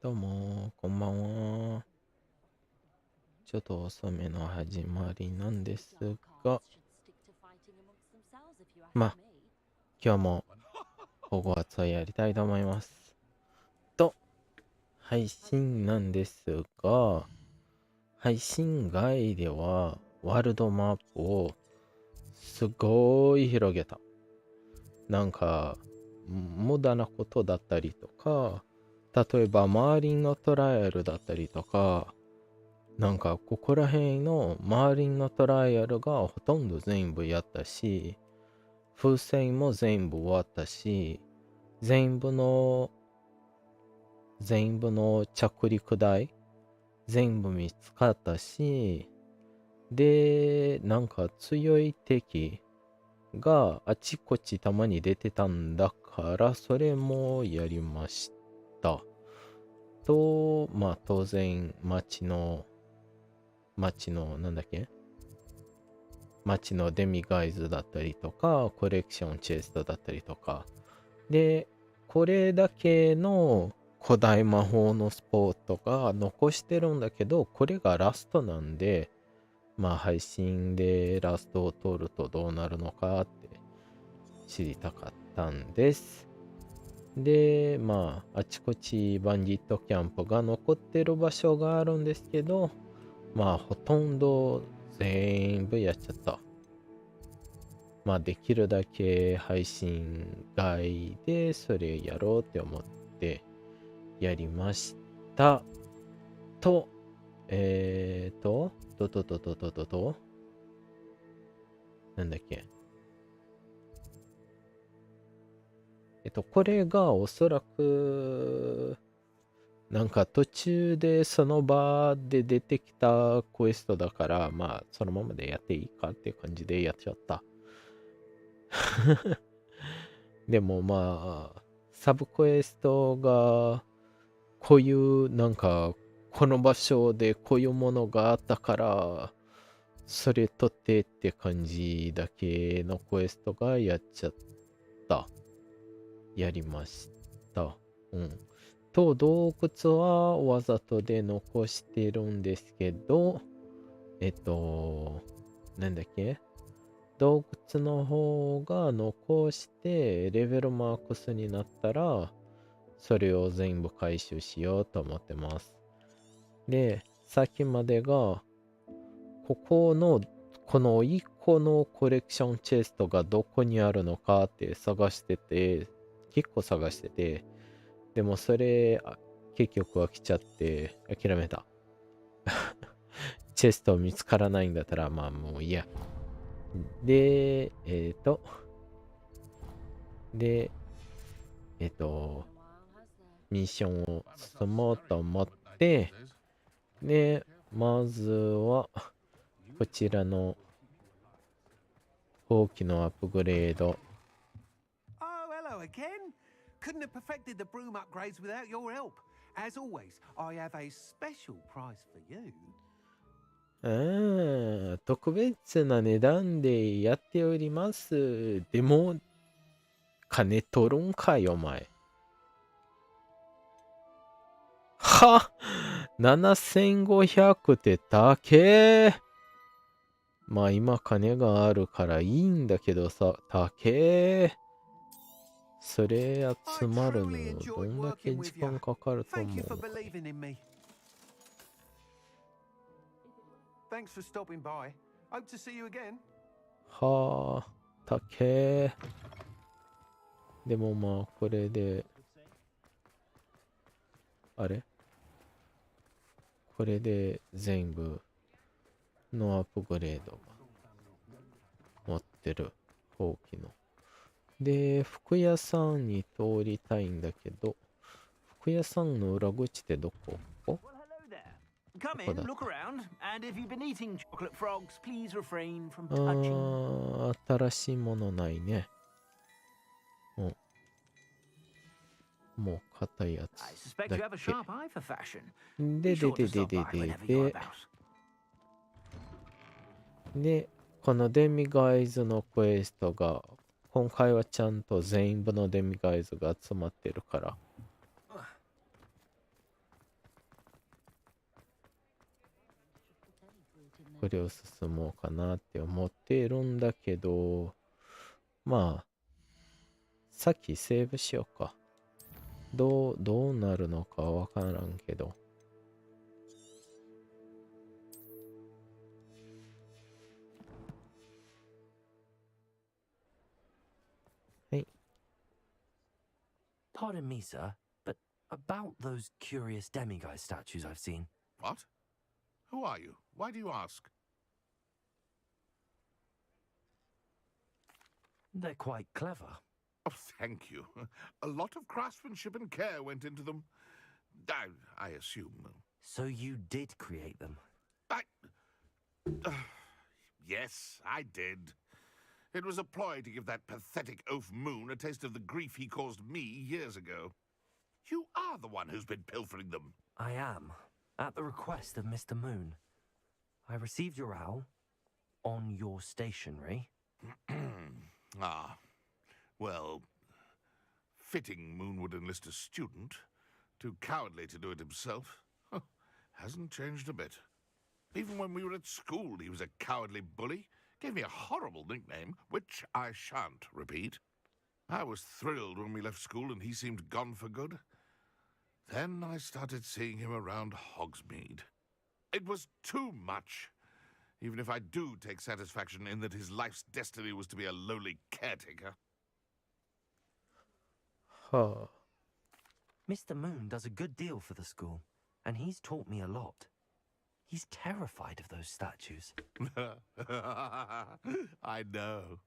どうも、こんばんは。ちょっと遅めの始まりなんですが、まあ、今日もホグワーツをやりたいと思います。配信なんですが、配信外ではワールドマップをすごい広げた。なんか、無駄なことだったりとか、例えば周りのトライアルだったりとか、なんかここら辺の周りのトライアルがほとんど全部やったし、風船も全部終わったし、全部の着陸台全部見つかったし、で、なんか強い敵があちこちたまに出てたんだから、それもやりました。と、まあ当然街のなんだっけ街のデミガイズだったりとか、コレクションチェストだったりとか。で、これだけの古代魔法のスポットが残してるんだけど、これがラストなんで、まあ配信でラストを取るとどうなるのかって知りたかったんです。で、まああちこちバンディットキャンプが残ってる場所があるんですけど、まあほとんど全部やっちゃった。まあできるだけ配信外でそれやろうって思ってやりました。と、なんだっけ。これがおそらく、なんか途中でその場で出てきたクエストだから、まあそのままでやっていいかっていう感じでやっちゃった。でもまあ、サブクエストが、こういうなんか、この場所でこういうものがあったから、それ取ってって感じだけのクエストがやっちゃった。やりました。うん。と、洞窟はわざとで残してるんですけど、なんだっけ洞窟の方が残してレベルマックスになったらそれを全部回収しようと思ってます。で、さっきまでがこの1個のコレクションチェストがどこにあるのかって結構探してて、でもそれ結局飽きちゃって諦めた。チェスト見つからないんだったらまあもういいや。で、で、ミッションを進もうと思って、で、まずは、こちらの、ほうきのアップグレード。Oh, hello again. Couldn't have perfected the broom upgrades without your help. As always, I have a special price for you. 特別な値段でやっております。でも、金取るんかい、お前。は7500って高え。まあ今金があるからいいんだけどさ、高え。それ集まるのどんだけ時間かかると思う Thank you の for か。believing in me. Thanks for stopping by. Hope to see you again. はあ、高え。でもまあこれで、あれこれで全部のアップグレードが持ってるほうきの。で、服屋さんに通りたいんだけど、服屋さんの裏口ってどこ？ Well, hello there. Come in, look around, and if you've been eating chocolate frogs, please refrain from touching. 新しいものないね。もう硬いやつ I suspect だ you っ have a け。sharp eye for fashion. で、Be sure to stop by whenever you're about. で、このデミガイズのクエストが、今回はちゃんと全部のデミガイズが集まってるから、これを進もうかなって思っているんだけど、まあ、さっきセーブしようか。どうなるのかわからんけど。はい。Pardon me, sir, but about those curious demiguise statues I've seen. What? Who are you? Why do you ask? They're quite clever. Oh, thank you. A lot of craftsmanship and care went into them. I assume. So you did create them? Yes, I did. It was a ploy to give that pathetic oaf Moon a taste of the grief he caused me years ago. You are the one who's been pilfering them. I am, at the request of Mr. Moon. I received your owl on your stationery. Ah, well, fitting Moon would enlist a student. Too cowardly to do it himself. Hasn't changed a bit. Even when we were at school, he was a cowardly bully. Gave me a horrible nickname, which I shan't repeat. I was thrilled when we left school and he seemed gone for good. Then I started seeing him around Hogsmeade. It was too much. Even if I do take satisfaction in that his life's destiny was to be a lowly caretaker. はあ。Mr. Moon does a good deal for the school, and he's taught me a lot. He's terrified of those statues. I know.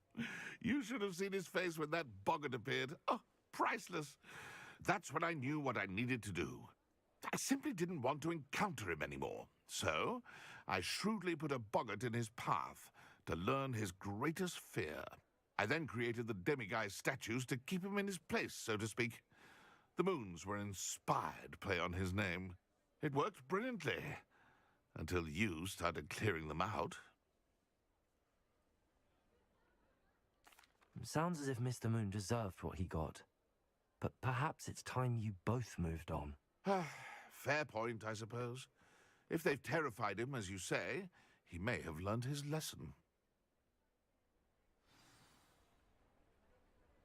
You should have seen his face when that boggart appeared. Oh, priceless. That's when I knew what I needed to do. I simply didn't want to encounter him anymore. So, I shrewdly put a boggart in his path to learn his greatest fear. I then created the demiguise statues to keep him in his place, so to speak. The moons were an inspired play on his name. It worked brilliantly. Until you started clearing them out. Sounds as if Mr. Moon deserved what he got. But perhaps it's time you both moved on. Fair point, I suppose. If they've terrified him, as you say, he may have learned his lesson.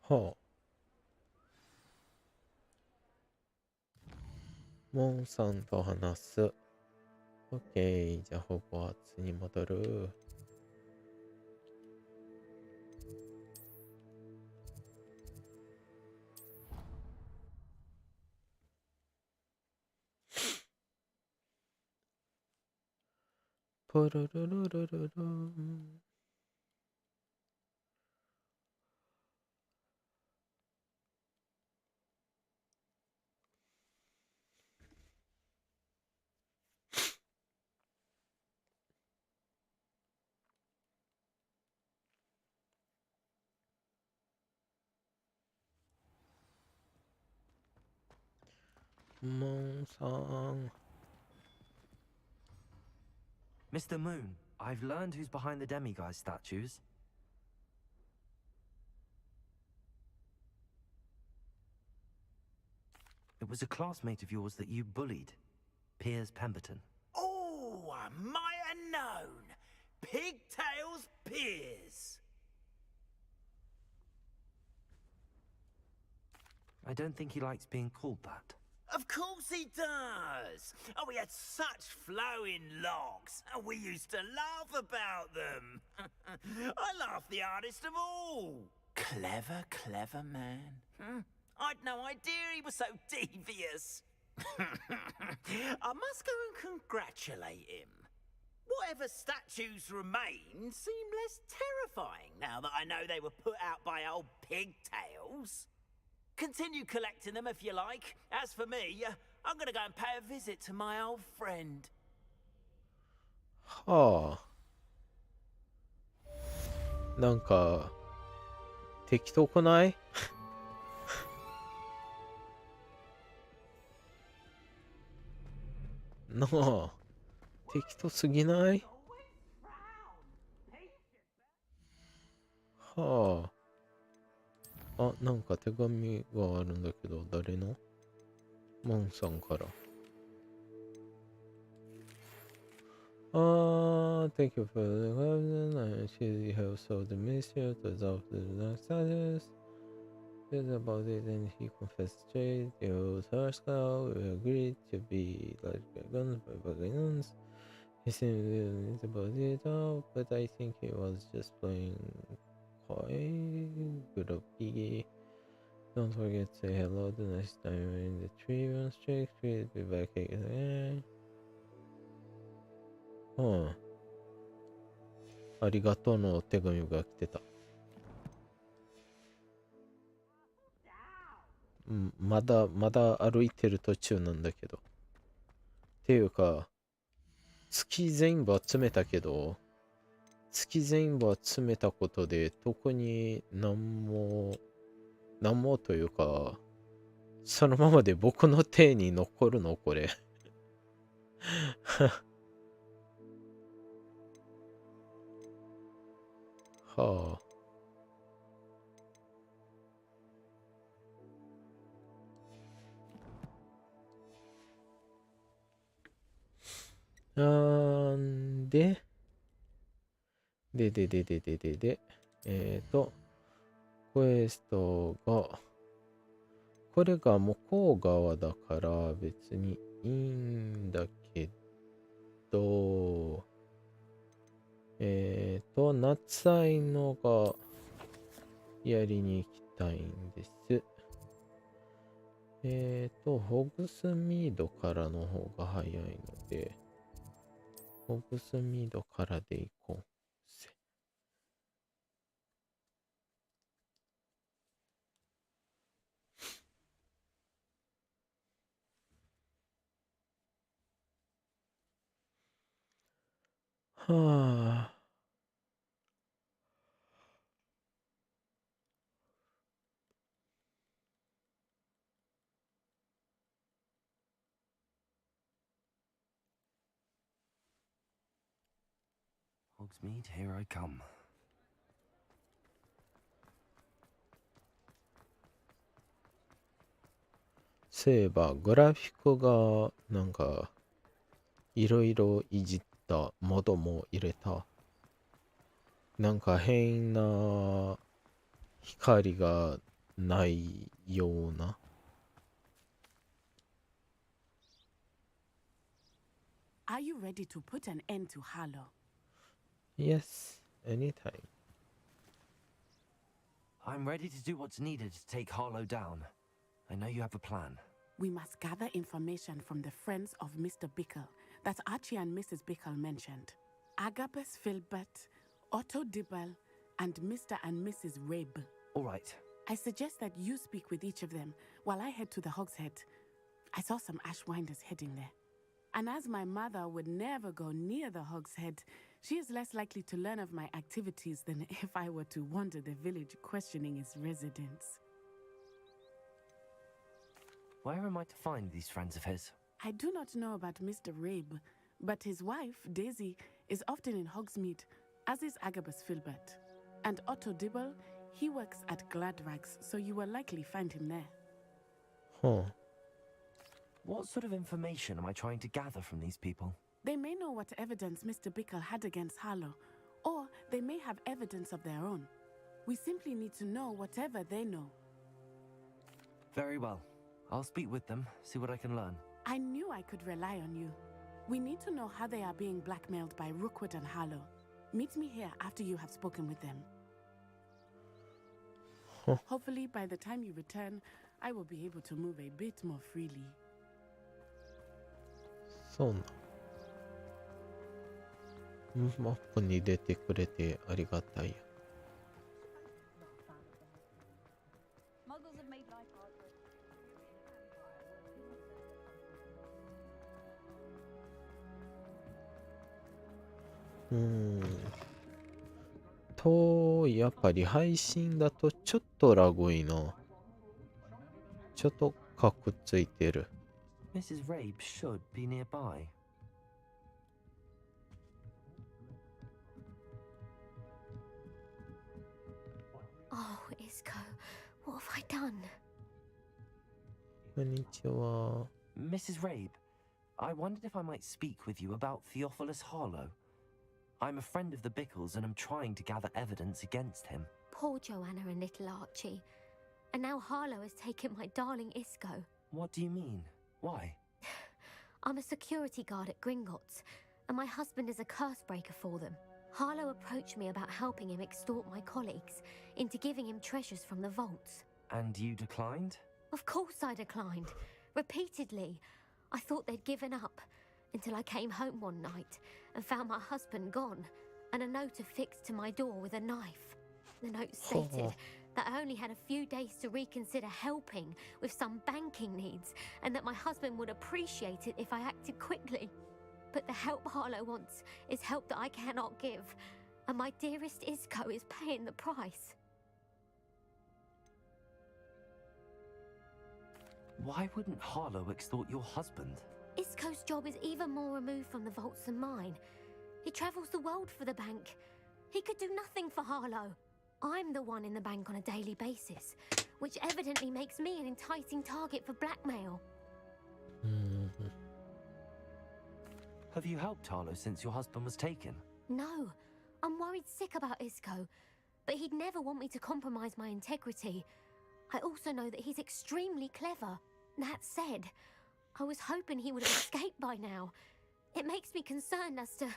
はあ。モンさんと話す。オッケー。じゃあ、ホグワーツに戻る。プルルルルルルン。モンさん。Mr. Moon, I've learned who's behind the demiguise statues. It was a classmate of yours that you bullied, Piers Pemberton. Oh, I might have known. Pigtails Piers. I don't think he likes being called that. Of course he does. Oh, we had such flowing locks, and we used to laugh about them. I laughed the hardest of all. Clever, clever man. I'd no idea he was so devious. I must go and congratulate him. Whatever statues remain seem less terrifying now that I know they were put out by old pigtails. Continue collecting them if you like. As for me, I'm gonna go and pay a visit to my old friend. はあ。なんか、適当くないなあ、適当すぎないはあ。あ、なんか手紙があるんだけど、誰のモンさんから。Thank you for the question. I actually have solved the mystery to resolve the dark status. Said about it, and he confessed straight. It was her skull. We agreed to be like guns by Bagans. He seemed about it all, but I think he was just playing coy. Good old piggy. Don't forget to say hello the next time you're in the tree run straight. We'll be back again. ありがとうの手紙が来てた。まだ歩いてる途中なんだけど。っていうか、月全部集めたけど、月全部集めたことで特に何もというか、そのままで僕の手に残るのこれ。はあ。で、クエストが、これが向こう側だから別にいいんだけど、夏愛のがやりに行きたいんです。ホグスミードからの方が早いので、ホグスミードからで行こう。はあ。Hogsmeade, here I come. そういえばグラフィックがなんかいろいろいじったモードも入れた。なんか変な光がないような。Are you ready to put an end to Harlow? Yes, anytime. I'm ready to do what's needed to take Harlow down. I know you have a plan. We must gather information from the friends of Mr. Bickle that Archie and Mrs. Bickle mentioned. Agabus Filbert, Otto Dibble, and Mr. and Mrs. Rabe. All right. I suggest that you speak with each of them while I head to the Hogshead. I saw some Ashwinders heading there. And as my mother would never go near the Hogshead, she is less likely to learn of my activities than if I were to wander the village questioning its residents. Where am I to find these friends of his? I do not know about Mr. Rabe, but his wife, Daisy, is often in Hogsmeade, as is Agabus Filbert. And Otto Dibble, he works at Gladrags, so you will likely find him there. Huh. What sort of information am I trying to gather from these people? They may know what evidence Mr. Bickle had against Harlow, or they may have evidence of their own. We simply need to know whatever they know. Very well. I'll speak with them, see what I can learn. I knew I could rely on you. We need to know how they are being blackmailed by Rookwood and Harlow. Meet me here after you have spoken with them. Huh. Hopefully, by the time you return, I will be able to move a bit more freely. そうな。マップに出てくれてありがたいや。やっぱり配信だとちょっとラグいな。ちょっとかくっついてる。Mrs. Rabe should be nearby. Oh, Isco, what have I done? こんにちは。Mrs. Rabe, I wondered if I might speak with you about Theophilus Harlow. I'm a friend of the Bickles and I'm trying to gather evidence against him. Poor Joanna and little Archie. And now Harlow has taken my darling Isco. What do you mean? Why? I'm a security guard at Gringotts, and my husband is a curse breaker for them. Harlow approached me about helping him extort my colleagues into giving him treasures from the vaults. And you declined? Of course I declined. Repeatedly. I thought they'd given up, until I came home one night and found my husband gone, and a note affixed to my door with a knife. The note stated that I only had a few days to reconsider helping with some banking needs, and that my husband would appreciate it if I acted quickly. But the help Harlow wants is help that I cannot give, and my dearest Isco is paying the price. Why wouldn't Harlow extort your husband? Isco's job is even more removed from the vaults than mine. He travels the world for the bank. He could do nothing for Harlow. I'm the one in the bank on a daily basis, which evidently makes me an enticing target for blackmail. Have you helped Harlow since your husband was taken? No, I'm worried sick about Isco, but he'd never want me to compromise my integrity. I also know that he's extremely clever. That said, I was hoping he would have escaped by now. It makes me concerned as to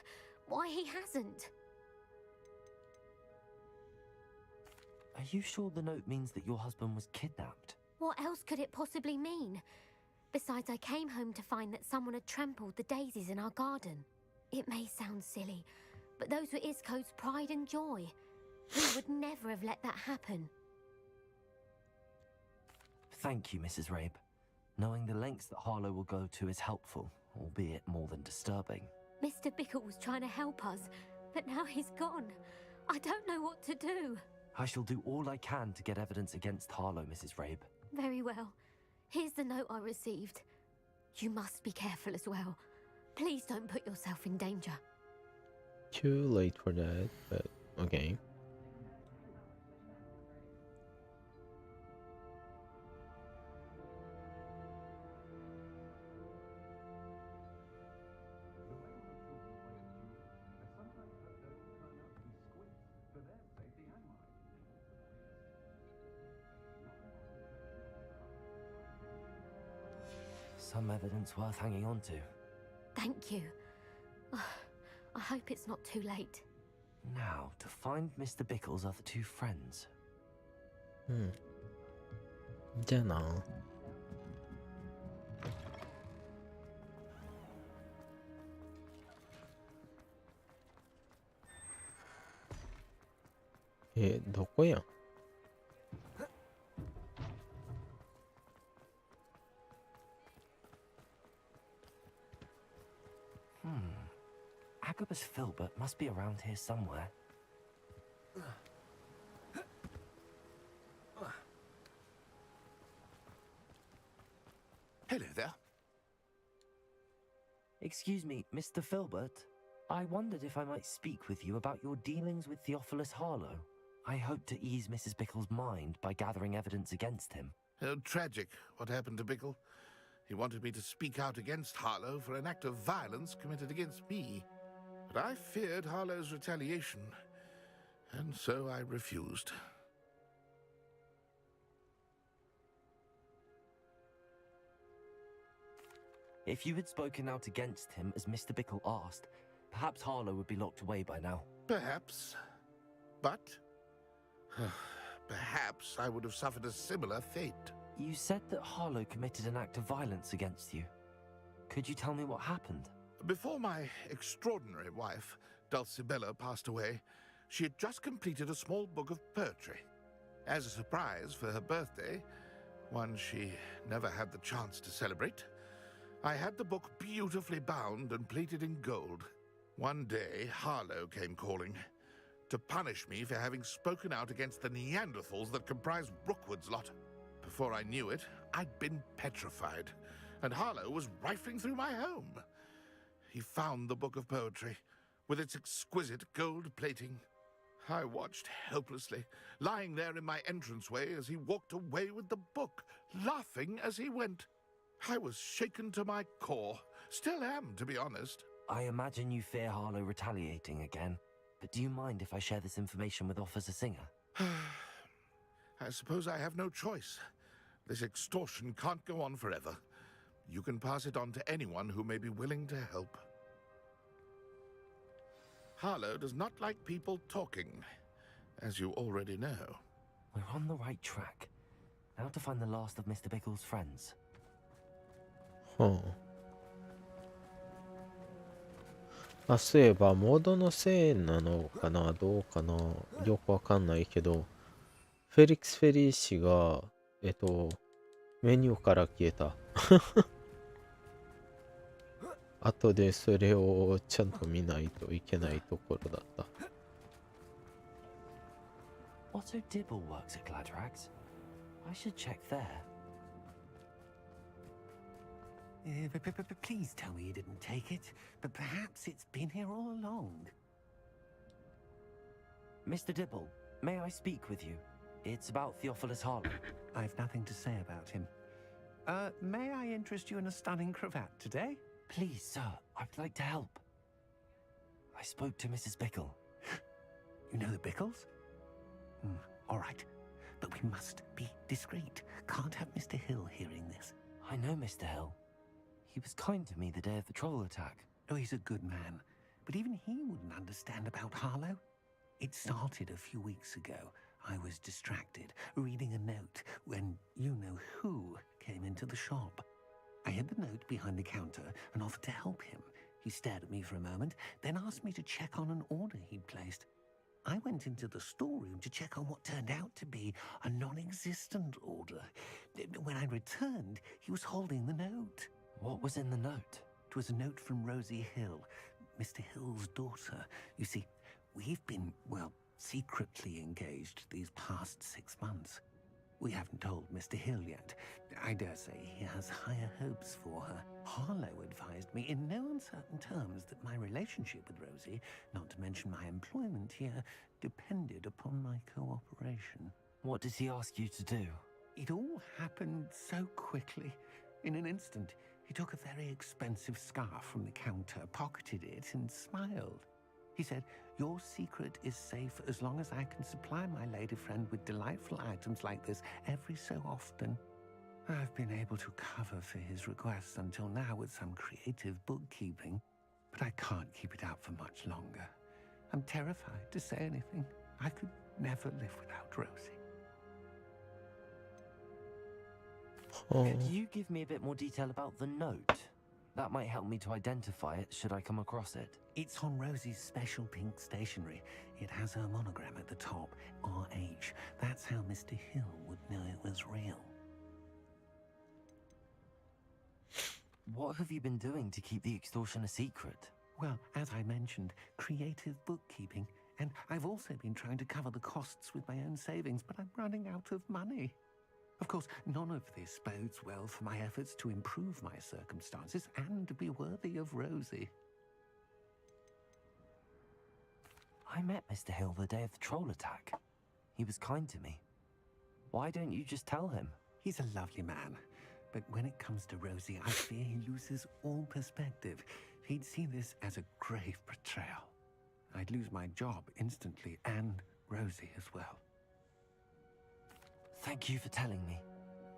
why he hasn't. Are you sure the note means that your husband was kidnapped? What else could it possibly mean? Besides, I came home to find that someone had trampled the daisies in our garden. It may sound silly, but those were Isco's pride and joy. He would never have let that happen. Thank you, Mrs. Rabe. Knowing the lengths that Harlow will go to is helpful, albeit more than disturbing. Mr. Bickle was trying to help us, but now he's gone. I don't know what to do. I shall do all I can to get evidence against Harlow, Mrs. Rabe. Very well. Here's the note I received. You must be careful as well. Please don't put yourself in danger. Too late for that, but okay. Some evidence worth hanging on to. Thank you. I hope it's not too late. Now, to find Mr. Bickle's other two friends. じゃあな。どこやん。Agabus Filbert must be around here somewhere. Hello there. Excuse me, Mr. Filbert. I wondered if I might speak with you about your dealings with Theophilus Harlow. I hope to ease Mrs. Bickle's mind by gathering evidence against him. Oh, tragic what happened to Bickle. He wanted me to speak out against Harlow for an act of violence committed against me. But I feared Harlow's retaliation, and so I refused. If you had spoken out against him as Mr. Bickle asked, perhaps Harlow would be locked away by now. Perhaps. But perhaps I would have suffered a similar fate. You said that Harlow committed an act of violence against you. Could you tell me what happened? Before my extraordinary wife, Dulcibella, passed away, she had just completed a small book of poetry. As a surprise for her birthday, one she never had the chance to celebrate, I had the book beautifully bound and plated in gold. One day, Harlow came calling to punish me for having spoken out against the Neanderthals that comprised Rookwood's lot. Before I knew it, I'd been petrified, and Harlow was rifling through my home. He found the book of poetry, with its exquisite gold plating. I watched helplessly, lying there in my entranceway as he walked away with the book, laughing as he went. I was shaken to my core, Still am, to be honest. I imagine you fear Harlow retaliating again, but do you mind if I share this information with Officer Singer? I suppose I have no choice. This extortion can't go on forever. You can pass it on to anyone who may be willing to help. Harlow does not like people talking, as you already know. We're on the right track. Now to find the last of Mr. Bickle's friends. はあ。そういえば、モードのせいなのかなどうかなよくわかんないけど、フェリックス・フェリー氏が、メニューから消えた。後でそれをちゃんと見ないといけないところだった。Otto Dibble works at Gladrags. I should check there. Please tell me you didn't take it, but perhaps it's been here all along. Mr. Dibble, may I speak with you? It's about Theophilus Harlow. I've nothing to say about him. May I interest you in a stunning cravat today? Please, sir, I'd like to help. I spoke to Mrs. Bickle. You know the Bickles? All right, but we must be discreet. Can't have Mr. Hill hearing this. I know Mr. Hill. He was kind to me the day of the troll attack. Oh, he's a good man, but even he wouldn't understand about Harlow. It started a few weeks ago. I was distracted, reading a note, when you-know-who came into the shop. I hid the note behind the counter and offered to help him. He stared at me for a moment, then asked me to check on an order he'd placed. I went into the storeroom to check on what turned out to be a non-existent order. When I returned, he was holding the note. What was in the note? It was a note from Rosie Hill, Mr. Hill's daughter. You see, we've been, well, secretly engaged these past 6 months. We haven't told Mr. Hill yet. I dare say he has higher hopes for her. Harlow advised me in no uncertain terms that my relationship with Rosie, not to mention my employment here, depended upon my cooperation. What did he ask you to do? It all happened so quickly. In an instant, he took a very expensive scarf from the counter, pocketed it, and smiled. He said, "Your secret is safe as long as I can supply my lady friend with delightful items like this every so often." I've been able to cover for his requests until now with some creative bookkeeping, but I can't keep it up for much longer. I'm terrified to say anything. I could never live without Rosie. Could you give me a bit more detail about the note? That might help me to identify it should I come across it. It's on Rosie's special pink stationery. It has her monogram at the top, RH. That's how Mr. Hill would know it was real. What have you been doing to keep the extortion a secret? Well, as I mentioned, creative bookkeeping. And I've also been trying to cover the costs with my own savings, but I'm running out of money. Of course, none of this bodes well for my efforts to improve my circumstances and to be worthy of Rosie. I met Mr. Hill the day of the troll attack. He was kind to me. Why don't you just tell him? He's a lovely man, but when it comes to Rosie, I fear he loses all perspective. He'd see this as a grave betrayal. I'd lose my job instantly, and Rosie as well. Thank you for telling me.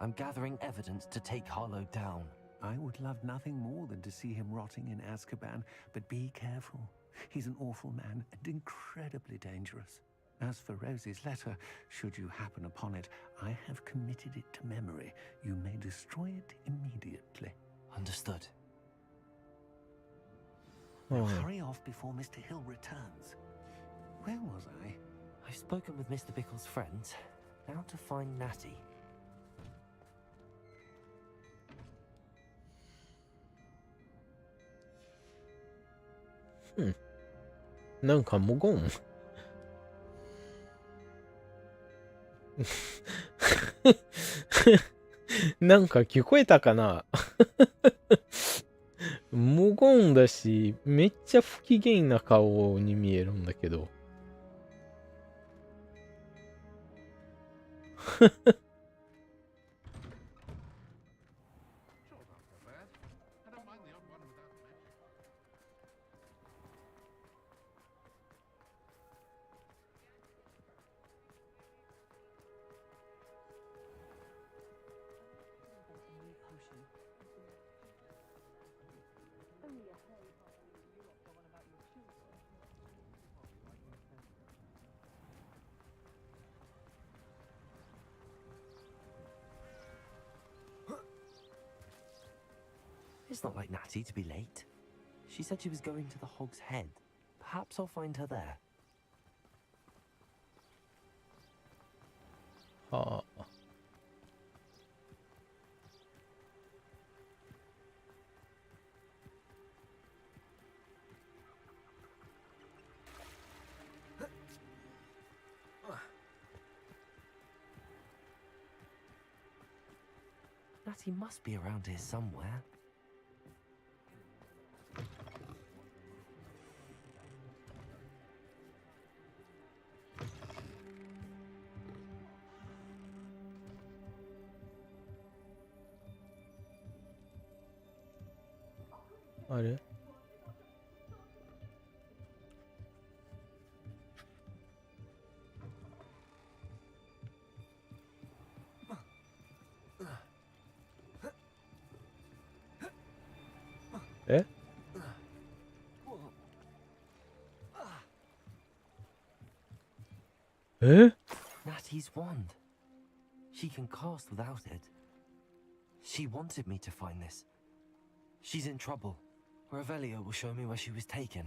I'm gathering evidence to take Harlow down. I would love nothing more than to see him rotting in Azkaban, but be careful. He's an awful man and incredibly dangerous. As for Rosie's letter, should you happen upon it, I have committed it to memory. You may destroy it immediately. Understood. Now hurry off before Mr. Hill returns. Where was I? I've spoken with Mr. Bickle's friends. Now to find Natty. なんか無言なんか聞こえたかな無言だし、めっちゃ不機嫌な顔に見えるんだけど。It's not like Natty to be late. She said she was going to the Hog's Head. Perhaps I'll find her there. はあ。Natty must be around here somewhere. Aれええ Natty's wand. She can cast without it. She wanted me to find this. She's in trouble. Revelio will show me where she was taken.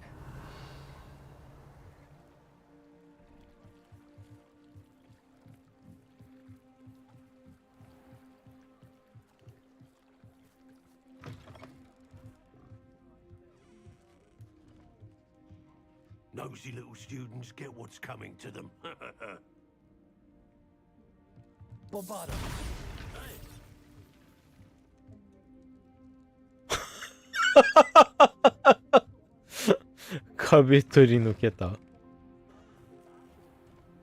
Nosy little students get what's coming to them. Bombado! 壁取り抜けた。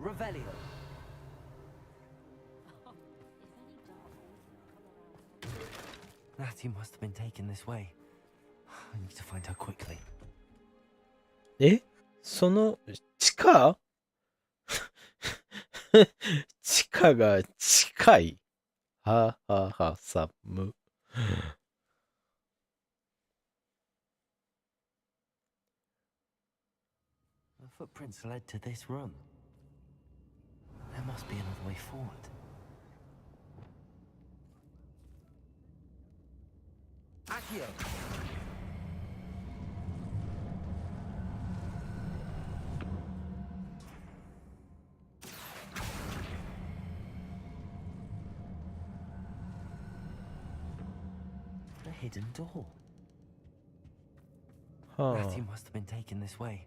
Revelio! Natty must have been taken this way. I need to find her quickly. えその地下地下が近いはははさむ。The footprints led to this room. There must be another way forward. Accio! A hidden door. は Natty あ。 must have been taken this way.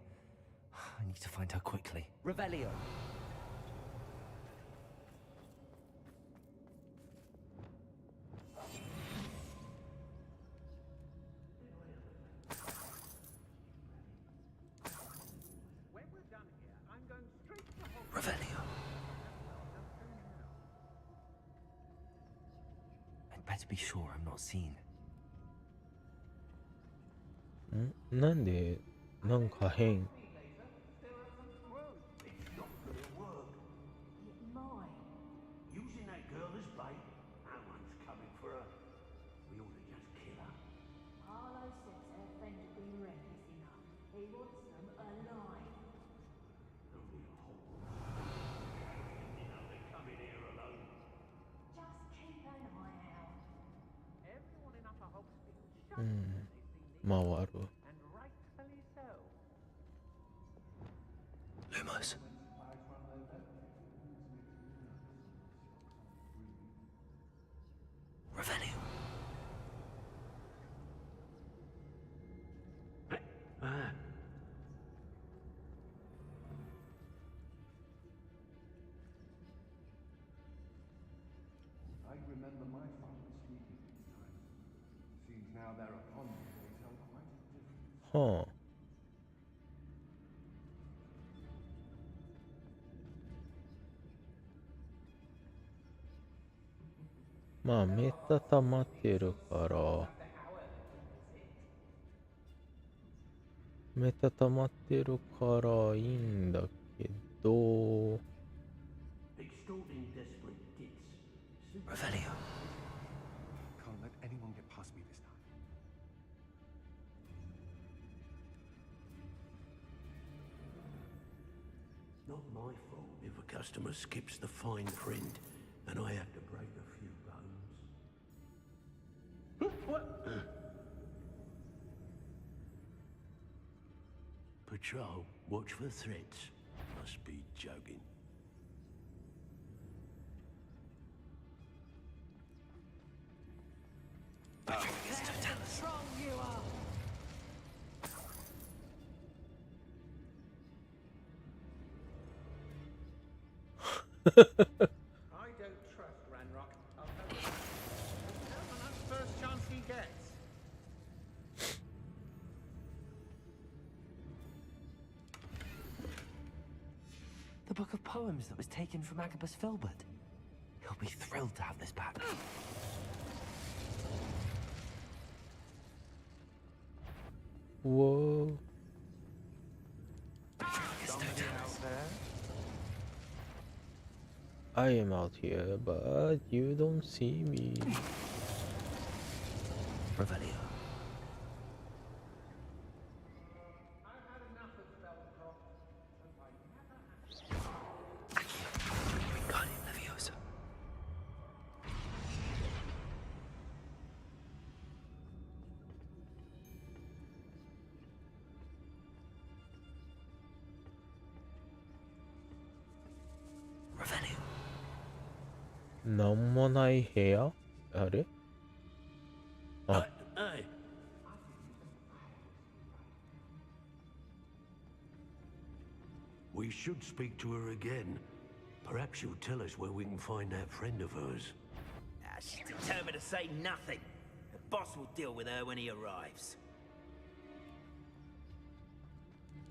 I need to find her quickly. Revelio. Revelio. I'd better be sure I'm not seen. なんでなんか変。Using that girl as bait? No one's coming for her. We ought to just kill her. Harlow says her friend has been reckless enough. He wants them alive. They come in here alone. Just keep an eye out. Everyone in Upper Hogsfield うん。回る。 and rightfully so. Lumos. Revelio. Ah. I remember my father speaking these times. Seems now they're upon me, they tell quite a different. はあ。まあメタ溜まってるからメタ溜まってるからいいんだけど Extorting desperate gits. Revelio. Can't let anyone get past me this time. Not my fault if a customer skips the fine print and I have to break a few bones. What? Patrol, watch for threats. Must be joking. I don't trust Ranrock. I'll tell you that. He'll tell on us first chance he gets. The book of poems that was taken from Agabus Filbert. He'll be thrilled to have this back. Whoa. I am out here, but you don't see me. Revelio. I've had enough of Spellcroft. Hope I never have. Accio. Wingardium Leviosa. Revelio. なんもない部屋あれあ、 Hey, we should speak to her again. Perhaps she'll tell us where we can find that friend of hers. She's determined to say nothing. The boss will deal with her when he arrives.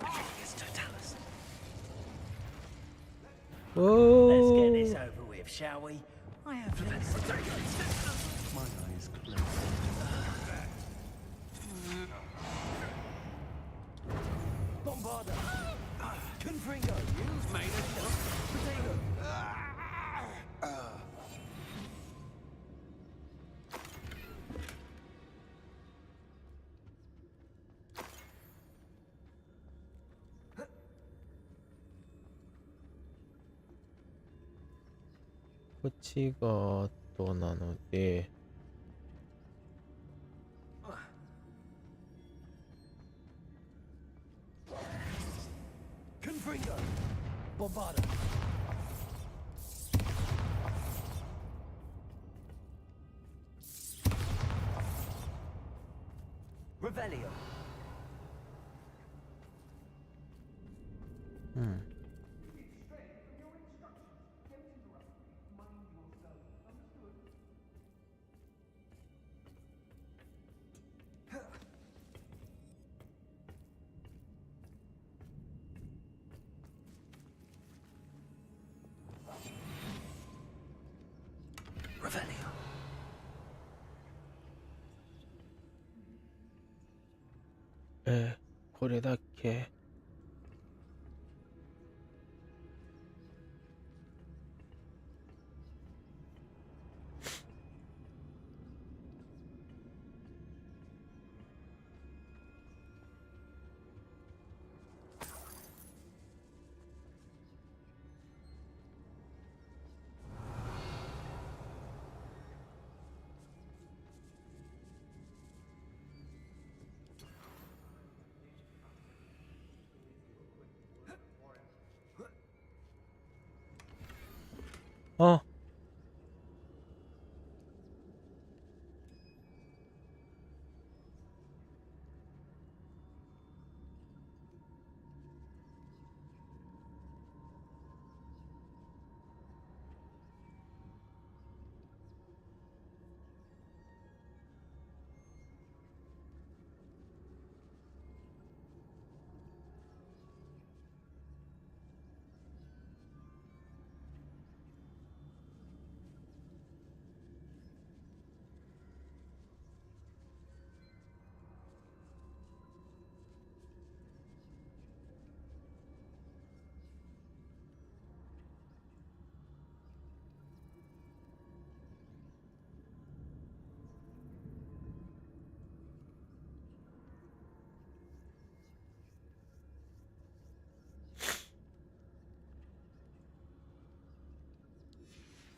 Yes, Totalis. Let's get this Oh. over with, shall we? I have things to do. My eyes closed. Bombarda! Confringo! You've made a shot! Potato!こっちが後なので、Confringo! Bombarda! Revelio! うん。Revelio. これだっけあ、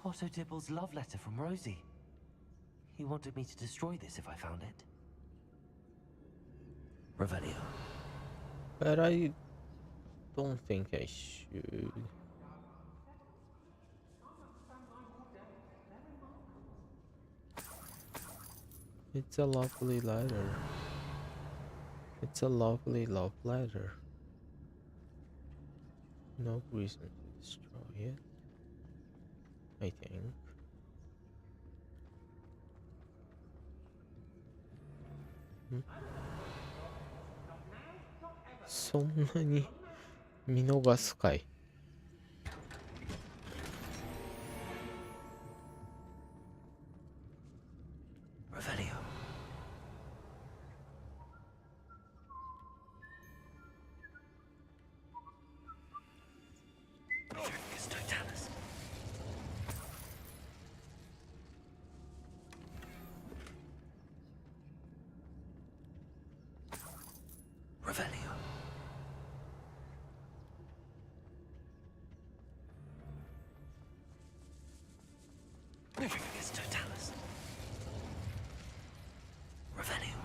Otto Dibble's love letter from Rosie. He wanted me to destroy this if I found it. Revelio. But I don't think I should. It's a lovely letter. It's a lovely love letter. No reason to destroy it, I think. Hmm? そんなに見逃すかい。Revelio. Mithrificus totalis. Revelio. Mithrificus totalis. Revelio.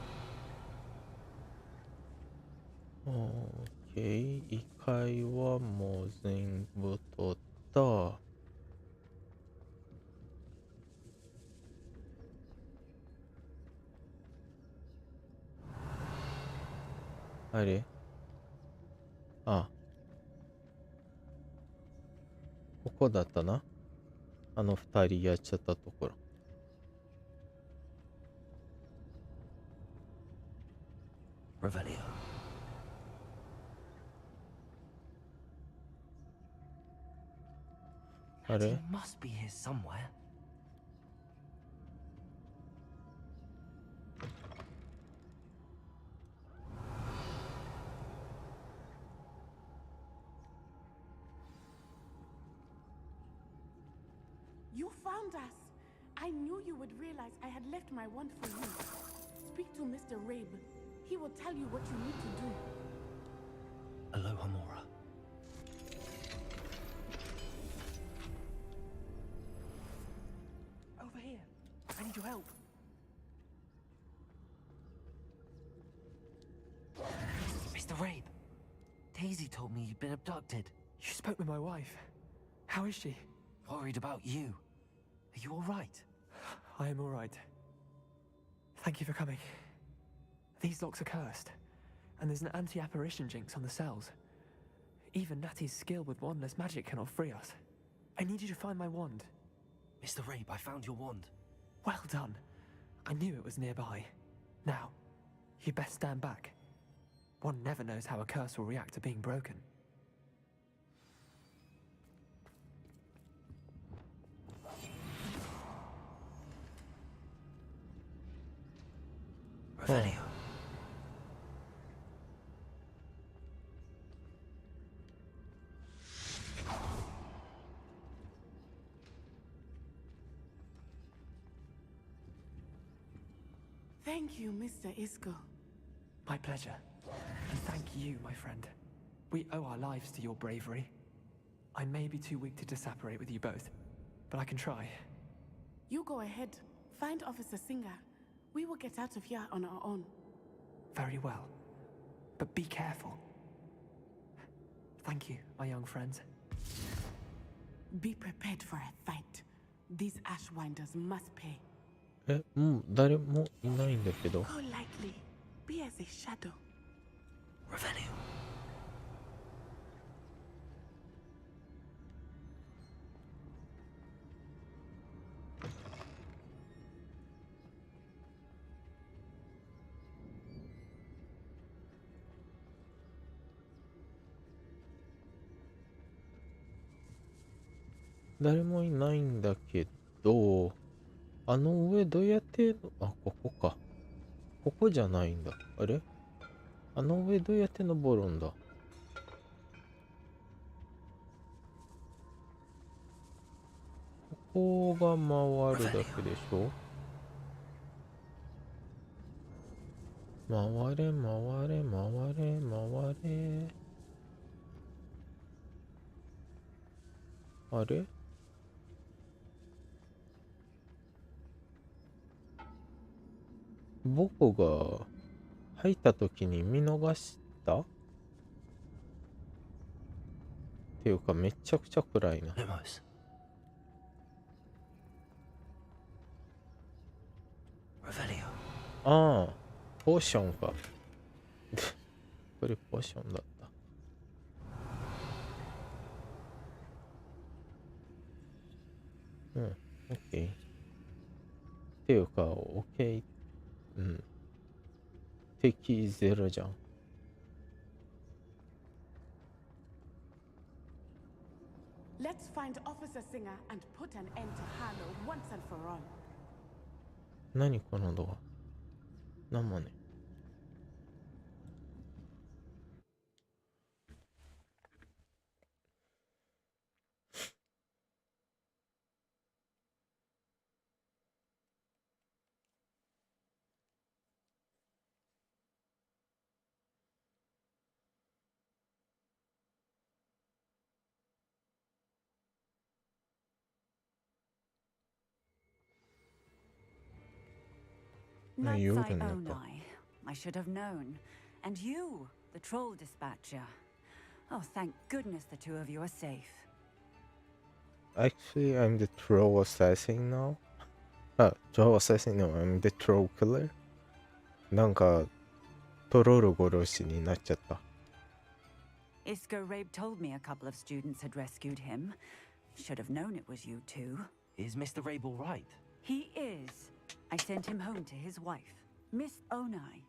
OK。異界はもう全部取った。あれあ、ここだったな。あの二人やっちゃったところ。Revelio. あれ He must be here somewhere. You found us. I knew you would realize I had left my wand for you. Speak to Mr. Rabe. He will tell you what you need to do. Aloha Mora. Over here. I need your help. Mr. Rabe, Daisy told me you'd been abducted. You spoke with my wife. How is she? Worried about you. Are you all right? I am all right. Thank you for coming. These locks are cursed, and there's an anti-apparition jinx on the cells. Even Natty's skill with wandless magic cannot free us. I need you to find my wand. Mr. Rabe, I found your wand. Well done. I knew it was nearby. Now, you best stand back. One never knows how a curse will react to being broken. Revelio. Thank you, Mr. Isco. My pleasure. And thank you, my friend. We owe our lives to your bravery. I may be too weak to disapparate with you both, but I can try. You go ahead. Find Officer Singer. We will get out of here on our own. Very well. But be careful. Thank you, my young friends. Be prepared for a fight. These Ashwinders must pay. もう誰もいないんだけど。 Go lightly. Be as a shadow. Revelio. 誰もいないんだけど、あの上どうやって、あ、ここか。ここじゃないんだ。あれあの上どうやって登るんだ。ここが回るだけでしょ。回れ回れ回れ回れ。あれ僕が入った時に見逃したていうかめちゃくちゃ暗いな。 Lumos. Revelio. ああ、ポーションか。これポーションだった。うん、オッケー。っていうか、オッケー。うん。敵ゼロじゃん。Let's find Officer Singer and put an end to Harlow once and for all. 何このドア。なんもね。Not You're I gonna own I should have known. And you, the troll dispatcher. Oh, thank goodness the two of you are safe. Actually, I'm the troll assassin now. あ、troll assassin no, I'm the troll killer. なんか、トロール殺しになっちゃった。Isco Rabe told me a couple of students had rescued him. Should have known it was you two. Is Mr. Rabe all right? He is. I sent him home to his wife. Miss Onai,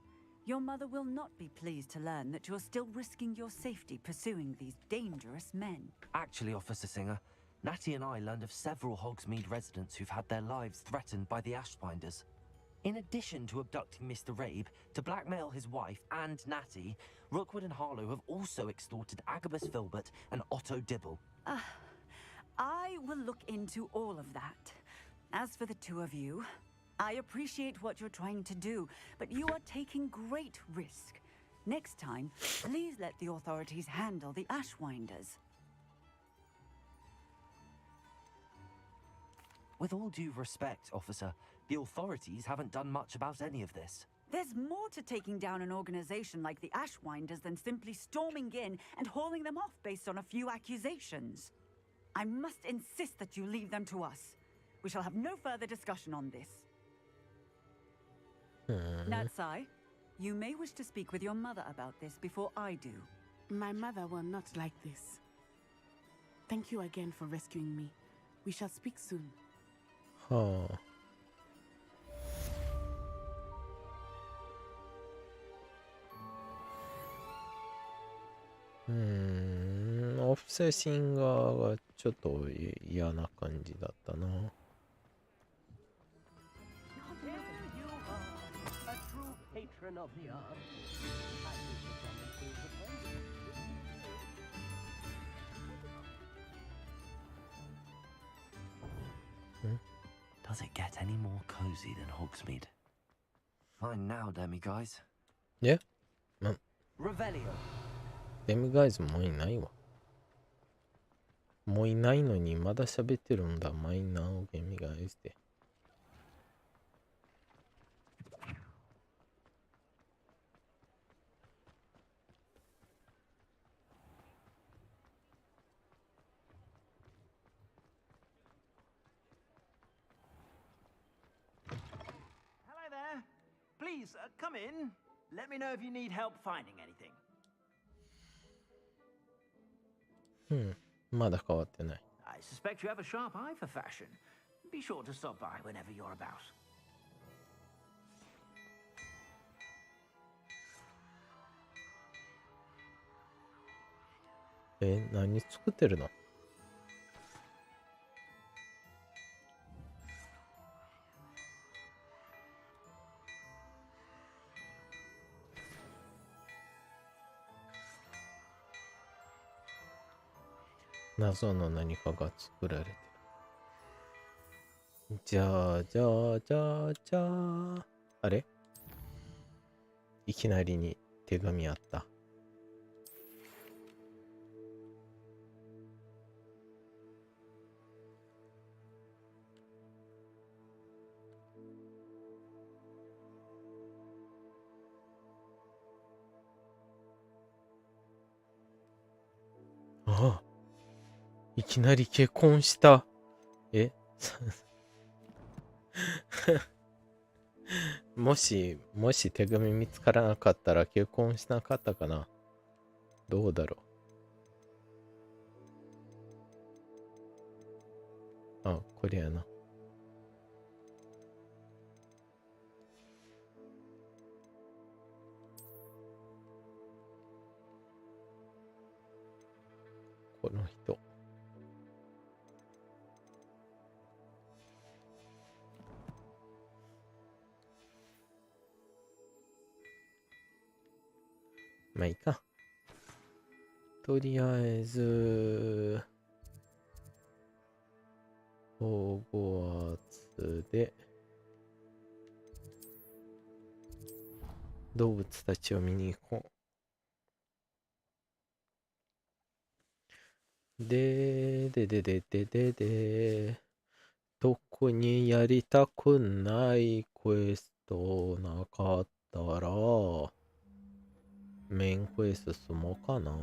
your mother will not be pleased to learn that you're still risking your safety pursuing these dangerous men. Actually, Officer Singer, Natty and I learned of several Hogsmeade residents who've had their lives threatened by the Ashbinders. In addition to abducting Mr. Rabe to blackmail his wife and Natty, Rookwood and Harlow have also extorted Agabus Filbert and Otto Dibble. I will look into all of that. As for the two of you, I appreciate what you're trying to do, but you are taking great risk. Next time, please let the authorities handle the Ashwinders. With all due respect, officer, the authorities haven't done much about any of this. There's more to taking down an organization like the Ashwinders than simply storming in and hauling them off based on a few accusations. I must insist that you leave them to us. We shall have no further discussion on this. Natsai, you may wish to speak with your mother about this before I do. My mother will not like this. Thank you again for rescuing me. We shall speak soon. はあ。オフセシンガーがちょっと嫌な感じだったな。Does it get any more cozy than Hogsmeade? Fine now, demi-guys. Yeah? Revelio. デミガイズもういないわ。もういないのにまだ喋ってるんだ。マイナーをデミガイズで。Hello there. Please, come in. Let me know if you need help finding anything. まだ変わってない。I suspect you have a sharp eye for fashion. Be sure to stop by whenever you're about. 何作ってるの？謎の何かが作られてる。じゃああれ？いきなりに手紙あった。ああ。いきなり結婚した。えもし手紙見つからなかったら結婚しなかったかな。どうだろう。あ、これやな。この人。まあいいか。とりあえず、ホーゴワーツで、動物たちを見に行こう。で、特にやりたくないクエストなかったら、メインクエ進もうかな。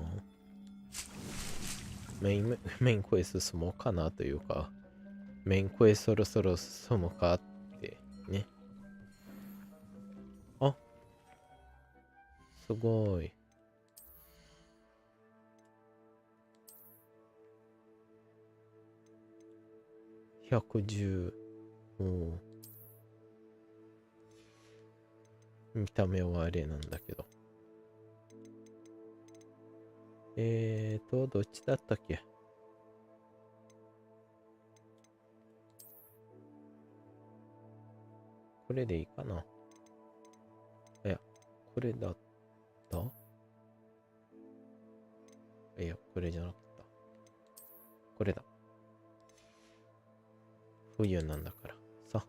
メインクエ進もうかなというか、メインクエそろそろ進むかってね。あ、すごい。110。もう、見た目はあれなんだけど。どっちだったっけ？これでいいかな。いや、これだった？いや、これじゃなかった。これだ。冬なんだからさ。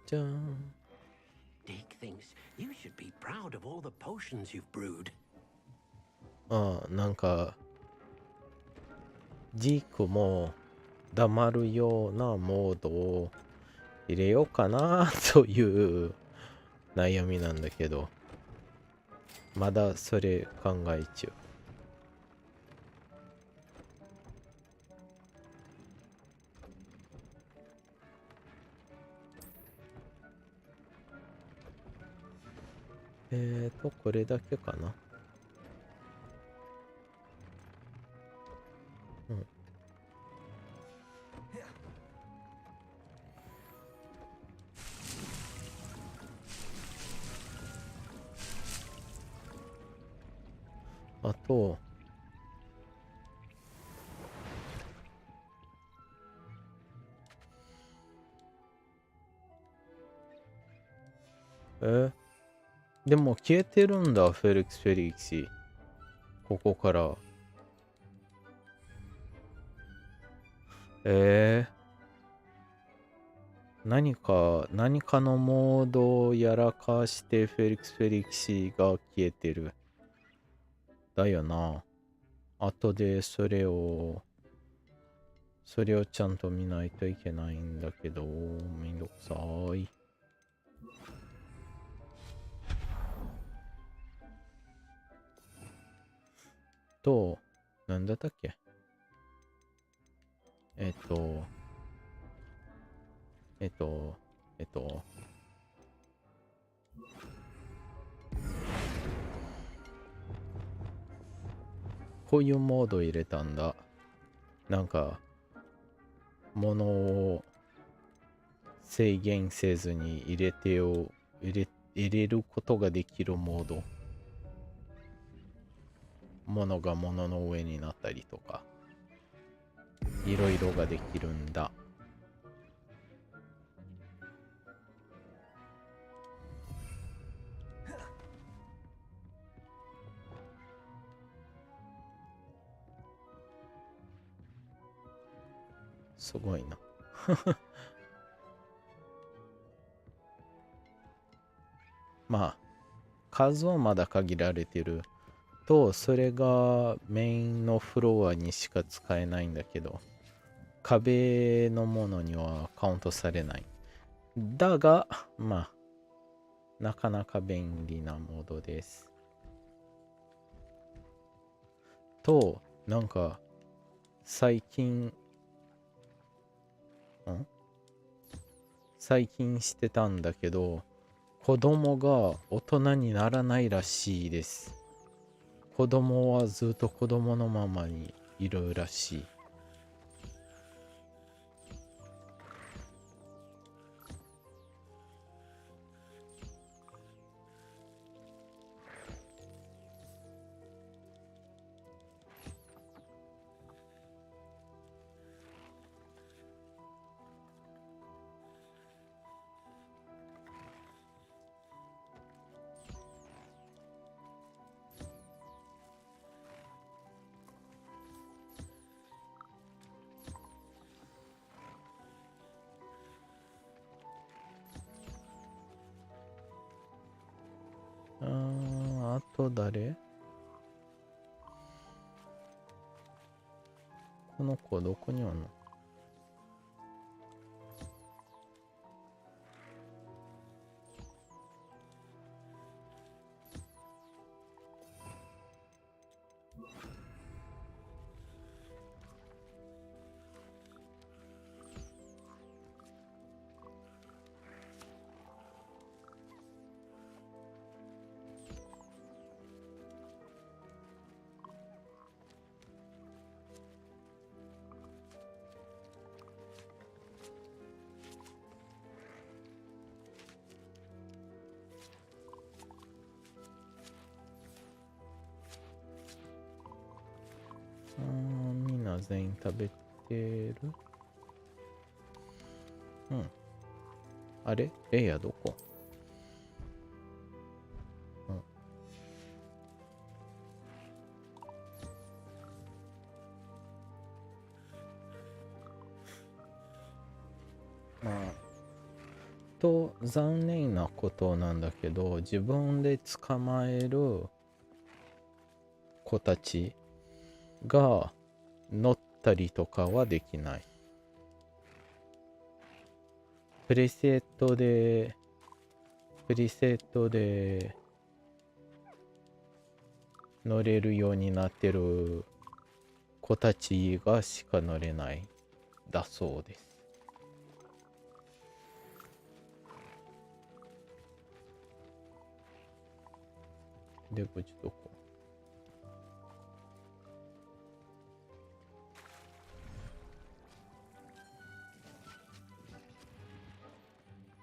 じゃん。Dick thinks you should be proud of all the potions you've brewed. ああ、なんか、ジークも黙るようなモードを入れようかなという悩みなんだけど、まだそれ考え中。これだけかな。うん。あと、でも消えてるんだ、フェリックス。ここから。何かのモードをやらかしてフェリックスが消えてる。だよな。後でそれをちゃんと見ないといけないんだけど、めんどくさい。なんだったっけ？こういうモード入れたんだ。なんか、物を制限せずに入れることができるモード。物が物の上になったりとか、いろいろができるんだ。すごいな。まあ、数はまだ限られてると、それがメインのフロアにしか使えないんだけど、壁のものにはカウントされない。だが、まあ、なかなか便利なモードです。と、なんか、最近してたんだけど、子供が大人にならないらしいです。子供はずっと子供のままにいるらしい。あと誰？この子どこにおんの？みんな全員食べてる？うん。あれ？レイヤどこ？まあ、残念なことなんだけど、自分で捕まえる子たちが乗ったりとかはできない。プリセットで乗れるようになってる子たちがしか乗れないだそうです。で、こっちどこ？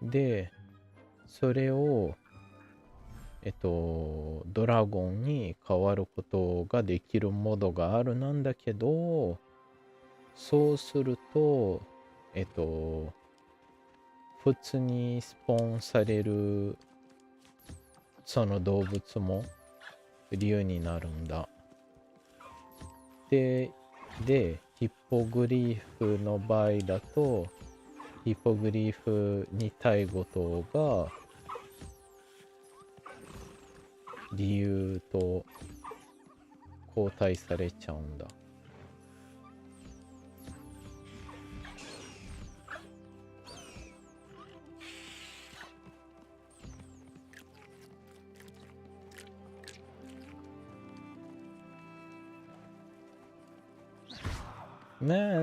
で、それを、ドラゴンに変わることができるモードがあるなんだけど、そうすると、普通にスポーンされるその動物も理由になるんだ。で、ヒポグリフの場合だと、ヒポグリフにたいことが理由と交代されちゃうんだ。ねえ。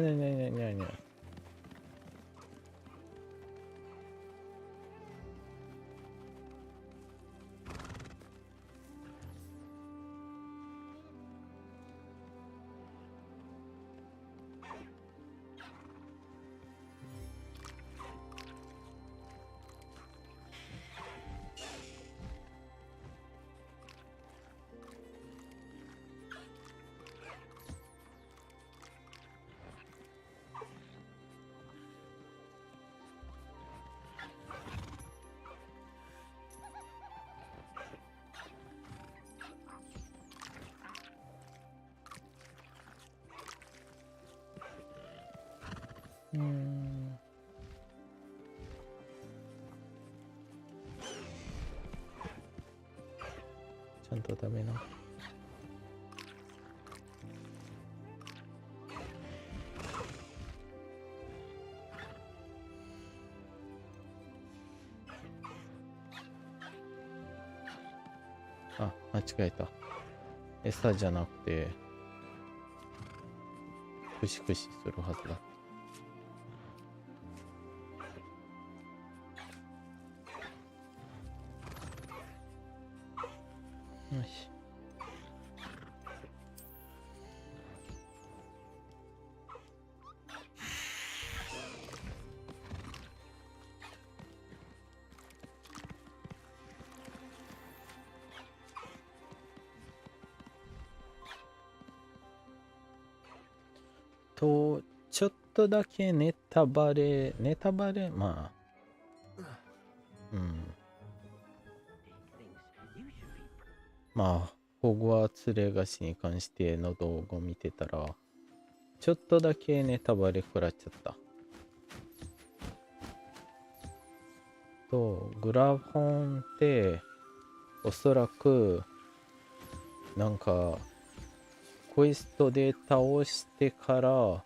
ちゃんと食べな。あ、間違えた。餌じゃなくて、クシクシするはずだ。よし。ちょっとだけネタバレ、まあ、まあ、ホグワーツレガシーに関しての動画を見てたら、ちょっとだけネタバレ食らっちゃった。グラフォンって、おそらく、なんか、クエストで倒してから、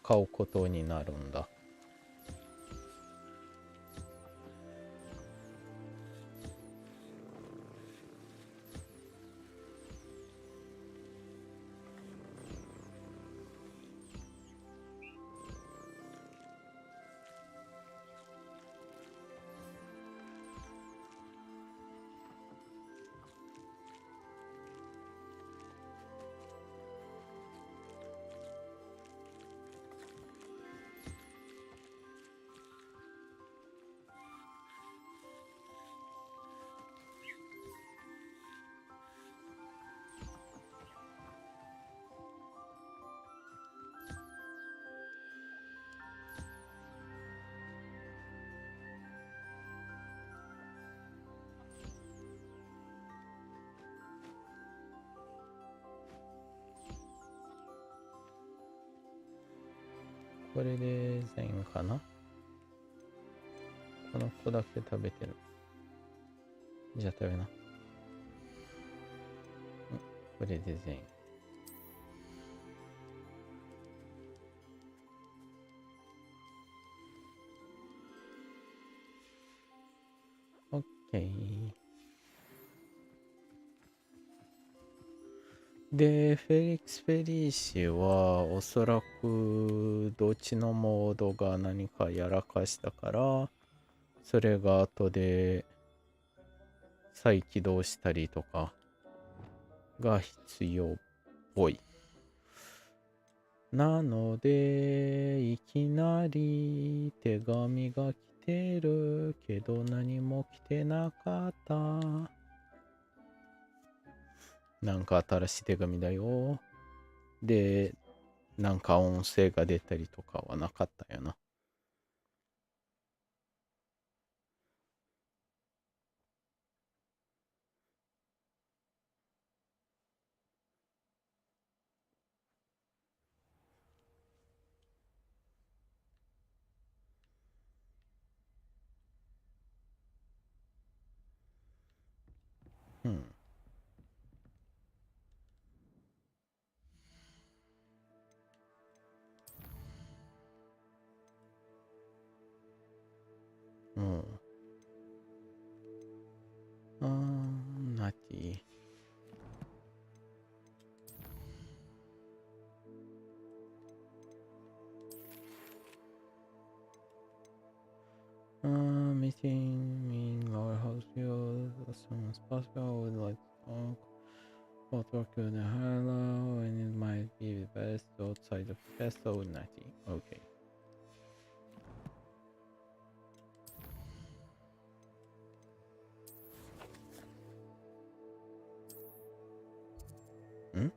買うことになるんだ。これで全員かな。この子だけ食べてる。じゃあ食べな。これで全員。オッケー。で、フェリックス・フェリーシはおそらくどっちのモードが何かやらかしたから、それが後で再起動したりとかが必要っぽい。なので、いきなり手紙が来てるけど何も来てなかった。なんか新しい手紙だよ。で、なんか音声が出たりとかはなかったよな。うん。うん。ナティ。Meeting me in our house here as soon as possible. I would like to talk. I'll talk to the hello and it might be the best outside of the castle, Natty. Okay. ん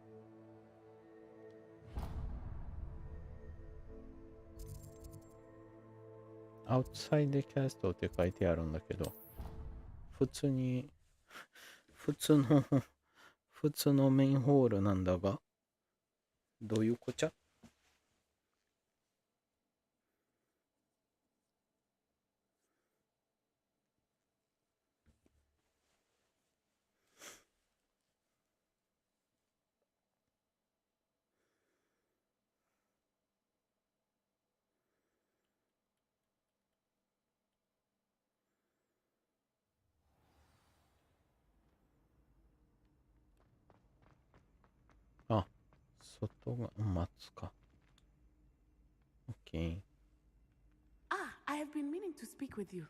Outside the castle って書いてあるんだけど、普通のメインホールなんだが、どういうこっちゃ？外が待つか。OK。Ah, I have been meaning to speak with you.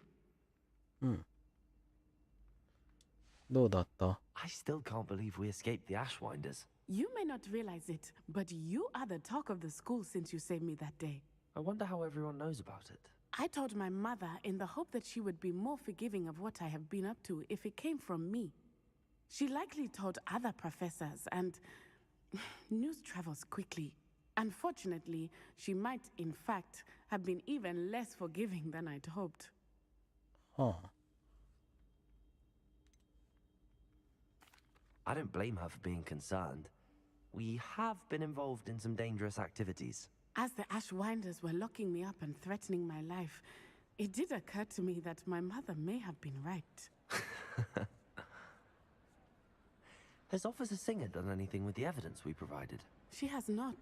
うん。どうだった？ I still can't believe we escaped the Ashwinders. You may not realize it, but you are the talk of the school since you saved me that day. I wonder how everyone knows about it. I told my mother in the hope that she would be more forgiving of what I have been up to if it came from me. She likely told other professors, and news travels quickly. Unfortunately, she might, in fact, have been even less forgiving than I'd hoped. はあ。I don't blame her for being concerned. We have been involved in some dangerous activities. As the Ashwinders were locking me up and threatening my life, it did occur to me that my mother may have been right. Has Officer Singer done anything with the evidence we provided? She has not.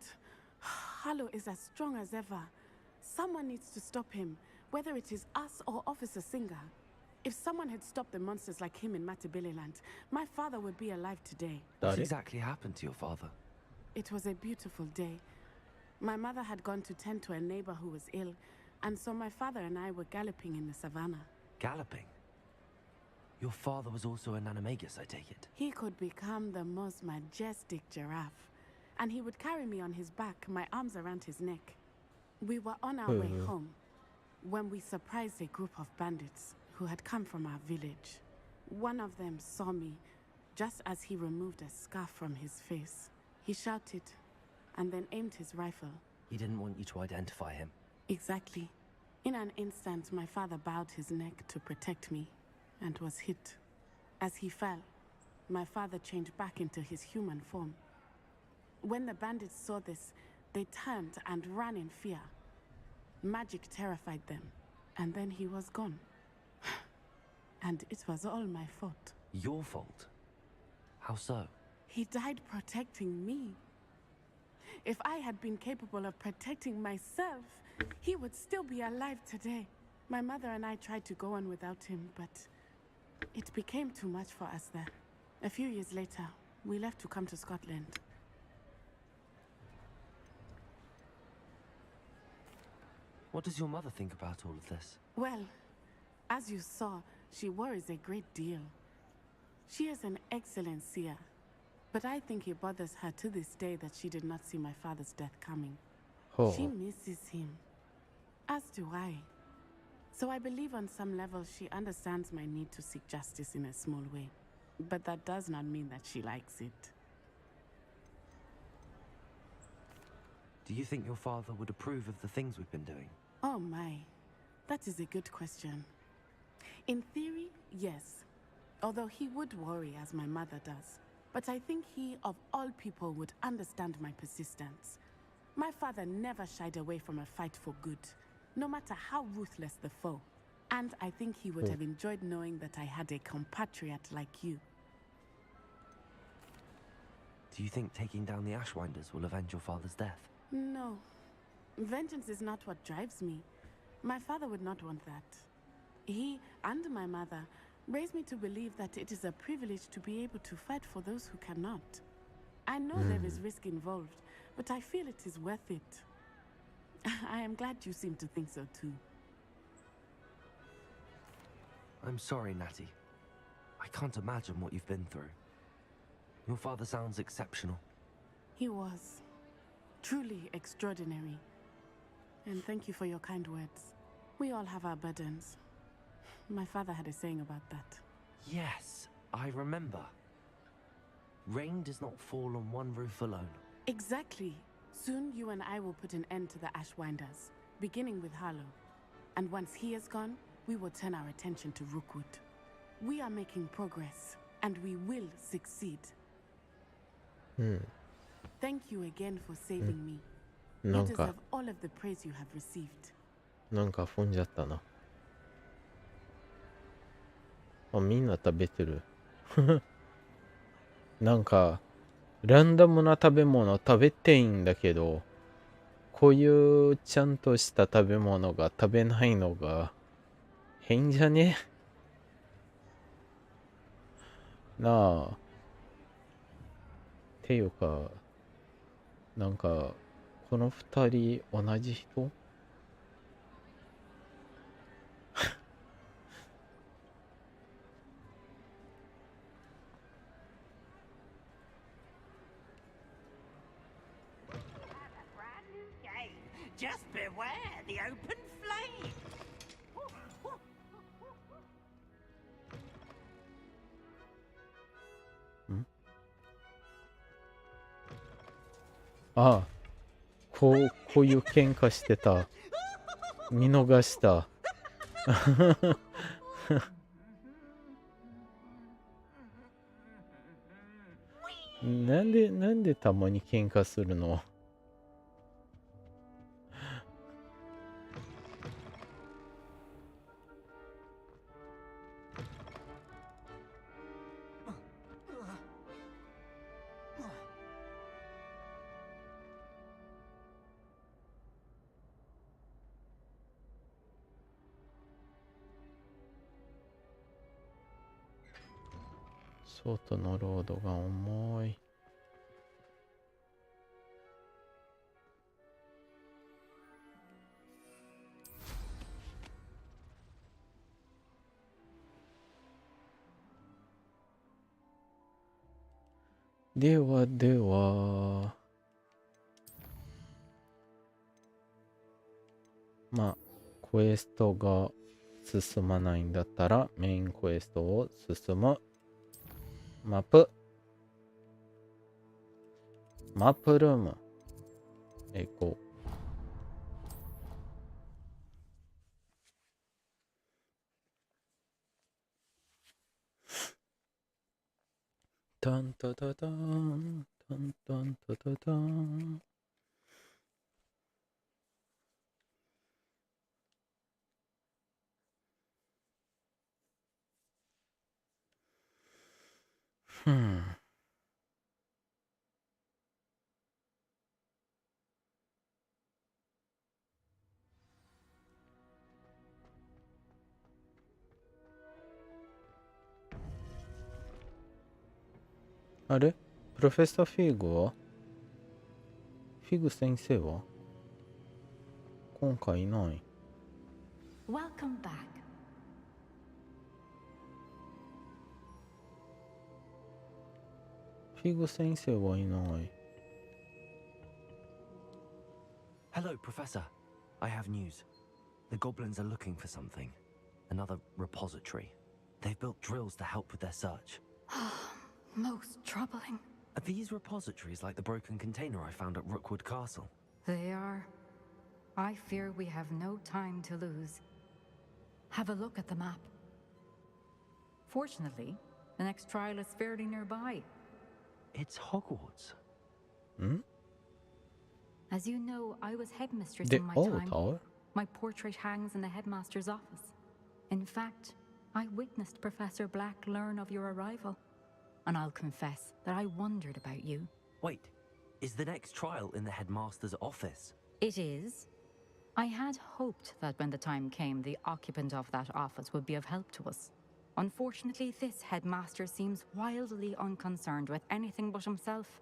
Harlow is as strong as ever. Someone needs to stop him, whether it is us or Officer Singer. If someone had stopped the monsters like him in Matabeleland, my father would be alive today. What exactly happened to your father? It was a beautiful day. My mother had gone to tend to a neighbor who was ill, and so my father and I were galloping in the savannah. Galloping? Your father was also an animagus, I take it? He could become the most majestic giraffe, and he would carry me on his back, my arms around his neck. We were on our way home when we surprised a group of bandits who had come from our village. One of them saw me just as he removed a scarf from his face. He shouted and then aimed his rifle. He didn't want you to identify him. Exactly. In an instant, my father bowed his neck to protect me and was hit. As he fell, my father changed back into his human form. When the bandits saw this, they turned and ran in fear. Magic terrified them, and then he was gone. And it was all my fault. Your fault? How so? He died protecting me. If I had been capable of protecting myself, he would still be alive today. My mother and I tried to go on without him, but it became too much for us there. A few years later, we left to come to Scotland. What does your mother think about all of this? Well, as you saw, she worries a great deal. She is an excellent seer, but I think it bothers her to this day that she did not see my father's death coming. Oh. She misses him, as do I. So I believe on some level she understands my need to seek justice in a small way. But that does not mean that she likes it. Do you think your father would approve of the things we've been doing? Oh my, that is a good question. In theory, yes. Although he would worry as my mother does. But I think he, of all people, would understand my persistence. My father never shied away from a fight for good, no matter how ruthless the foe. And I think he would have enjoyed knowing that I had a compatriot like you. Do you think taking down the Ashwinders will avenge your father's death? No. Vengeance is not what drives me. My father would not want that. He and my mother raised me to believe that it is a privilege to be able to fight for those who cannot. I know there is risk involved, but I feel it is worth it. I am glad you seem to think so too. I'm sorry, Natty. I can't imagine what you've been through. Your father sounds exceptional. He was truly extraordinary. And thank you for your kind words. We all have our burdens. My father had a saying about that. Yes, I remember. Rain does not fall on one roof alone. Exactly. Soon you and I will put an end to the Ashwinders, beginning with Harlow. And once he is gone, we will turn our attention to Rookwood. We are making progress, and we will succeed. Thank you again for saving me. You deserve all of the praise you have received. なんか踏んじゃったな。あ、みんな食べてる。なんか、ランダムな食べ物食べていいんだけど、こういうちゃんとした食べ物が食べないのが変じゃね？なあ。っていうか、なんか、この二人同じ人？Just beware the open flame. ああ、こういう喧嘩してた。見逃した。なんでたまに喧嘩するの？外のロードが重い。では、まあ、クエストが進まないんだったら、メインクエストを進む。マップルームへ行こう。タンタタタンタンタンタタタン。あれプロフェッサーフィグは？フィグ先生は今回いない。Welcome back. フィグ先生はいない。Hello, Professor. I have news. The goblins are looking for something. Another repository. They've built drills to help with their search. Most troubling. Are these repositories like the broken container I found at Rookwood Castle? They are. I fear we have no time to lose. Have a look at the map. Fortunately, the next trial is fairly nearby. It's Hogwarts. As you know, I was headmistress The in my old time. tower? My portrait hangs in the headmaster's office. In fact, I witnessed Professor Black learn of your arrival. And I'll confess that I wondered about you. Wait, is the next trial in the headmaster's office? It is. I had hoped that when the time came, the occupant of that office would be of help to us. Unfortunately, this headmaster seems wildly unconcerned with anything but himself.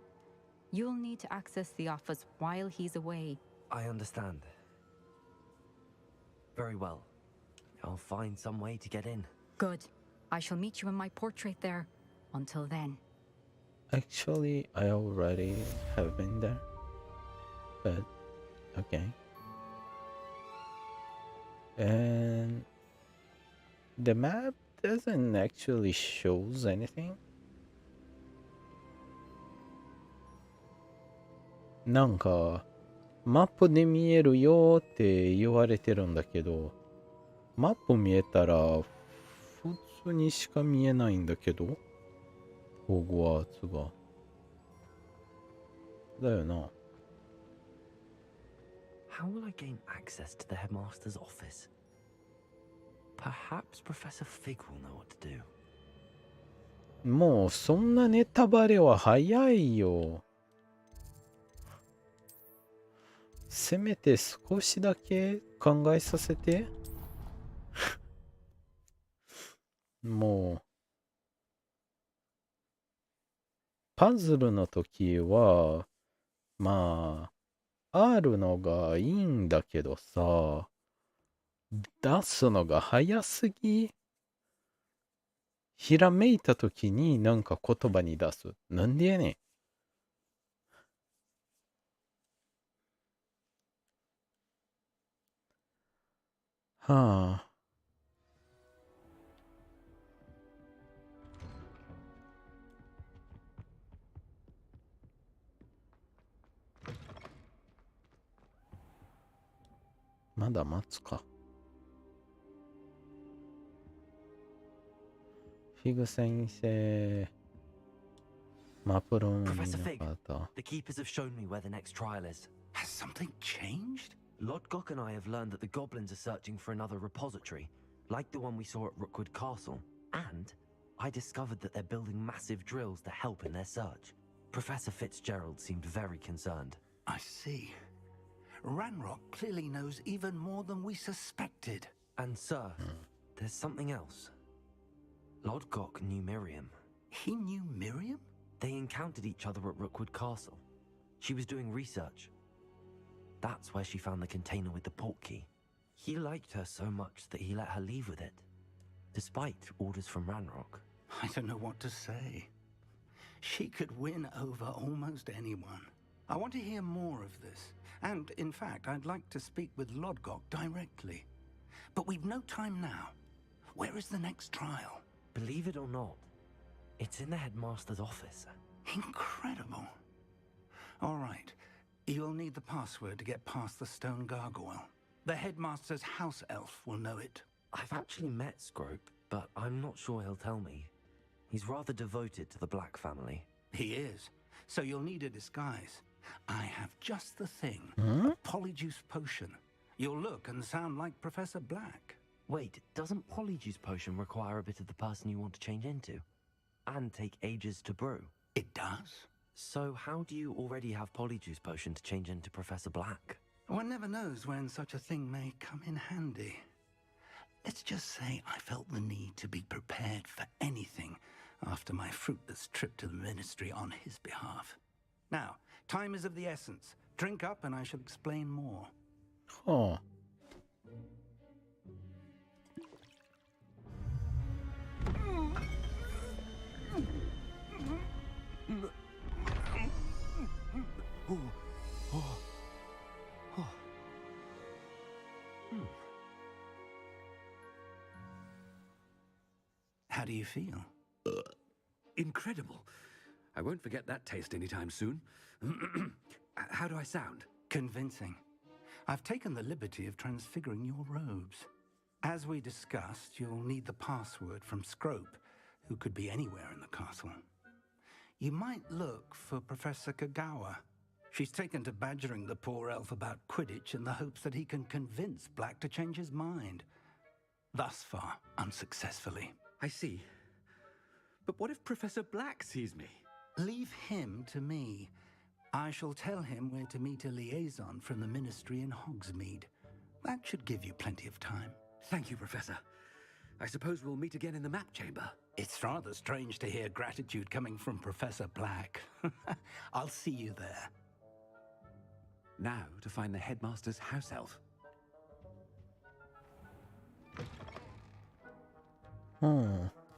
You'll need to access the office while he's away. I understand. Very well. I'll find some way to get in. Good. I shall meet you in my portrait there. Until then. Actually, I already have been there. But, okay. And the map doesn't actually shows anything. なんかマップで見えるよって言われてるんだけど、マップ見えたら普通にしか見えないんだけど、ホグワーツが。だよな。How will I gain access to the headmaster's office? Perhaps Professor Fig will know what to do. もうそんなネタバレは早いよ。せめて少しだけ考えさせて。もうパズルの時はまあ、あるのがいいんだけどさ、出すのが早すぎ。ひらめいたときになんか言葉に出す。なんでやねん。はあ。まだ待つか。フィグ先生。マプロンの Professor Fig, 方。 the keepers have shown me where the next trial is. Has something changed? Lodgok and I have learned that the goblins are searching for another repository, like the one we saw at Rookwood Castle. And I discovered that they're building massive drills to help in their search. Professor Fitzgerald seemed very concerned. I see. Ranrock clearly knows even more than we suspected. And sir, there's something else. Lodgok knew Miriam. He knew Miriam? They encountered each other at Rookwood Castle. She was doing research. That's where she found the container with the port key. He liked her so much that he let her leave with it, despite orders from Ranrock. I don't know what to say. She could win over almost anyone. I want to hear more of this. And, in fact, I'd like to speak with Lodgok directly. But we've no time now. Where is the next trial? Believe it or not, it's in the headmaster's office. Incredible. All right. You'll need the password to get past the stone gargoyle. The headmaster's house elf will know it. I've actually met Scrope, but I'm not sure he'll tell me. He's rather devoted to the Black family. He is. So you'll need a disguise. I have just the thing. Hmm? A polyjuice potion. You'll look and sound like Professor Black. Wait, doesn't Polyjuice Potion require a bit of the person you want to change into? And take ages to brew? It does. So how do you already have Polyjuice Potion to change into Professor Black? One never knows when such a thing may come in handy. Let's just say I felt the need to be prepared for anything after my fruitless trip to the ministry on his behalf. Now, time is of the essence. Drink up and I shall explain more. Oh. How do you feel? Incredible. I won't forget that taste anytime soon. How do I sound? Convincing. I've taken the liberty of transfiguring your robes. As we discussed, you'll need the password from Scrope, who could be anywhere in the castle. You might look for Professor Kagawa. She's taken to badgering the poor elf about Quidditch in the hopes that he can convince Black to change his mind. Thus far, unsuccessfully. I see. But what if Professor Black sees me? Leave him to me. I shall tell him where to meet a liaison from the ministry in Hogsmeade. That should give you plenty of time. Thank you, Professor. I suppose we'll meet again in the map chamber. It's rather strange to hear gratitude coming from Professor Black. I'll see you there. Now to find the headmaster's house elf.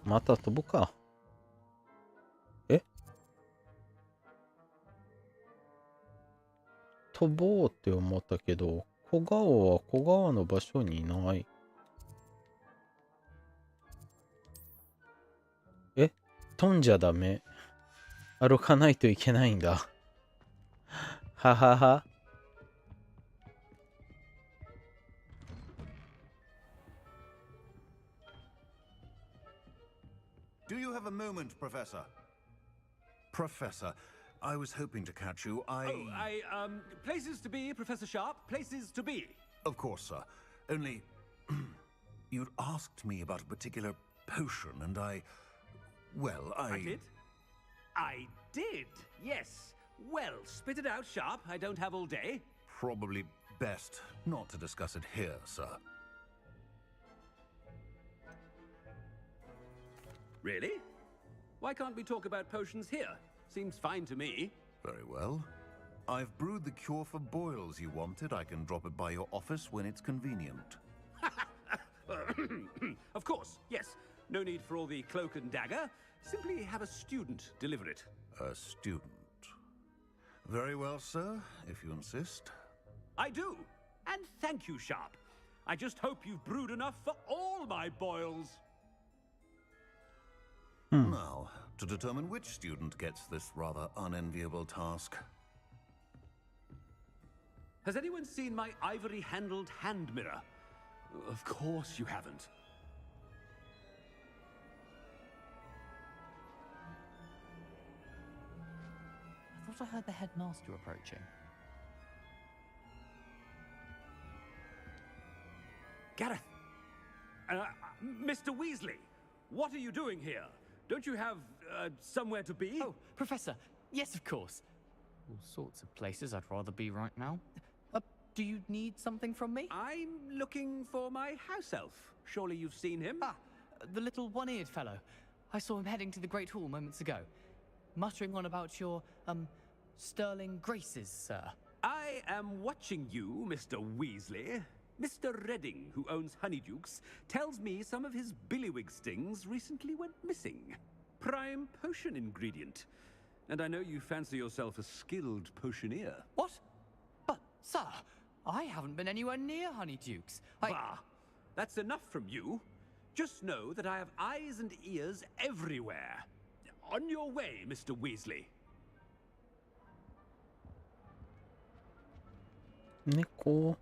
また飛ぶか。え？飛ぼうって思ったけど、小川は小川の場所にいない。え？飛んじゃダメ。歩かないといけないんだ。ははは。Do you have a moment, Professor? Professor, I was hoping to catch you. Places to be, Professor Sharp. Places to be. Of course, sir. Only, you'd asked me about a particular potion, and I did? I did, yes. Well, spit it out, Sharp. I don't have all day. Probably best not to discuss it here, sir. Really? Why can't we talk about potions here? Seems fine to me. Very well. I've brewed the cure for boils you wanted. I can drop it by your office when it's convenient. Of course, yes. No need for all the cloak and dagger. Simply have a student deliver it. A student. Very well, sir, if you insist. I do. And thank you, Sharp. I just hope you've brewed enough for all my boils. Now, to determine which student gets this rather unenviable task. Has anyone seen my ivory-handled hand mirror? Of course you haven't. I thought I heard the headmaster approaching. Gareth! Mr. Weasley! What are you doing here? Don't you have, somewhere to be? Oh, Professor! Yes, of course. All sorts of places I'd rather be right now. Do you need something from me? I'm looking for my house elf. Surely you've seen him? Ah, the little one-eared fellow. I saw him heading to the Great Hall moments ago. Muttering on about your, sterling graces, sir. I am watching you, Mr. Weasley. Mr. Redding, who owns Honeydukes, tells me some of his billywig stings recently went missing. Prime potion ingredient. And I know you fancy yourself a skilled potioneer. What? But, sir, I haven't been anywhere near Honeydukes. Bah! That's enough from you. Just know that I have eyes and ears everywhere. On your way, Mr. Weasley. 猫。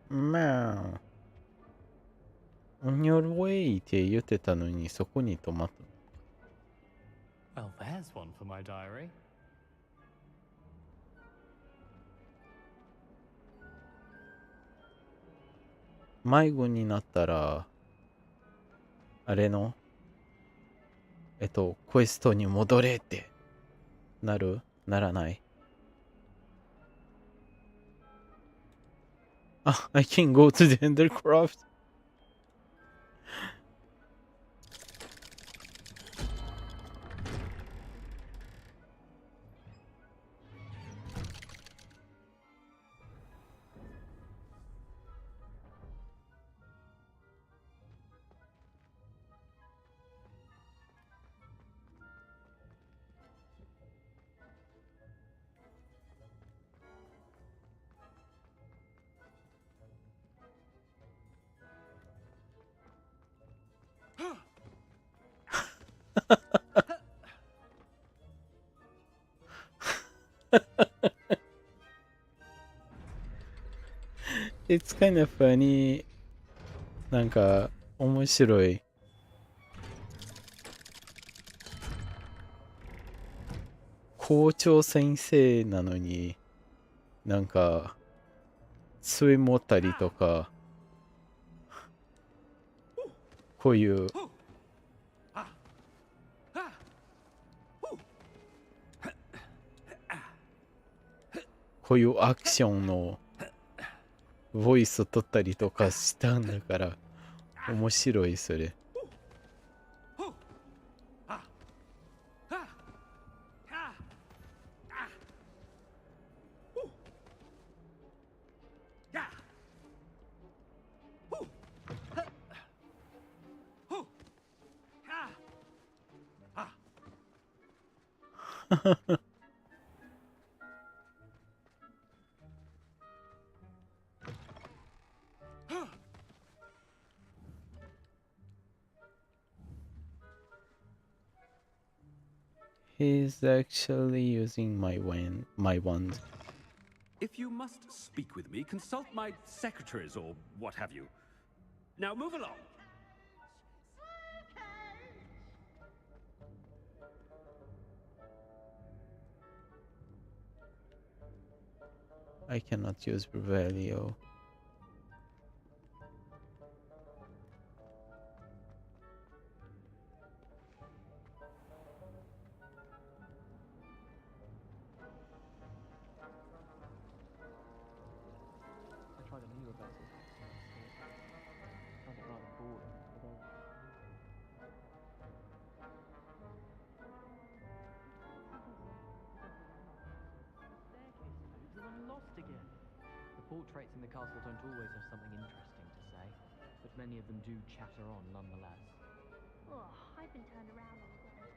まあ、On your way って言ってたのにそこに止まった。Well, there's one for my diary. 迷子になったら、あれの、クエストに戻れってならない。あ、I can go to the handicraft. It's kind of funny. なんか面白い。校長先生なのになんか杖持ったりとかこういうアクションのボイス取ったりとかしたんだから面白いそれ。He's actually using my wand. If you must speak with me, consult my secretaries or what have you. Now move along. I cannot use Revelio. in the castle don't always have something interesting to say, but many of them do chatter on nonetheless. Oh, I've been turned around on the ground.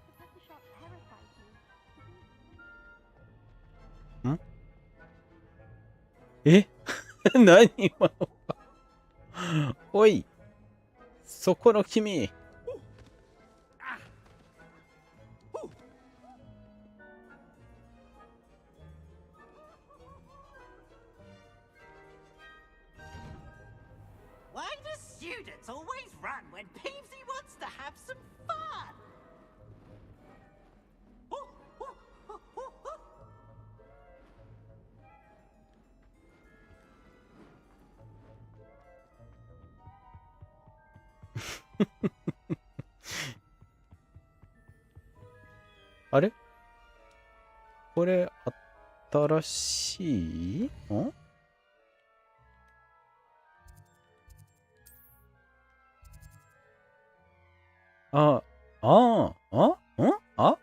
Professor Sharp terrifies me. んえ何今のおいそこの君 Why do students always run when Peevesy wants to have some fun? Oh, あれこれ新しいんあ、あ、あ、んあ、ん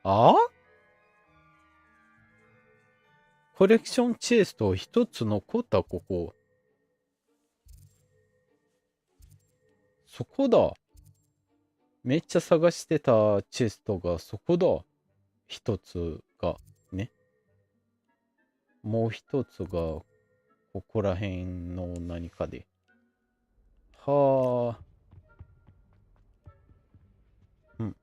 あコレクションチェスト一つ残った、ここ。そこだ。めっちゃ探してたチェストがそこだ。一つが、ね。もう一つが、ここら辺の何かで。はあ。うん。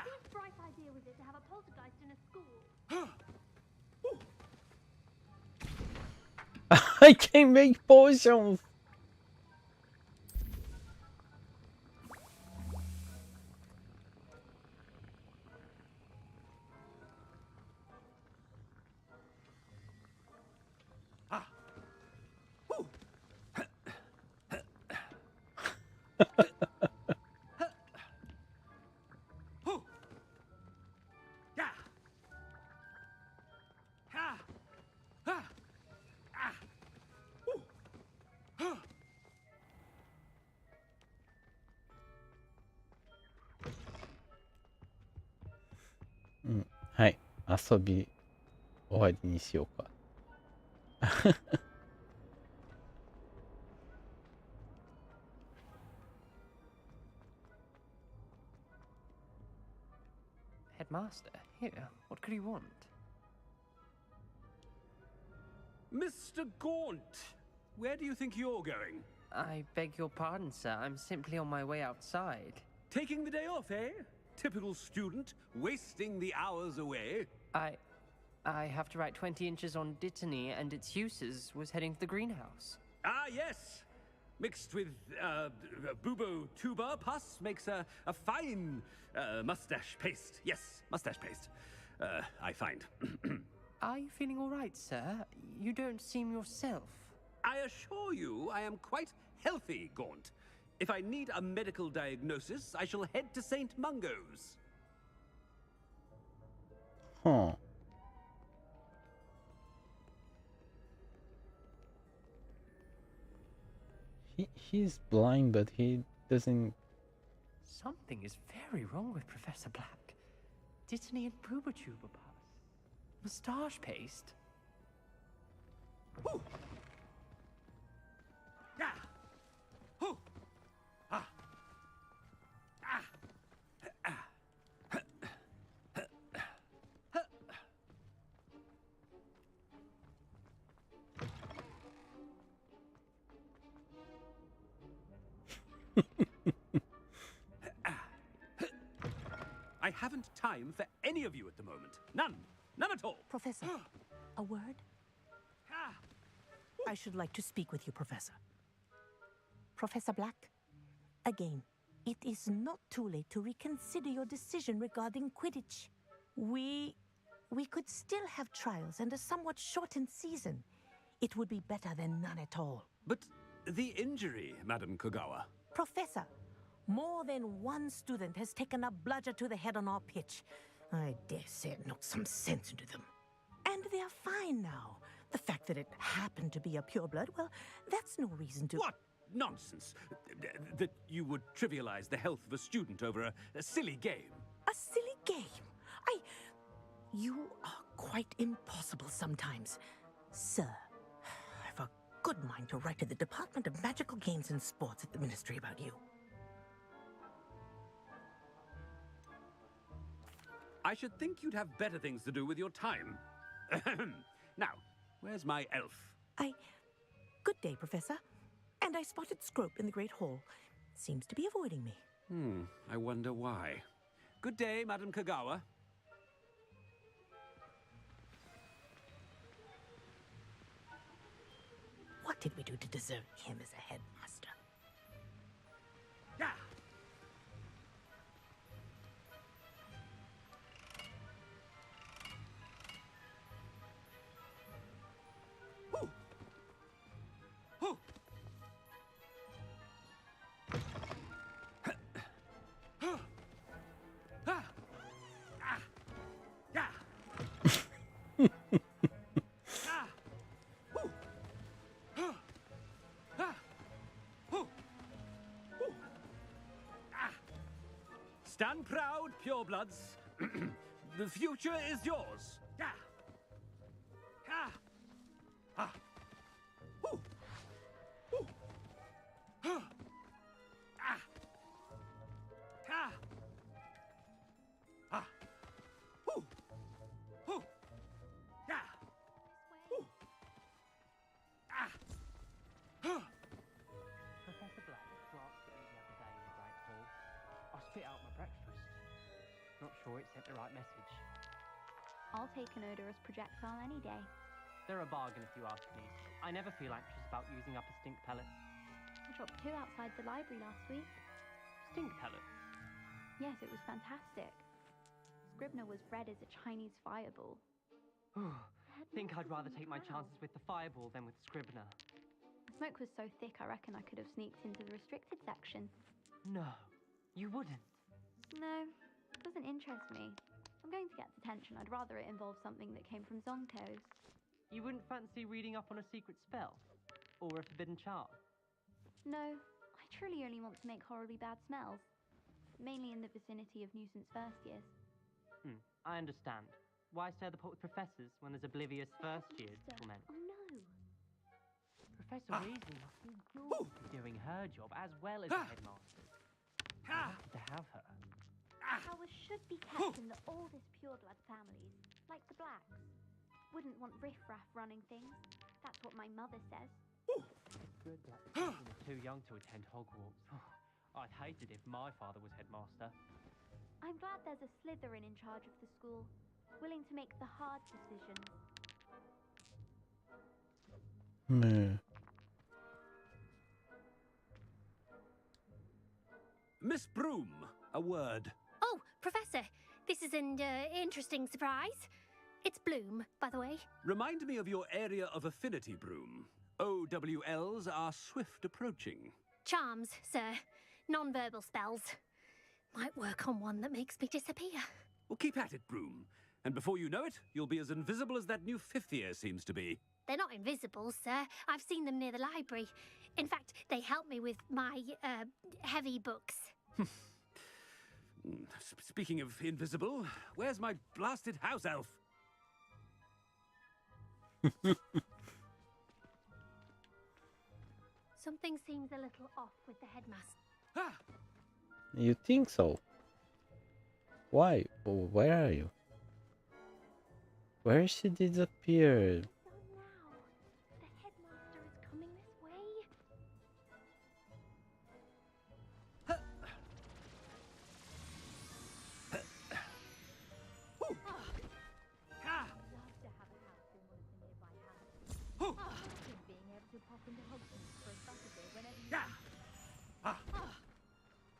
Whose bright idea was it to have a poltergeist in a school? I can make potions!うんはい。遊び終わりにしようか。Headmaster, here, what could he want? Mr. Gaunt, where do you think you're going? I beg your pardon, sir. I'm simply on my way outside. Taking the day off, eh? Typical student, wasting the hours away. I have to write 20 inches on Dittany and its uses. Was heading to the greenhouse. Ah, yes. Mixed with bubo tuber pus makes a fine mustache paste. Yes, mustache paste. I find. Are you feeling all right, sir? You don't seem yourself. I assure you I am quite healthy, Gaunt. If I need a medical diagnosis, I shall head to St. Mungo's. Huh. He's blind, but he doesn't... Something is very wrong with Professor Black. Dittany and Boobertuber pus. Moustache paste. Ooh. Yeah. Ooh. Ah. Ah. I haven't time for any of you at the moment. None. None at all. Professor, a word? I should like to speak with you, Professor. Professor Black, again, it is not too late to reconsider your decision regarding Quidditch. We could still have trials and a somewhat shortened season. It would be better than none at all. But the injury, Madam Kogawa. Professor, more than one student has taken a bludger to the head on our pitch. I dare say it knocked some sense into them. And they're fine now. The fact that it happened to be a pureblood, well, that's no reason to... What nonsense! That you would trivialize the health of a student over a silly game. A silly game? You are quite impossible sometimes. Sir, I've a good mind to write to the Department of Magical Games and Sports at the Ministry about you. I should think you'd have better things to do with your time. Now, where's my elf? Good day, Professor. And I spotted Scrope in the Great Hall. Seems to be avoiding me. I wonder why. Good day, Madam Kogawa. What did we do to deserve him as a headmaster? Yeah. Stand proud, purebloods. The future is yours. Professor Black glanced at me the other day in the Great Hall. I spit out my breakfast. Not sure it sent the right message. I'll take an odorous projectile any day. They're a bargain if you ask me. I never feel anxious about using up a stink pellet. I dropped 2 outside the library last week. Stink pellets? Yes, it was fantastic. Scribner was bred as a Chinese fireball. Think I'd rather take my chances with the fireball than with Scribner. The smoke was so thick I reckon I could have sneaked into the restricted section. No, you wouldn't. No, it doesn't interest me. I'm going to get detention. I'd rather it involve something that came from Zonko's. You wouldn't fancy reading up on a secret spell? Or a forbidden charm? No, I truly only want to make horribly bad smells. Mainly in the vicinity of nuisance first years. I understand. Why stir the pot with professors when there's oblivious first years to torment? Oh no! Professor Weasley must be good for doing her job as well as the headmaster. We have to have her. Powers should be kept in the oldest pureblood families, like the Blacks. Wouldn't want riffraff running things. That's what my mother says. It's good Black children are too young to attend Hogwarts. I'd hate it if my father was headmaster. I'm glad there's a Slytherin in charge of the school, willing to make the hard decisions. Miss Broom, a word. Oh, Professor, this is an interesting surprise. It's Bloom, by the way. Remind me of your area of affinity, Broom. OWLs are swift approaching. Charms, sir. Non-verbal spells. Might work on one that makes me disappear. Well, keep at it, Broom. And before you know it, you'll be as invisible as that new 5th year seems to be. They're not invisible, sir. I've seen them near the library. In fact, they help me with my, heavy books. Speaking of invisible, where's my blasted house elf? Something seems a little off with the headmaster. You think so? Why? Where are you? Where she disappeared? The headmaster is coming this way. pop into Hogwarts for a Saturday whenever you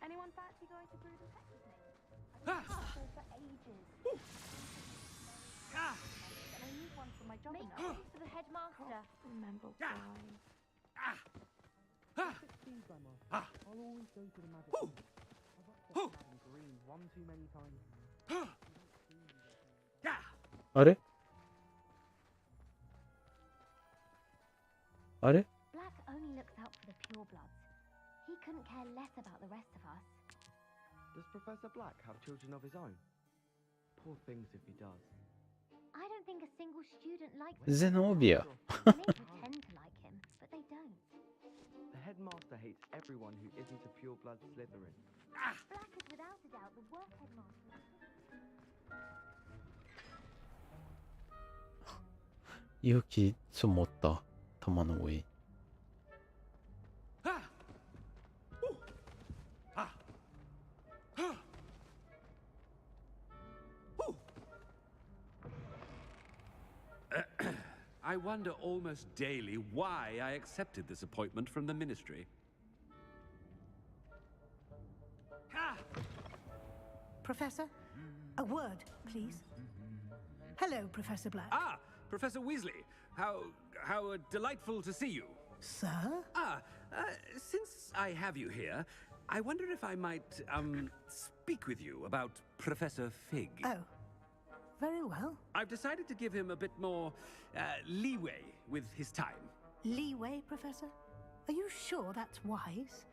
Anyone fancy going to brew the pet with me? I've been so for ages. And I need one for my job. Make space for the headmaster. Remember why. Excuse, Grandma. I'll always go to the magic room. I've upset green one too many times. あれあれ Black only looks out for the purebloods. He couldn't care less about the rest of us. Does Professor Black have children of his own? Poor things if he does. I don't think a single student likes Zenobia. They may pretend to like him, but they don't. The headmaster hates everyone who isn't a pureblood Slytherin. Black is without a doubt the worst headmaster. 雪積もった玉の上。I wonder almost daily why I accepted this appointment from the ministry. Professor, a word, please. Hello, Professor Black. Ah, Professor Weasley. How delightful to see you. Sir? Since I have you here, I wonder if I might, speak with you about Professor Fig. Oh, very well. I've decided to give him a bit more, leeway with his time. Leeway, Professor? Are you sure that's wise?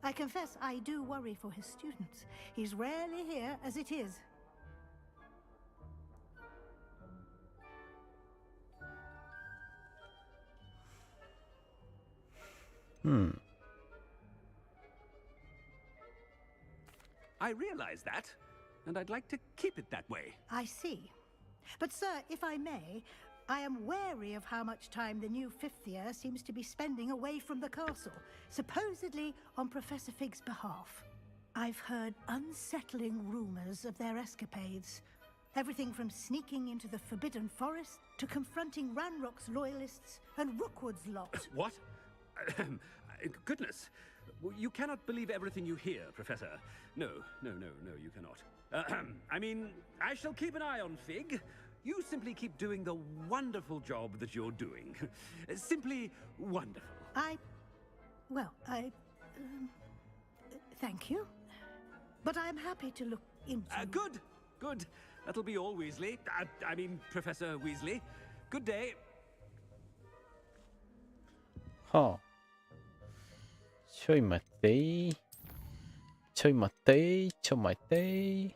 I confess I do worry for his students. He's rarely here as it is. I realize that, and I'd like to keep it that way. I see. But, sir, if I may, I am wary of how much time the new fifth year seems to be spending away from the castle, supposedly on Professor Fig's behalf. I've heard unsettling rumors of their escapades. Everything from sneaking into the Forbidden Forest to confronting Ranrock's loyalists and Rookwood's lot. What? Goodness. You cannot believe everything you hear, Professor. No, you cannot. I mean, I shall keep an eye on Fig. You simply keep doing the wonderful job that you're doing. Simply wonderful. Thank you. But I'm happy to look into... Good. That'll be all, Weasley. I mean, Professor Weasley. Good day. はあ。ちょい待ってー。ちょい待ってー。ちょい待ってー。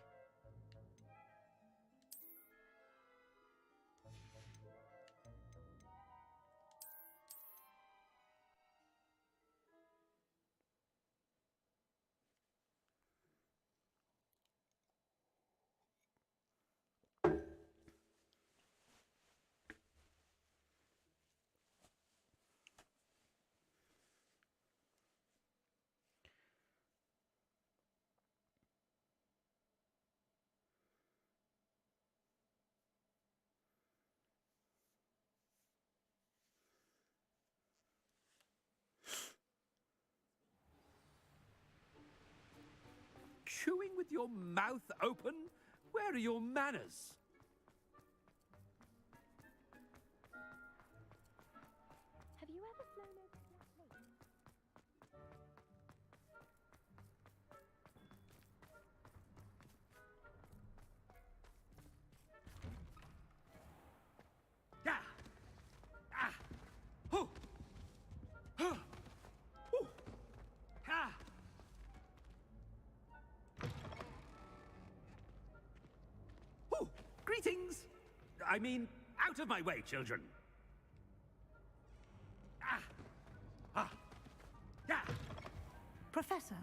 Chewing with your mouth open? Where are your manners? Have you ever flown over Black Lake? Greetings! I mean, out of my way, children. Professor,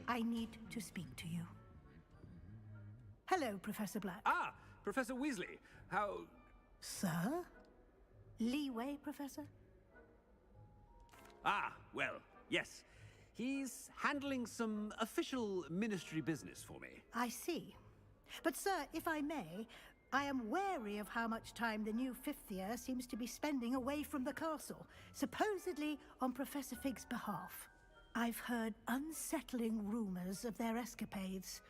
I need to speak to you. Hello, Professor Black. Ah, Professor Weasley. How... Sir? Leeway, Professor? Ah, well, yes. He's handling some official ministry business for me. I see. But, sir, if I may, I am wary of how much time the new fifth year seems to be spending away from the castle, supposedly on Professor Fig's behalf. I've heard unsettling rumors of their escapades.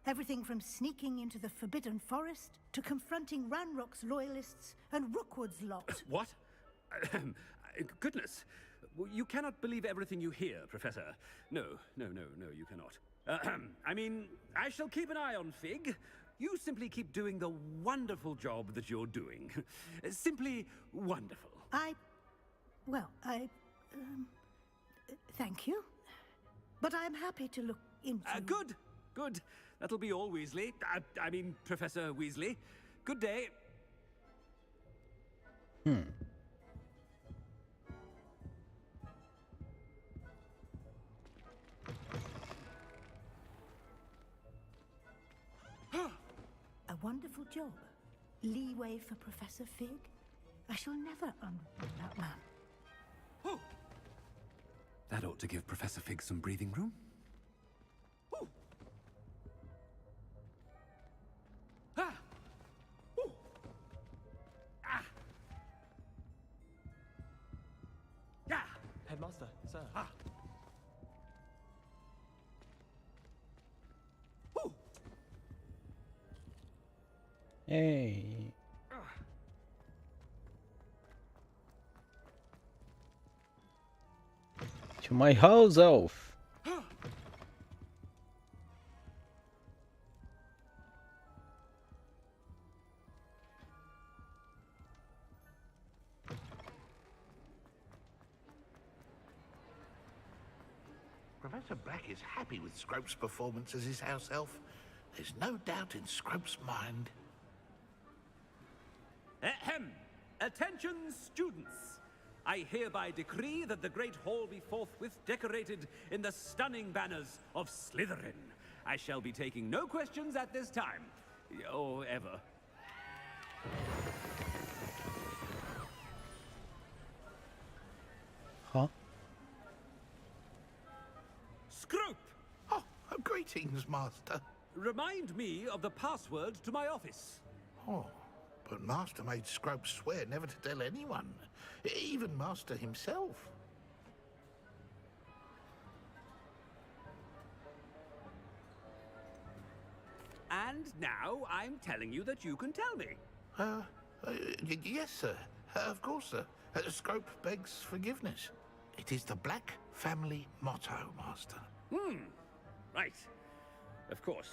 Everything from sneaking into the Forbidden Forest to confronting Ranrock's loyalists and Rookwood's lot. What? Goodness. You cannot believe everything you hear, Professor. No, you cannot. I mean, I shall keep an eye on Fig. You simply keep doing the wonderful job that you're doing. Simply wonderful. Thank you. But I'm happy to look into... Good. That'll be all, Weasley. I mean, Professor Weasley. Good day. A wonderful job. Leeway for Professor Fig. I shall never unring that man. That ought to give Professor Fig some breathing room. Headmaster, sir. Hey. To my house, elf. Professor Black is happy with Scrope's performance as his house elf. There's no doubt in Scrope's mind. Ahem! Attention, students! I hereby decree that the Great Hall be forthwith decorated in the stunning banners of Slytherin. I shall be taking no questions at this time. Or ever. Huh? Scrope! Oh, greetings, Master. Remind me of the password to my office. Oh, but Master made Scrope swear never to tell anyone, even Master himself. And now I'm telling you that you can tell me. Yes, sir. Of course, sir. Scrope begs forgiveness. It is the Black family motto, Master. Right. Of course.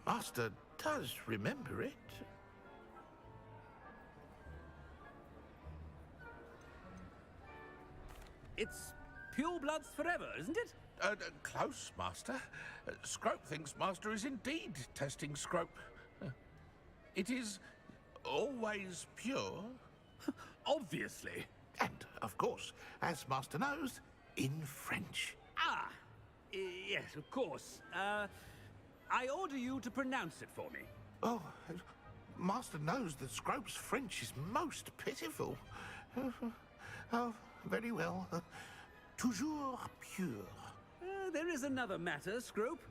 Master does remember it. It's pure bloods forever, isn't it? Close, Master. Scrope thinks Master is indeed testing Scrope. It is always pure. Obviously. And, of course, as Master knows, in French. Yes, of course. I order you to pronounce it for me. Oh, Master knows that Scrope's French is most pitiful. Oh, very well. Toujours pure. There is another matter, Scrope.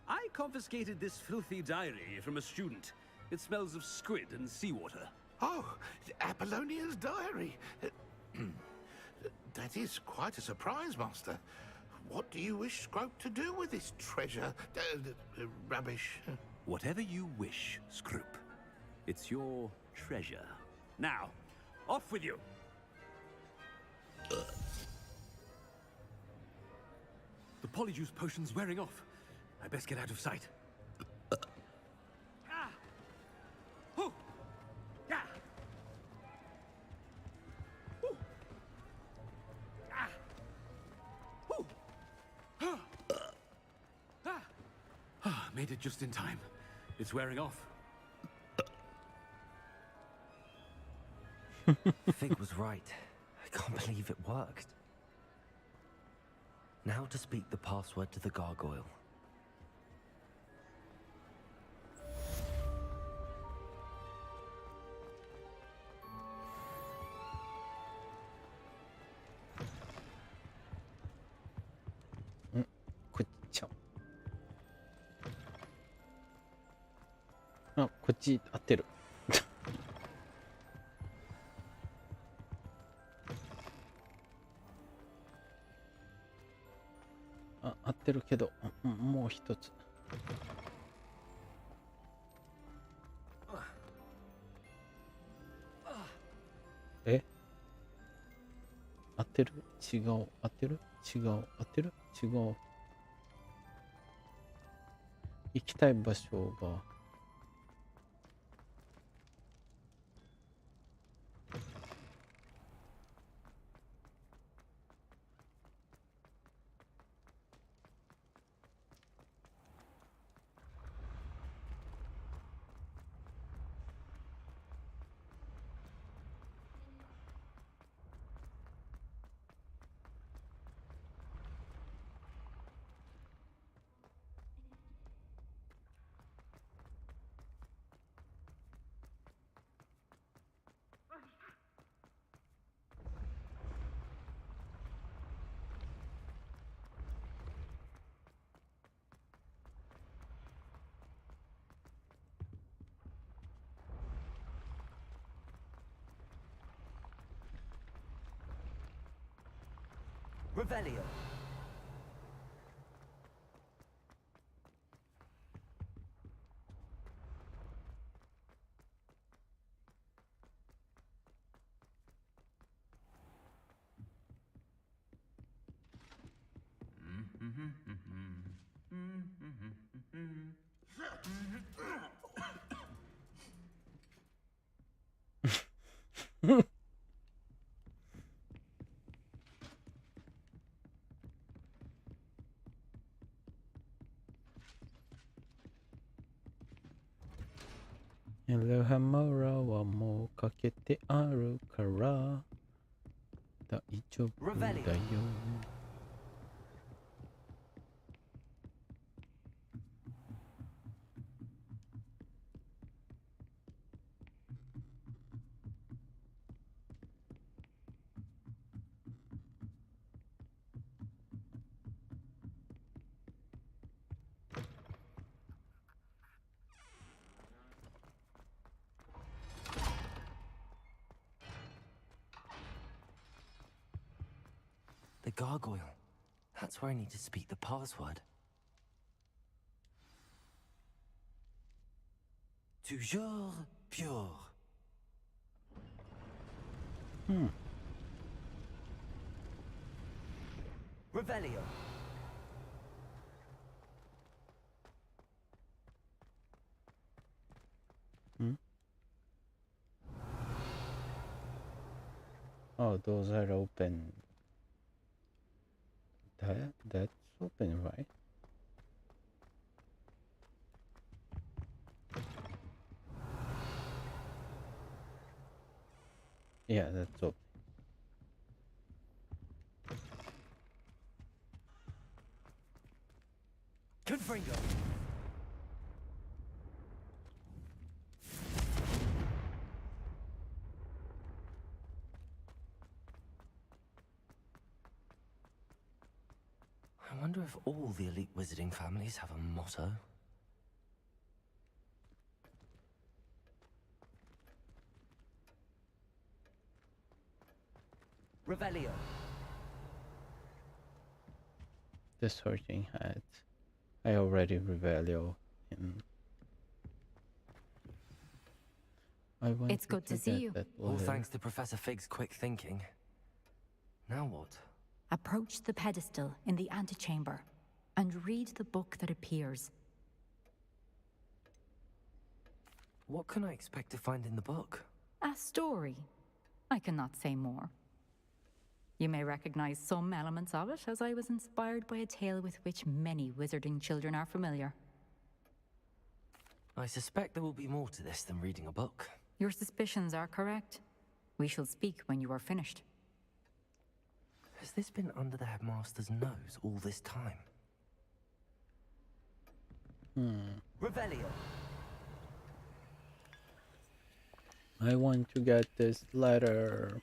I confiscated this filthy diary from a student. It smells of squid and seawater. Oh, Apollonia's diary. That is quite a surprise, Master. What do you wish Scrope to do with this treasure? Rubbish. Whatever you wish, Scrope. It's your treasure. Now, off with you. The Polyjuice potion's wearing off. I best get out of sight. Made it just in time. It's wearing off. Fig was right. I can't believe it worked. Now to speak the password to the gargoyle. こっち合ってる。あ、合ってるけど、もう一つ。え？合ってる？違う。合ってる？違う。合ってる？違う。行きたい場所が。Revelio.エルハマラはもうかけてあるから大丈夫だよ。The gargoyle. That's where I need to speak the password. Toujours pure. Revelio. Oh, those are open. That's open, right? Yeah, that's open. Confringo. I wonder if all the elite wizarding families have a motto. Revelio. The Sorting Hat. I already Revelio him. It's good to see you. All thanks to Professor Fig's quick thinking. Now what? Approach the pedestal in the antechamber and read the book that appears. What can I expect to find in the book? A story. I cannot say more. You may recognize some elements of it, as I was inspired by a tale with which many wizarding children are familiar. I suspect there will be more to this than reading a book. Your suspicions are correct. We shall speak when you are finished. Has this been under the headmaster's nose all this time? Revelio. I want to get this letter.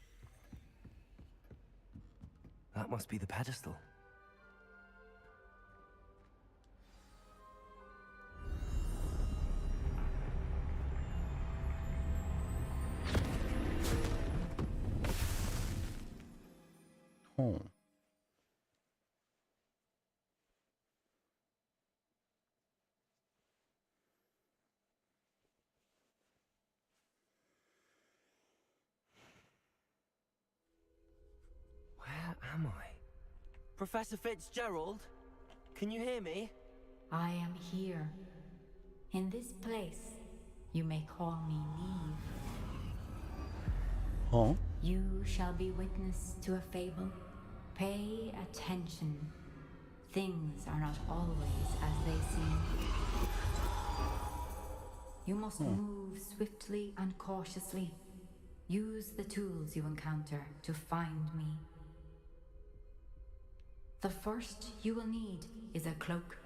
That must be the pedestal. 本。Where am I? Professor Fitzgerald? Can you hear me? I am here. In this place, you may call me Neve. Huh? You shall be witness to a fable. Pay attention. Things are not always as they seem. You must move swiftly and cautiously. Use the tools you encounter to find me. The first you will need is a cloak.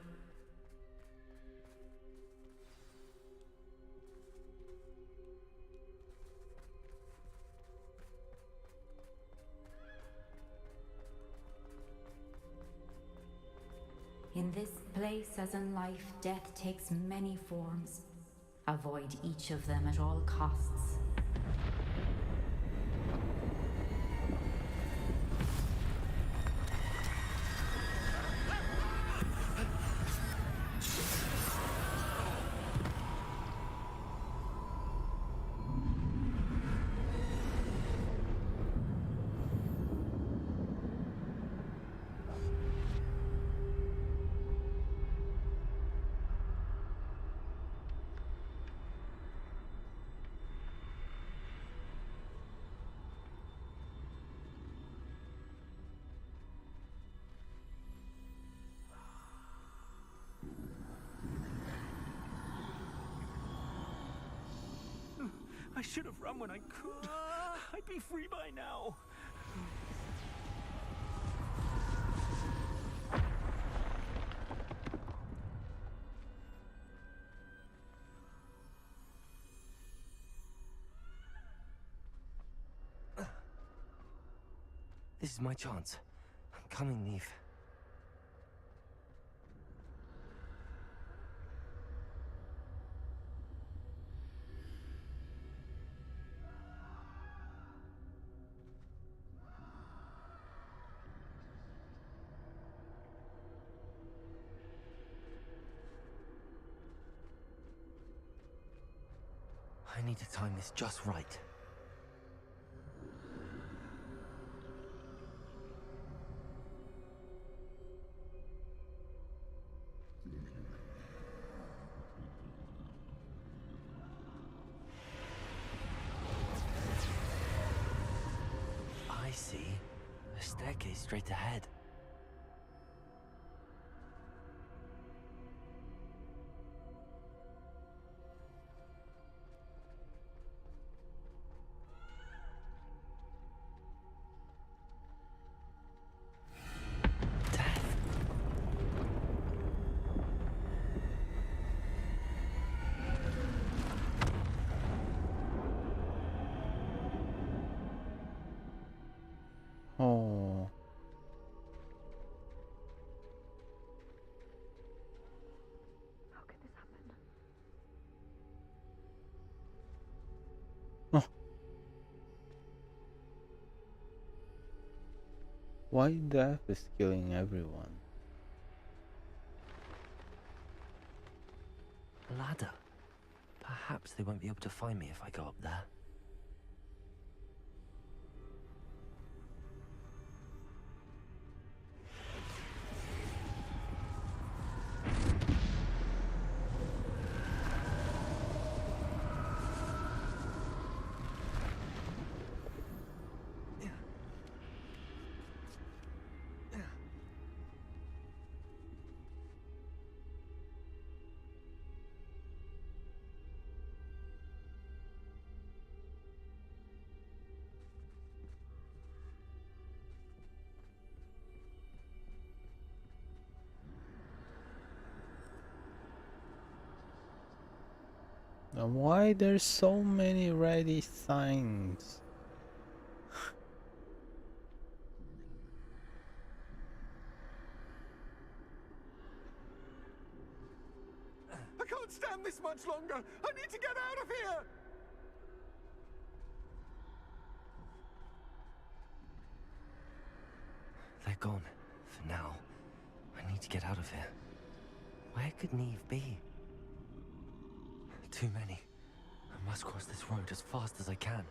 In this place, as in life, death takes many forms. Avoid each of them at all costs. I should have run when I could. I'd be free by now. This is my chance. I'm coming, Neve. I need to time this just right. I see. A staircase straight ahead. Oh. How could this happen? Oh. Why death is killing everyone? A ladder. Perhaps they won't be able to find me if I go up there. And why there's so many ready signs? I can't stand this much longer. I need to get out of here. gone. For now. I need to get out of here. Where could Neve be? Too many. I must cross this road as fast as I can.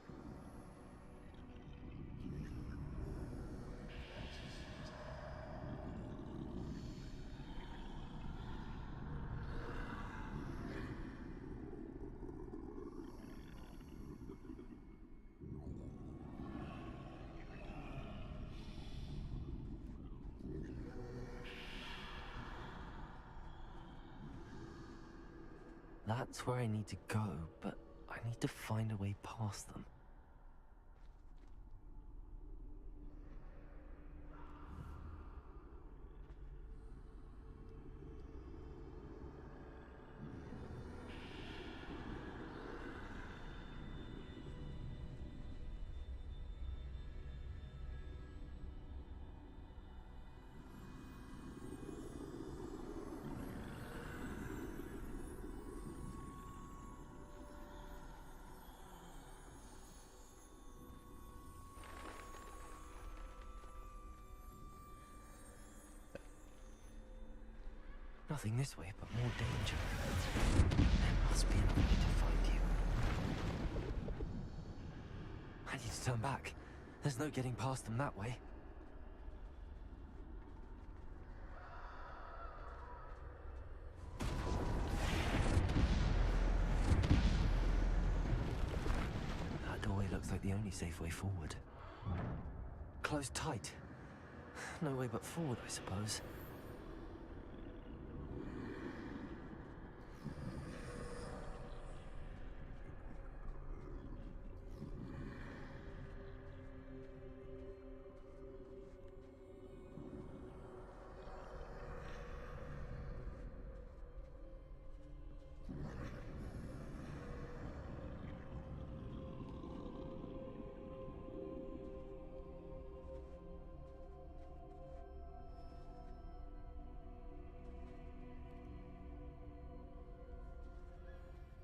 That's where I need to go, but I need to find a way past them. Nothing this way, but more danger. There must be another way to find you. I need to turn back. There's no getting past them that way. That doorway looks like the only safe way forward. Closed tight. No way but forward, I suppose.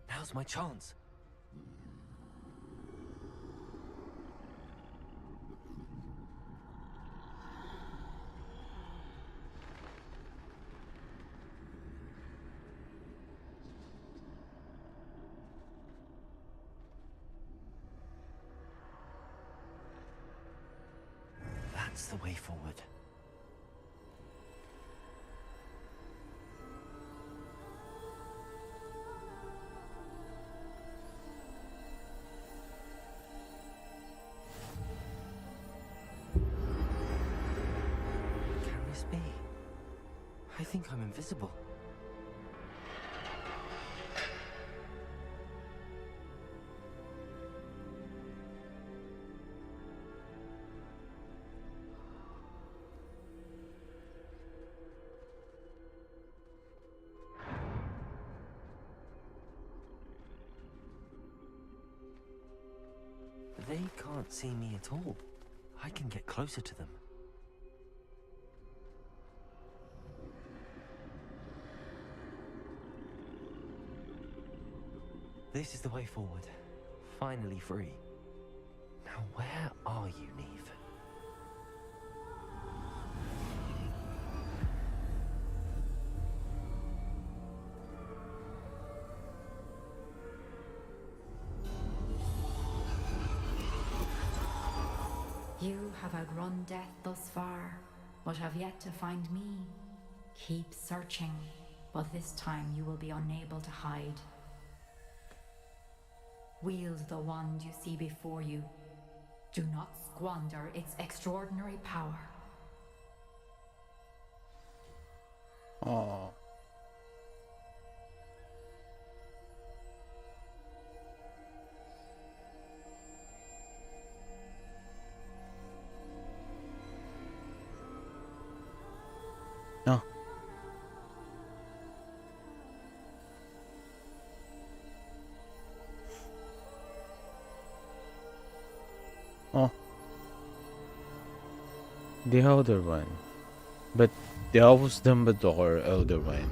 Now's my chance. That's the way forward. Be? I think I'm invisible. They can't see me at all. I can get closer to them. This is the way forward. Finally free. Now where are you, Neve? You have outrun death thus far, but have yet to find me. Keep searching, but this time you will be unable to hide. Wield the wand you see before you. Do not squander its extraordinary power. Oh. No. Oh. The Elder One. But that was Dumbledore, Elder One.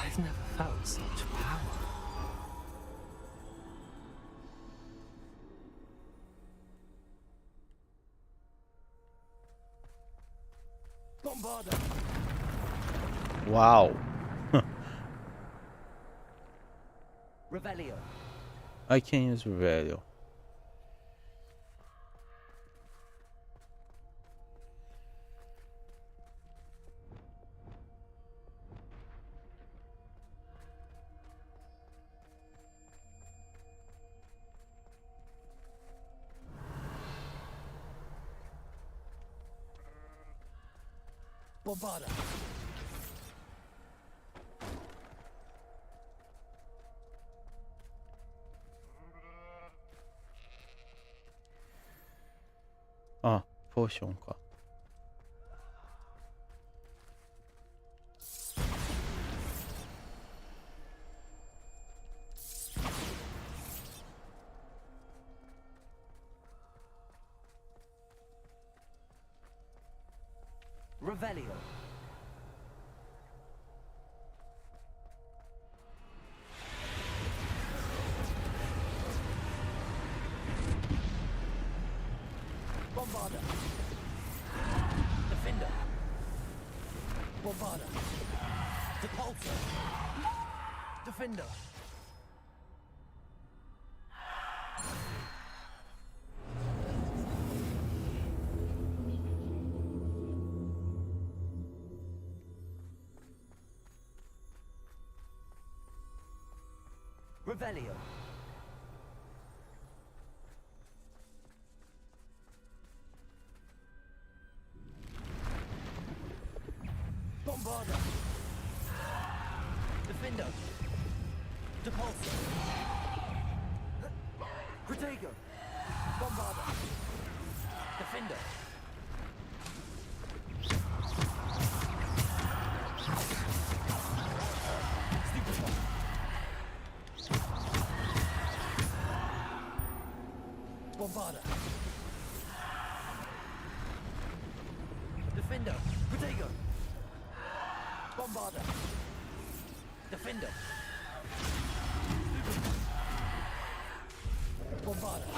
I've never felt such power. Bombarder! Wow. Revelio. I can use Revelio. Bombarder. Ah, potion か。Revelio. Bombarder. Defender. Bombarder. Depulsor. Defender. Revelio. Bombarder. Defender. Depulsor. Protego. Bombarder. Defender. Bombarder. Defender. Protego. Bombarder. Defender. Bombarder.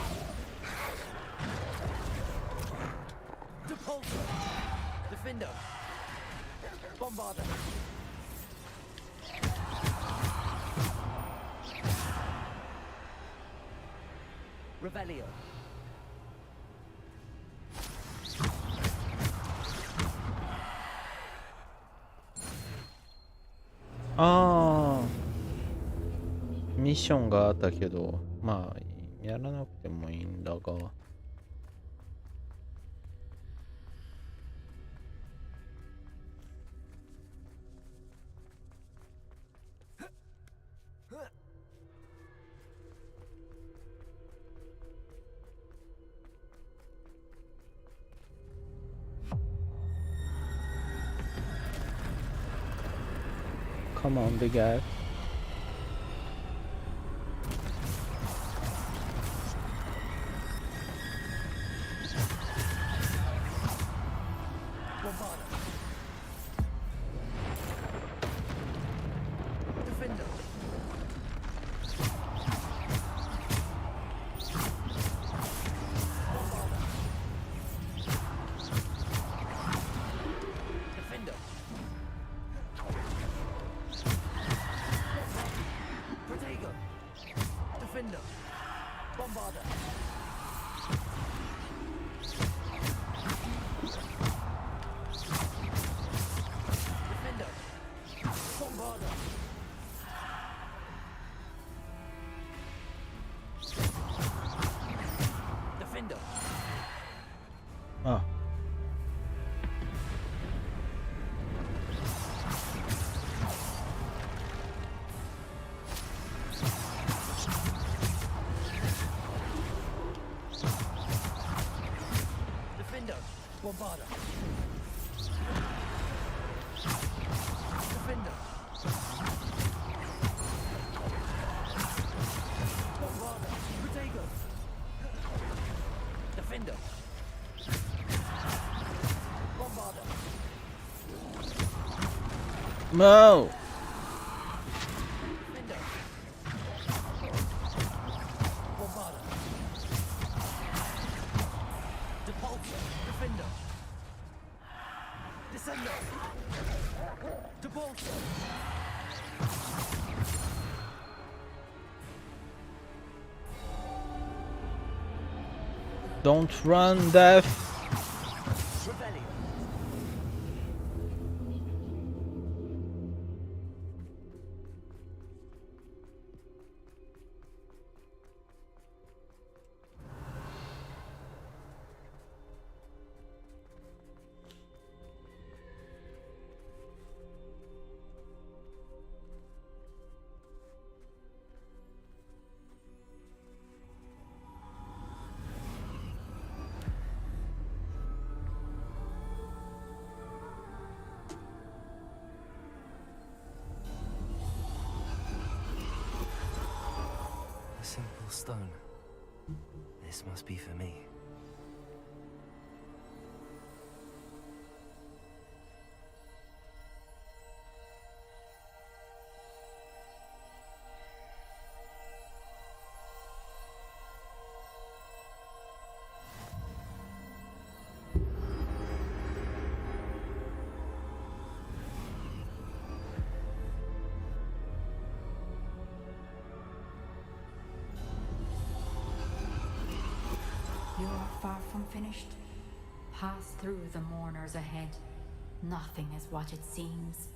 Depulsor. Defender. Bombarder. Revelio.ミッションがあったけど、まあやらなくてもいいんだが。Come on, big guy. Bombarder. Defender. Bombarder. Protego. Defender. Bombarder. No. Descendo! To Bolton! Don't run, Death! Revelio! A simple stone. This must be for me. You are far from finished. Pass through the mourners ahead. Nothing is what it seems.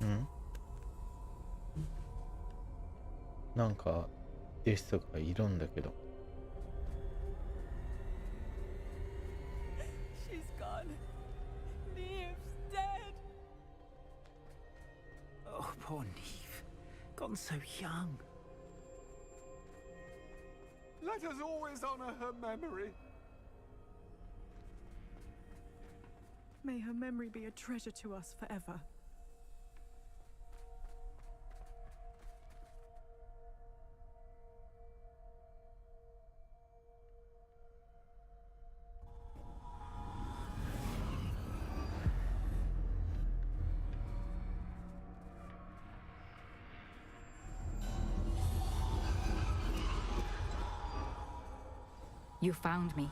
Hmm? なんかデスがいるんだけど。She's gone. Neve's dead. Oh, poor Neve. Gone so young. Let us always honor her memory. May her memory be a treasure to us forever. You found me,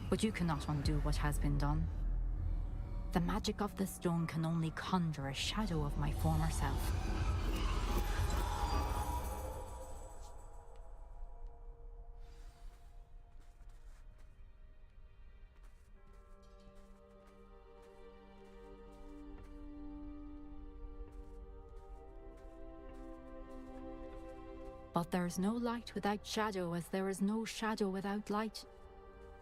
but you cannot undo what has been done. The magic of the stone can only conjure a shadow of my former self. But there's no light without shadow, as there is no shadow without light.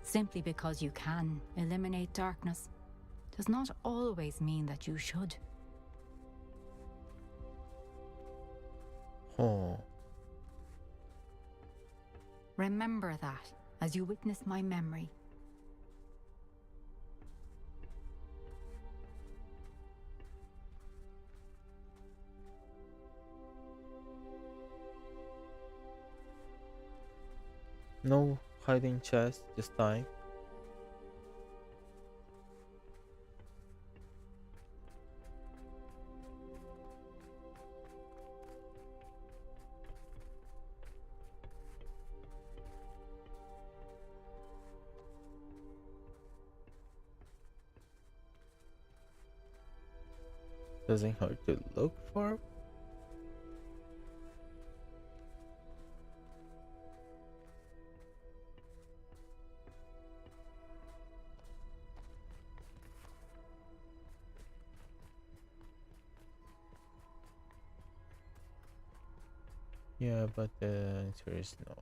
Simply because you can eliminate darkness does not always mean that you should. Oh. Remember that as you witness my memory. No hiding chest this time. Doesn't hurt to look for. Yeah, but the answer is no.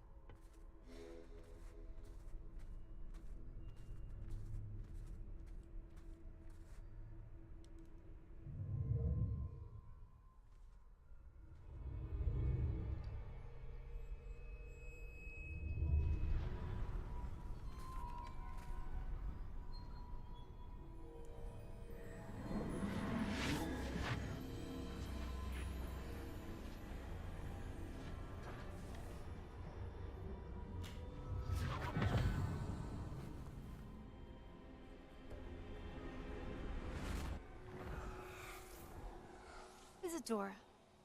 Isadora,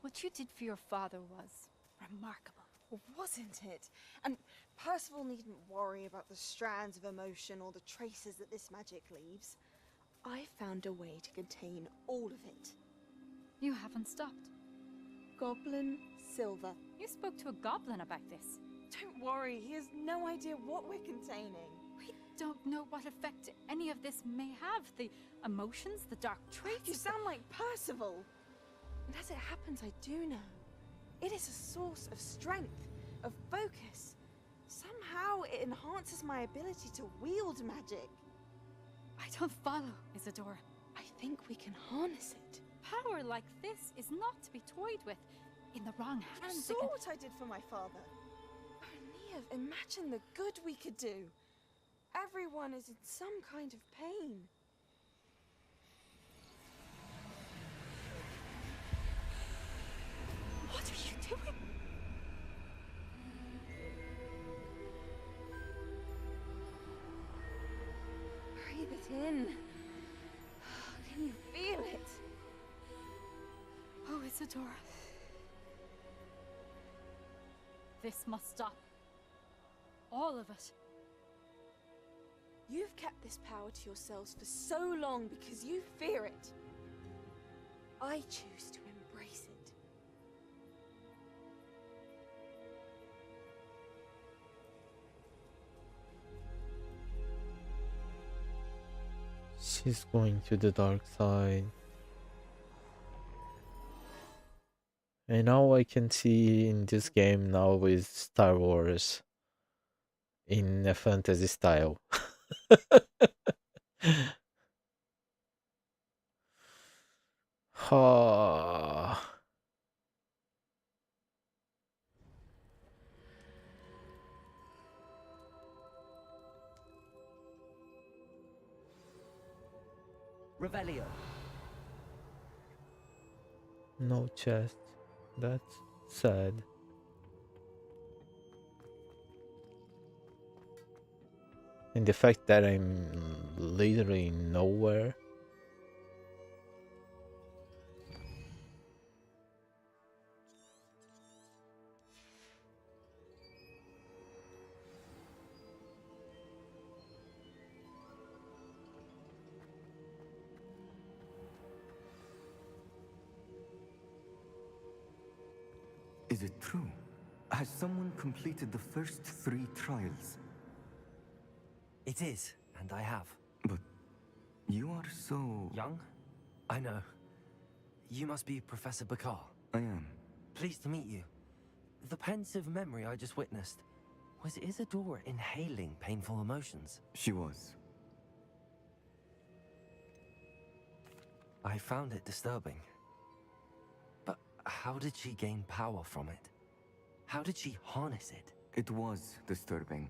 what you did for your father was remarkable. wasn't it? And Percival needn't worry about the strands of emotion or the traces that this magic leaves. I found a way to contain all of it. You haven't stopped. Goblin silver. You spoke to a goblin about this. Don't worry, he has no idea what we're containing. We don't know what effect any of this may have. The emotions, the dark traits. You sound like Percival. And as it happens, I do know. It is a source of strength, of focus. Somehow it enhances my ability to wield magic. I don't follow, Isadora. I think we can harness it. Power like this is not to be toyed with. In the wrong You hands, saw what I did for my father. Neve, imagine the good we could do. Everyone is in some kind of pain. What are you doing? Breathe it in. Can you feel it? Oh, Isadora. This must stop. All of it. You've kept this power to yourselves for so long because you fear it. I choose to embrace it. She's going to the dark side. And now I can see in this game now with Star Wars in a fantasy style. Ha. Revelio. No chest. That's sad. And the fact that I'm literally nowhere. Is it true? Has someone completed the first 3 trials? It is, and I have. But you are so... Young? I know. You must be Professor Bakar. I am. Pleased to meet you. The pensive memory I just witnessed, was Isadora inhaling painful emotions? She was. I found it disturbing. But how did she gain power from it? How did she harness it? It was disturbing.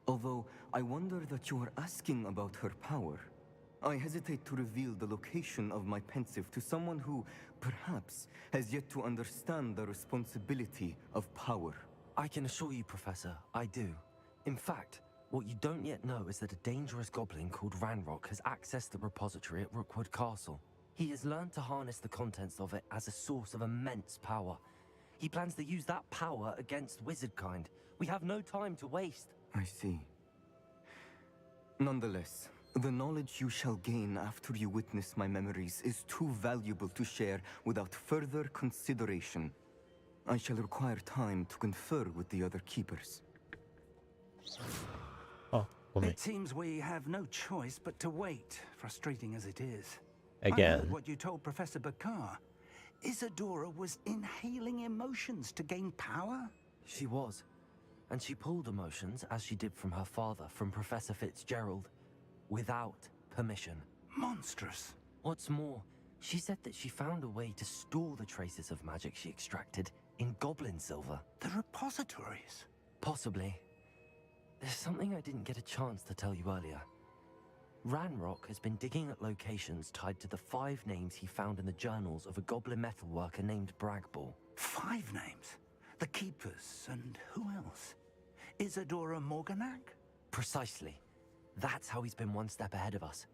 Although I wonder that you are asking about her power. I hesitate to reveal the location of my pensive to someone who, perhaps, has yet to understand the responsibility of power. I can assure you, Professor, I do. In fact, what you don't yet know is that a dangerous goblin called Ranrock has accessed the repository at Rookwood Castle. He has learned to harness the contents of it as a source of immense power. He plans to use that power against wizardkind. We have no time to waste. I see. Nonetheless, the knowledge you shall gain after you witness my memories is too valuable to share without further consideration. I shall require time to confer with the other keepers. Oh, It seems we have no choice but to wait, frustrating as it is. Again. I heard what you told Professor Bakar. Isadora was inhaling emotions to gain power? She was. And she pulled emotions, as she did from her father, from Professor Fitzgerald, without permission. Monstrous. What's more, she said that she found a way to store the traces of magic she extracted in goblin silver. The repositories? Possibly. There's something I didn't get a chance to tell you earlier. Ranrock has been digging at locations tied to the 5 names he found in the journals of a goblin metalworker named Bragball. 5 names? The Keepers, and who else? Isadora Morganac? Precisely. That's how he's been one step ahead of us.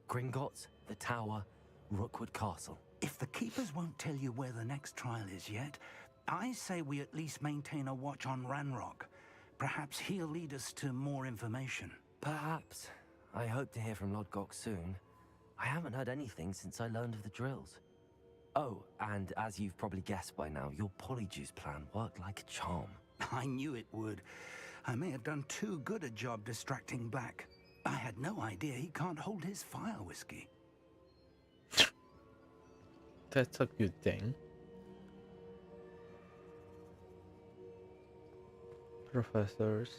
Gringotts, the Tower, Rookwood Castle. If the Keepers won't tell you where the next trial is yet, I say we at least maintain a watch on Ranrock. Perhaps he'll lead us to more information. Perhaps. I hope to hear from Lodgok soon. I haven't heard anything since I learned of the drills. Oh, and as you've probably guessed by now, your Polyjuice plan worked like a charm. I knew it would. I may have done too good a job distracting Black. I had no idea he can't hold his fire whiskey. That's a good thing. Professors.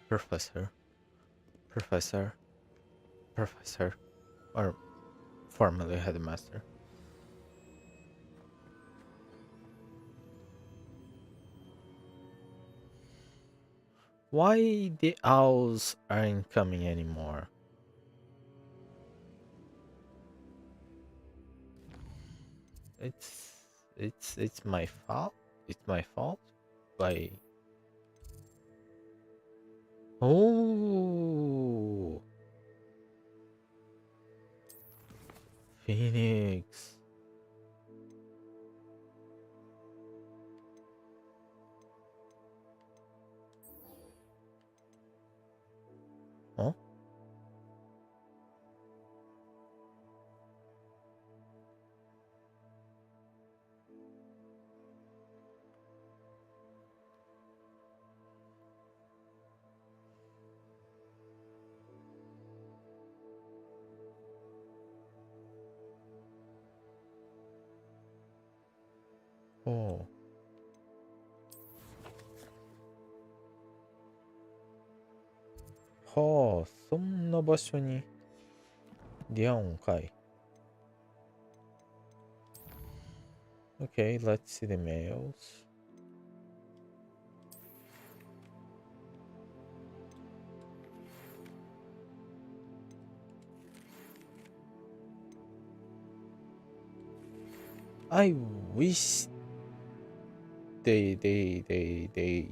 Professor, or formerly headmaster. Why the owls aren't coming anymore? It's my fault. It's my fault. By oh, Phoenix. Huh? Oh.はあ、そんな場所に出会うんかい。Okay, let's see the mails. I wish they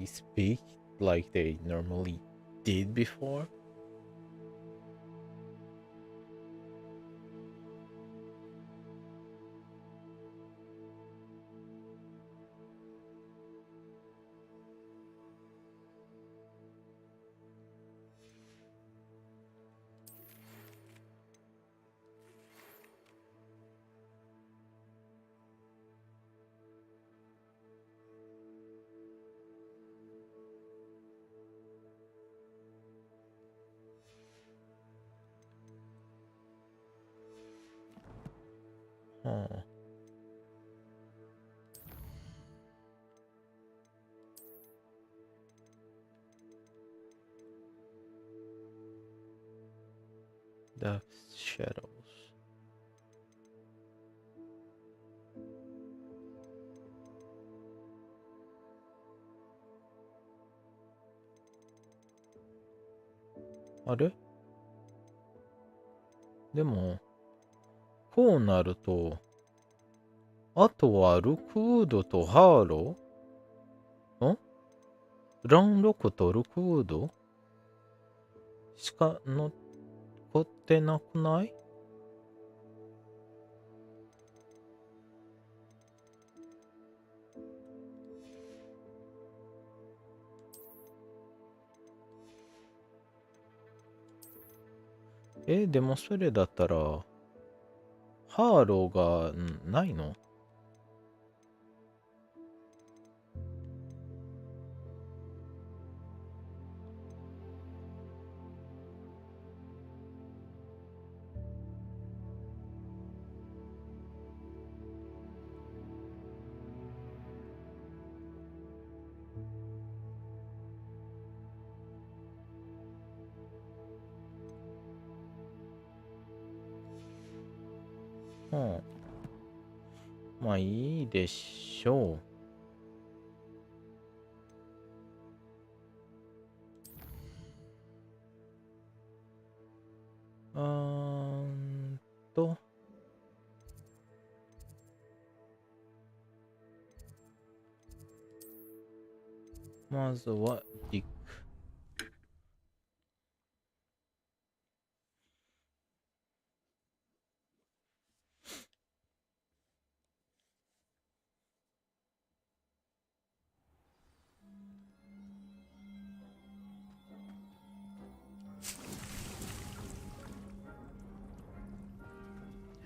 speak like they normally did before. Huh. The shadows. Are? でもこうなると、あとはルクウッドとハーロー？ランロクとルクウッドしか残ってなくない？でもそれだったら、ハーローがないの？まあいいでしょう。まずはディック。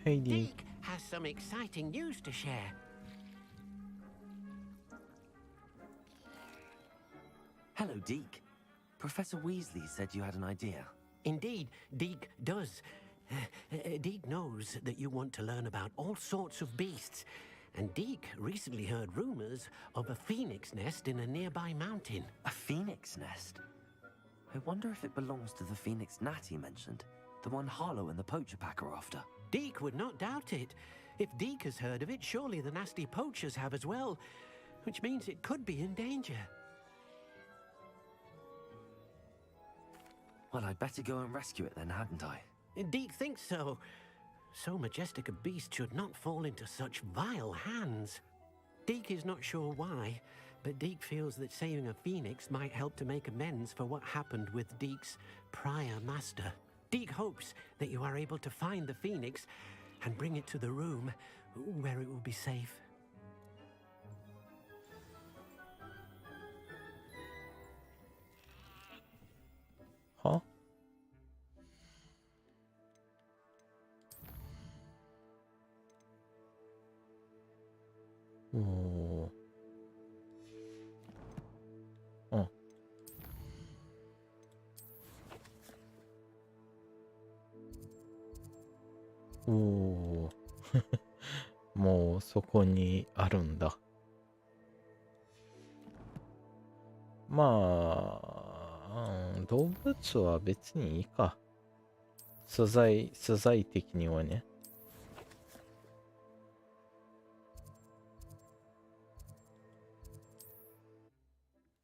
Hey, Deke. Deke has some exciting news to share. Hello, Deke. Professor Weasley said you had an idea. Indeed, Deke does. Deke knows that you want to learn about all sorts of beasts, and Deke recently heard rumors of a phoenix nest in a nearby mountain. A phoenix nest? I wonder if it belongs to the phoenix Natty mentioned, the one Harlow and the Poacher Pack are after. Deke would not doubt it. If Deke has heard of it, surely the nasty poachers have as well, which means it could be in danger. Well, I'd better go and rescue it then, hadn't I? Deke thinks so. So majestic a beast should not fall into such vile hands. Deke is not sure why, but Deke feels that saving a phoenix might help to make amends for what happened with Deke's prior master. Deke hopes that you are able to find the phoenix and bring it to the room where it will be safe. Huh? Oh. Oh.おーもうそこにあるんだ。まあ、動物は別にいいか。素材的にはね。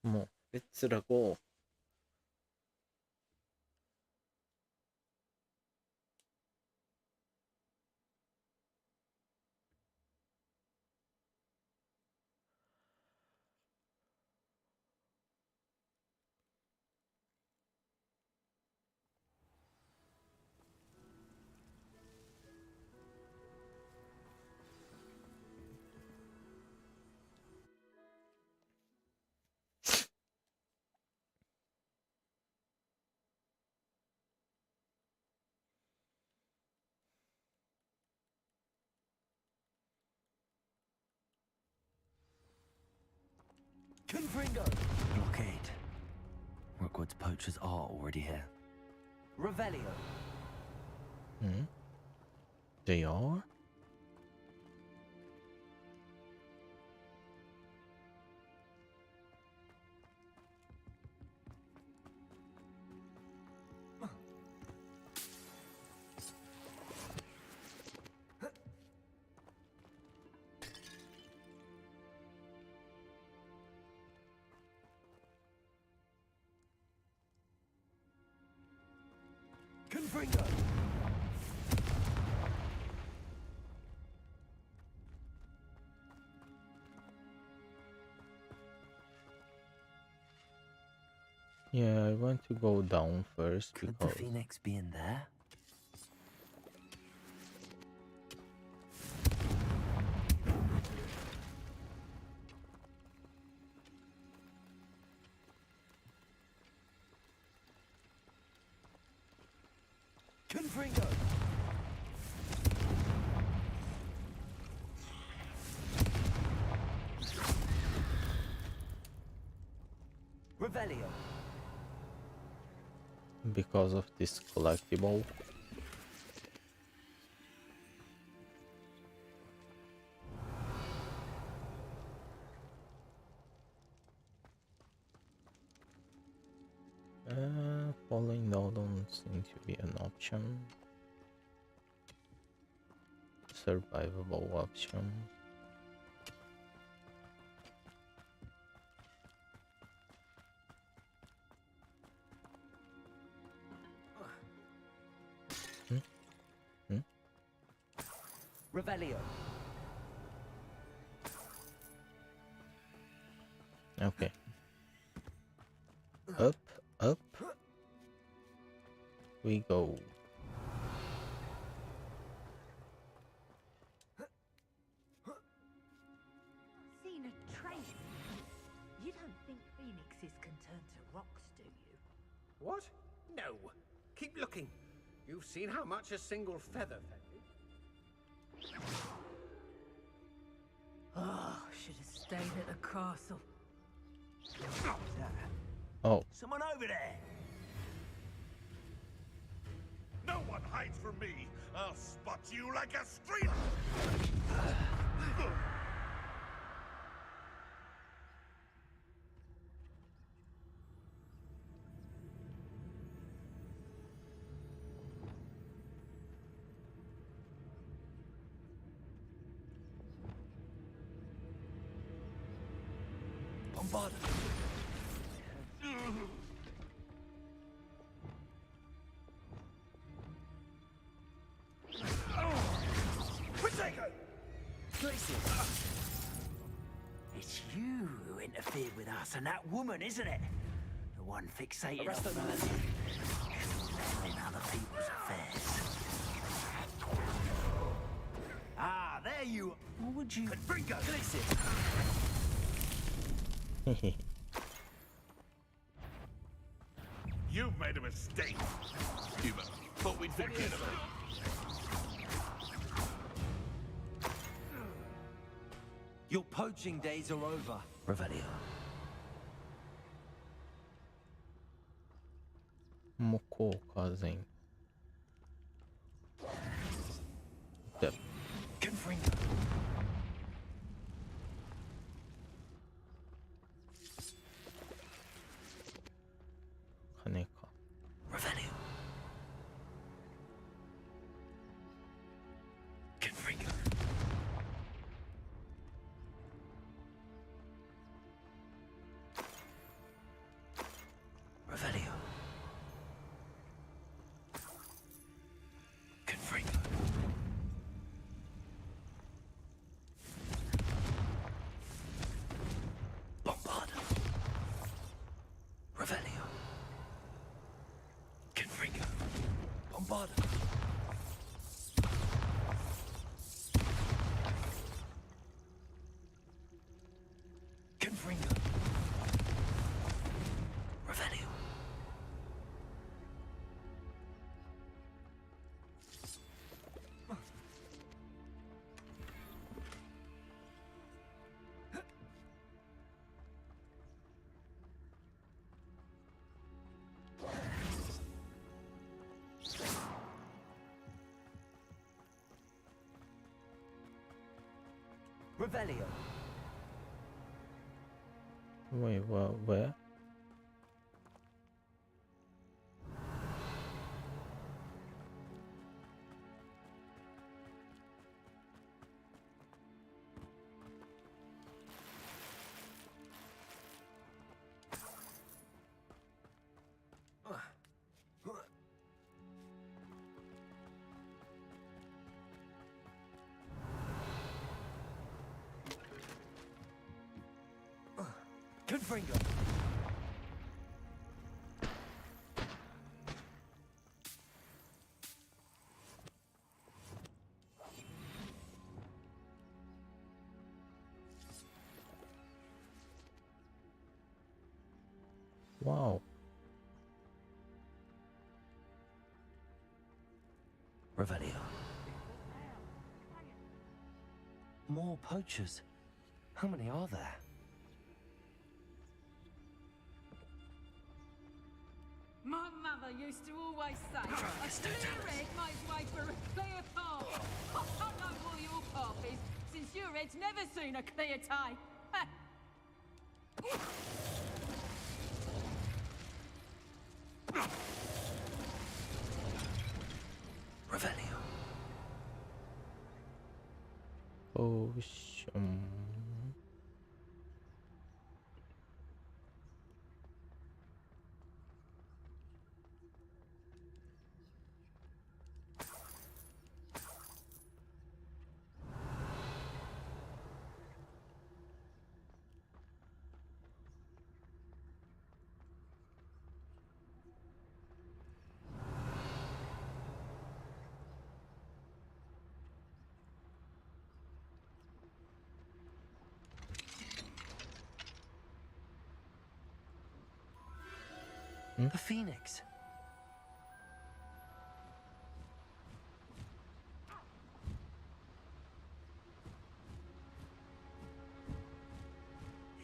もう、let's go. Confringo! Blockade. Rookwood's poachers are already here. Revelio. Hmm? They are? Confringo! Yeah, I want to go down first. Could because... the phoenix be in there? Confringo! Revelio! Because of this collectible. Falling down don't seem to be an option. Survivable option. Revelio. Okay. Up, up. We go. Seen a trace. You don't think phoenixes can turn to rocks, do you? What? No. Keep looking. You've seen how much a single feather fetches. Oh, should have stayed at the castle. Oh. Someone over there. No one hides from me. I'll spot you like a street. Bombard. It's you who interfered with us and that woman, isn't it? The one fixated on meddling other people's affairs. Ah, there you are. What would you... Bringo! Listen! You've made a mistake. You thought we'd forget about it. Your poaching days are over, Revelio. 向こう風前。で。金か。Revelio. Confringo. Revelio. Confringo. Bombard. Revelio. Confringo. Bombard. Confringo. Revelio. Revelio. Wait, where? Confringo. Wow. Revelio. More poachers. How many are there? My mother used to always say, a clear head makes way for a clear path. I know what your path is, since your head's never seen a clear tie. Revelio. Potion. The Phoenix.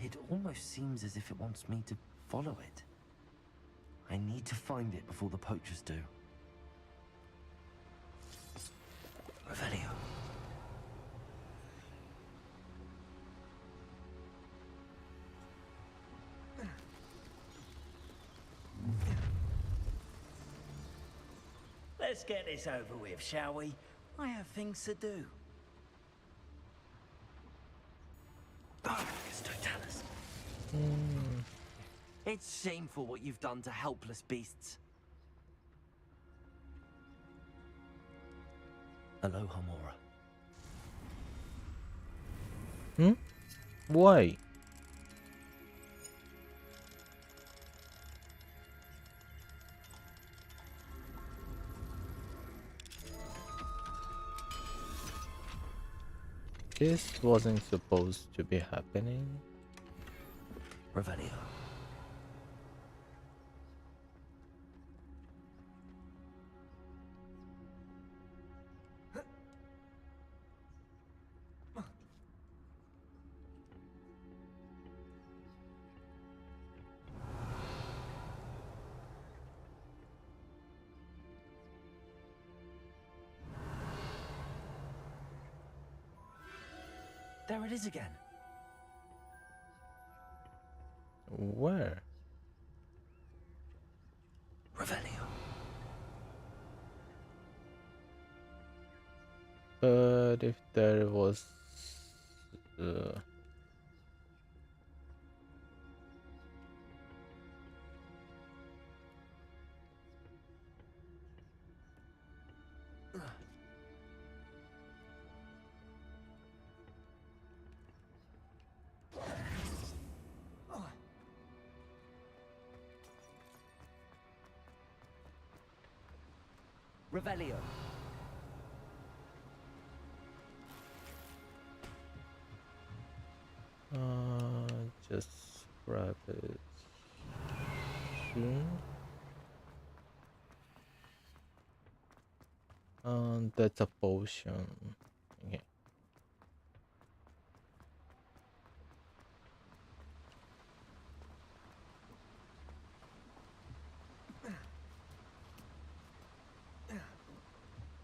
It almost seems as if it wants me to follow it. I need to find it before the poachers do. Revelio. Let's get this over with, shall we? I have things to do. Totalis. It's shameful what you've done to helpless beasts. Aloha, Mora. Why? This wasn't supposed to be happening. Revelio. There it is again. Where? Revelio. But if there was Revelio. Just grab it. That's a potion. Okay.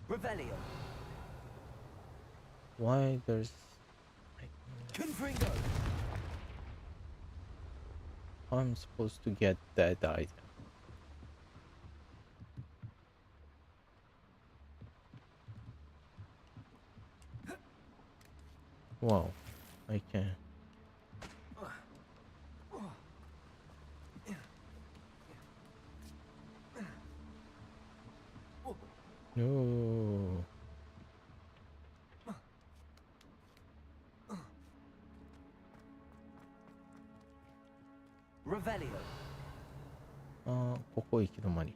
Revelio. Why there's Confringo. I'm supposed to get that item? Wow, I can. No. Revelio. ここ行き止まり。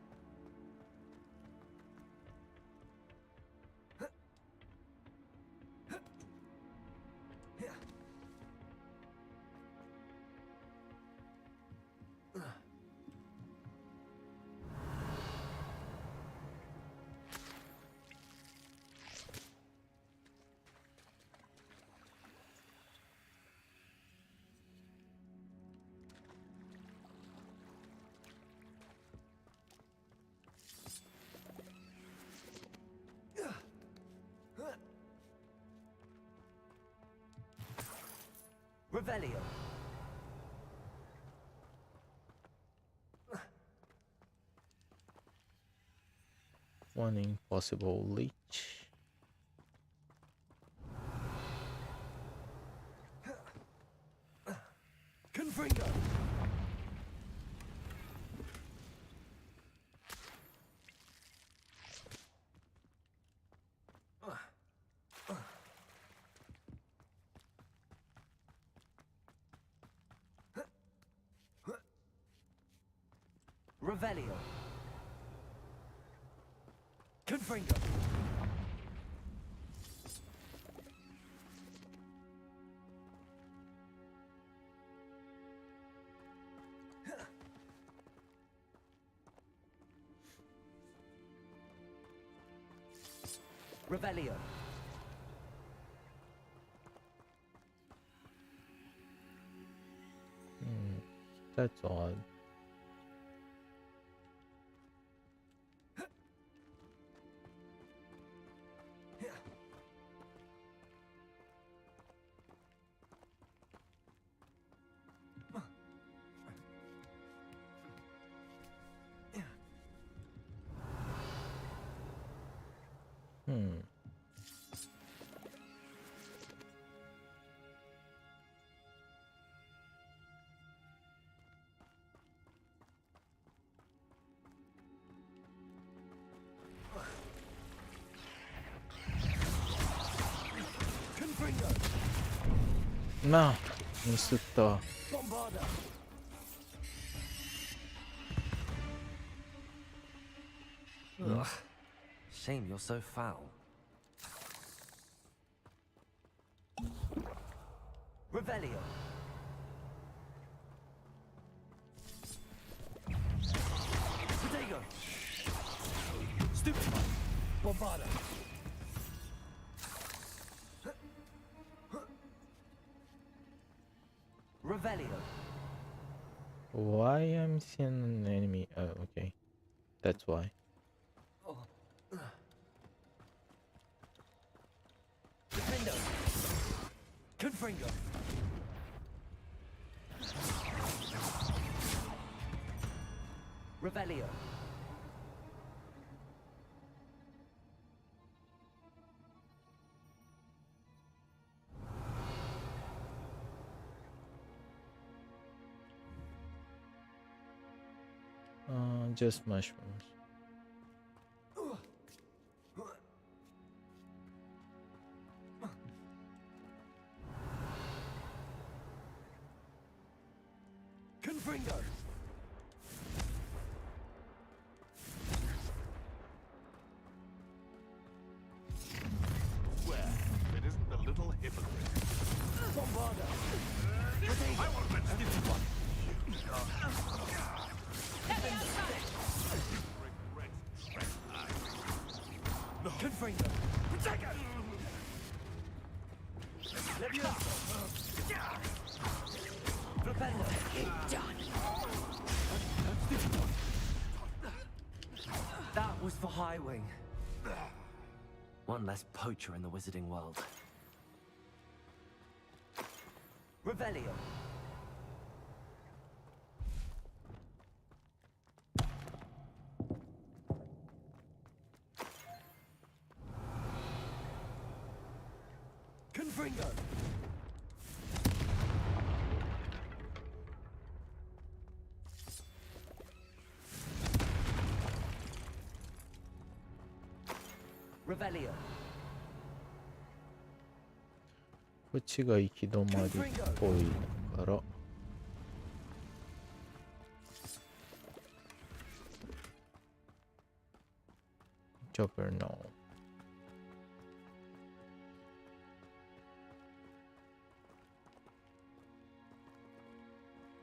Revelio. One impossible leech. Confringo. Revelio. Confringo. Revelio. That's odd. Hmm. Nah, missed the. Ugh. Shame you're so foul. Revelio. Protego. Stupid. Bombarda. Revelio. Why I'm seeing an enemy? Oh, okay. That's why. Defendo. Confringo. Revelio. Just mushrooms. Confringo. Where? If it isn't the little hypocrite. Bombarda. I want that stupid one. Confringo. Protego. Defendo. That was for High Wing. One less poacher in the wizarding world. Revelio. Confringo. Revelio. こっちが行き止まりっぽいから。Jobber now.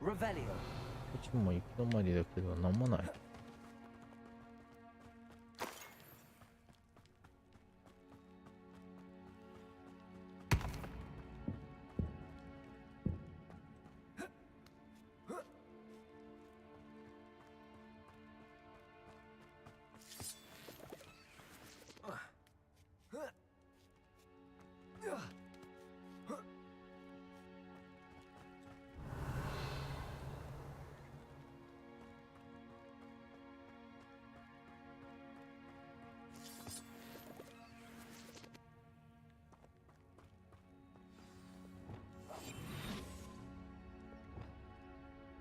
Revelio. こっちも行き止まりだけどなんもない。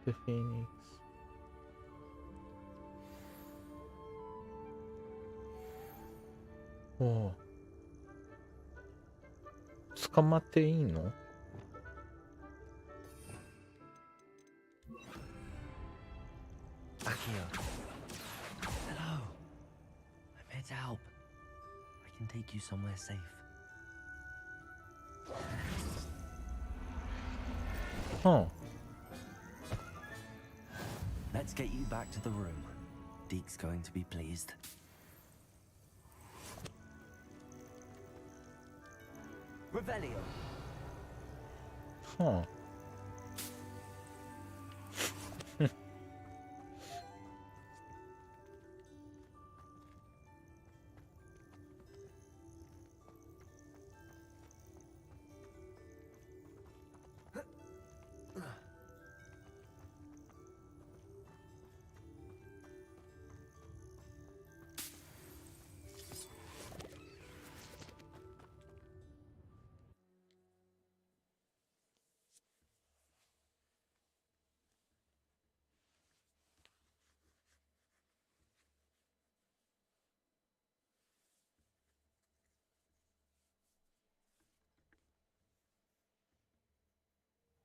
The Phoenix. おお。捕まっていいの？ Akio. Hello. I'm here to help. I can take you somewhere safe. Huh. Let's get you back to the room. Deke's going to be pleased. Revelio. Huh.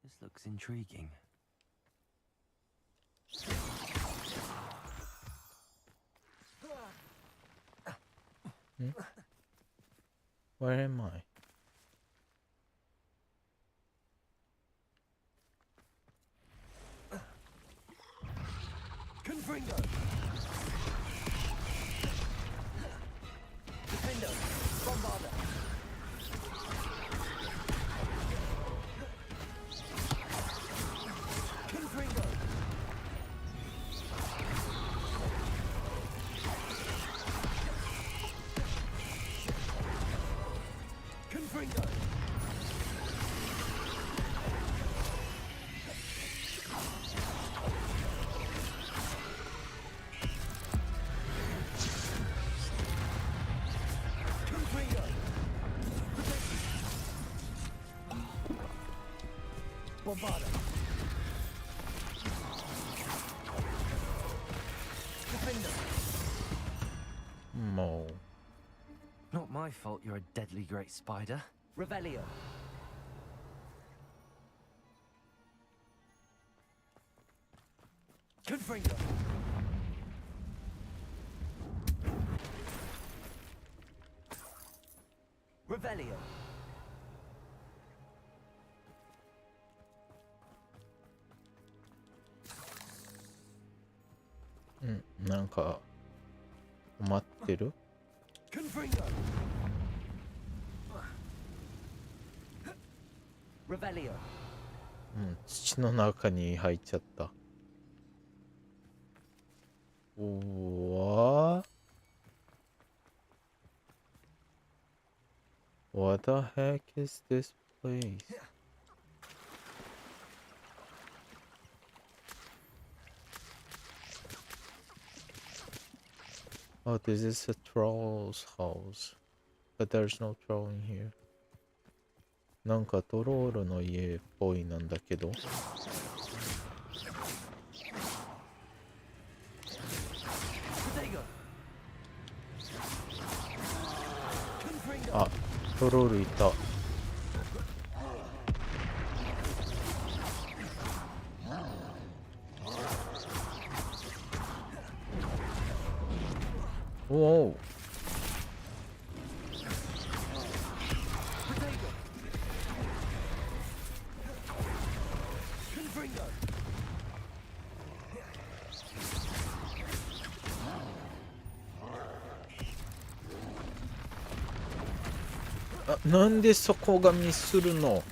This looks intriguing. Where am I? Confringo! Defendo! Bombarder! Confringo! Confringo! Confringo! Bombarder! Defender! Mo. Not my fault you're a deadly great spider. Revelio! Confringo! Revelio!なんか待ってる Confringo! Revelio! 土の中に入っちゃった。What the heck is this place? Oh, this is a troll's house. But there's no troll in here. なんかトロールの家っぽいなんだけど。あ、トロールいた。おお。あ、なんでそこがミスるの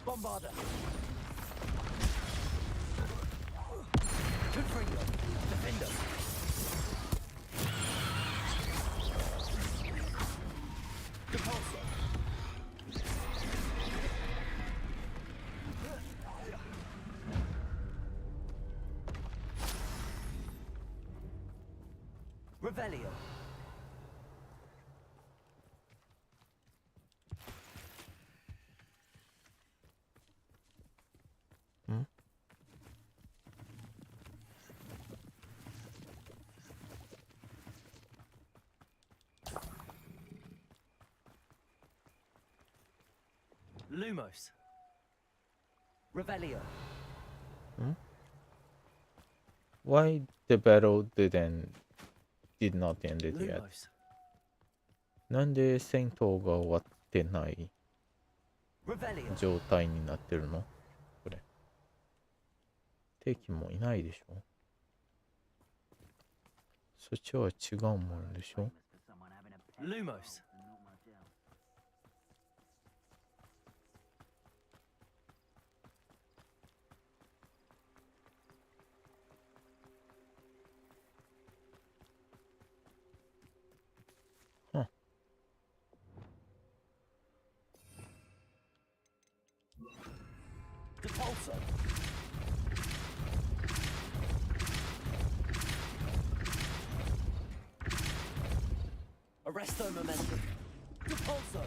？Bombarder! Confringo! Defender! Repulsor! Revelio! Lumos. Revelio. Why the battle did not end it yet? なんで戦闘が終わってない状態になってるの？これ。敵もいないでしょ？そっちは違うもんでしょ？ Lumos. Repulsor. Arresto momentum. Repulsor.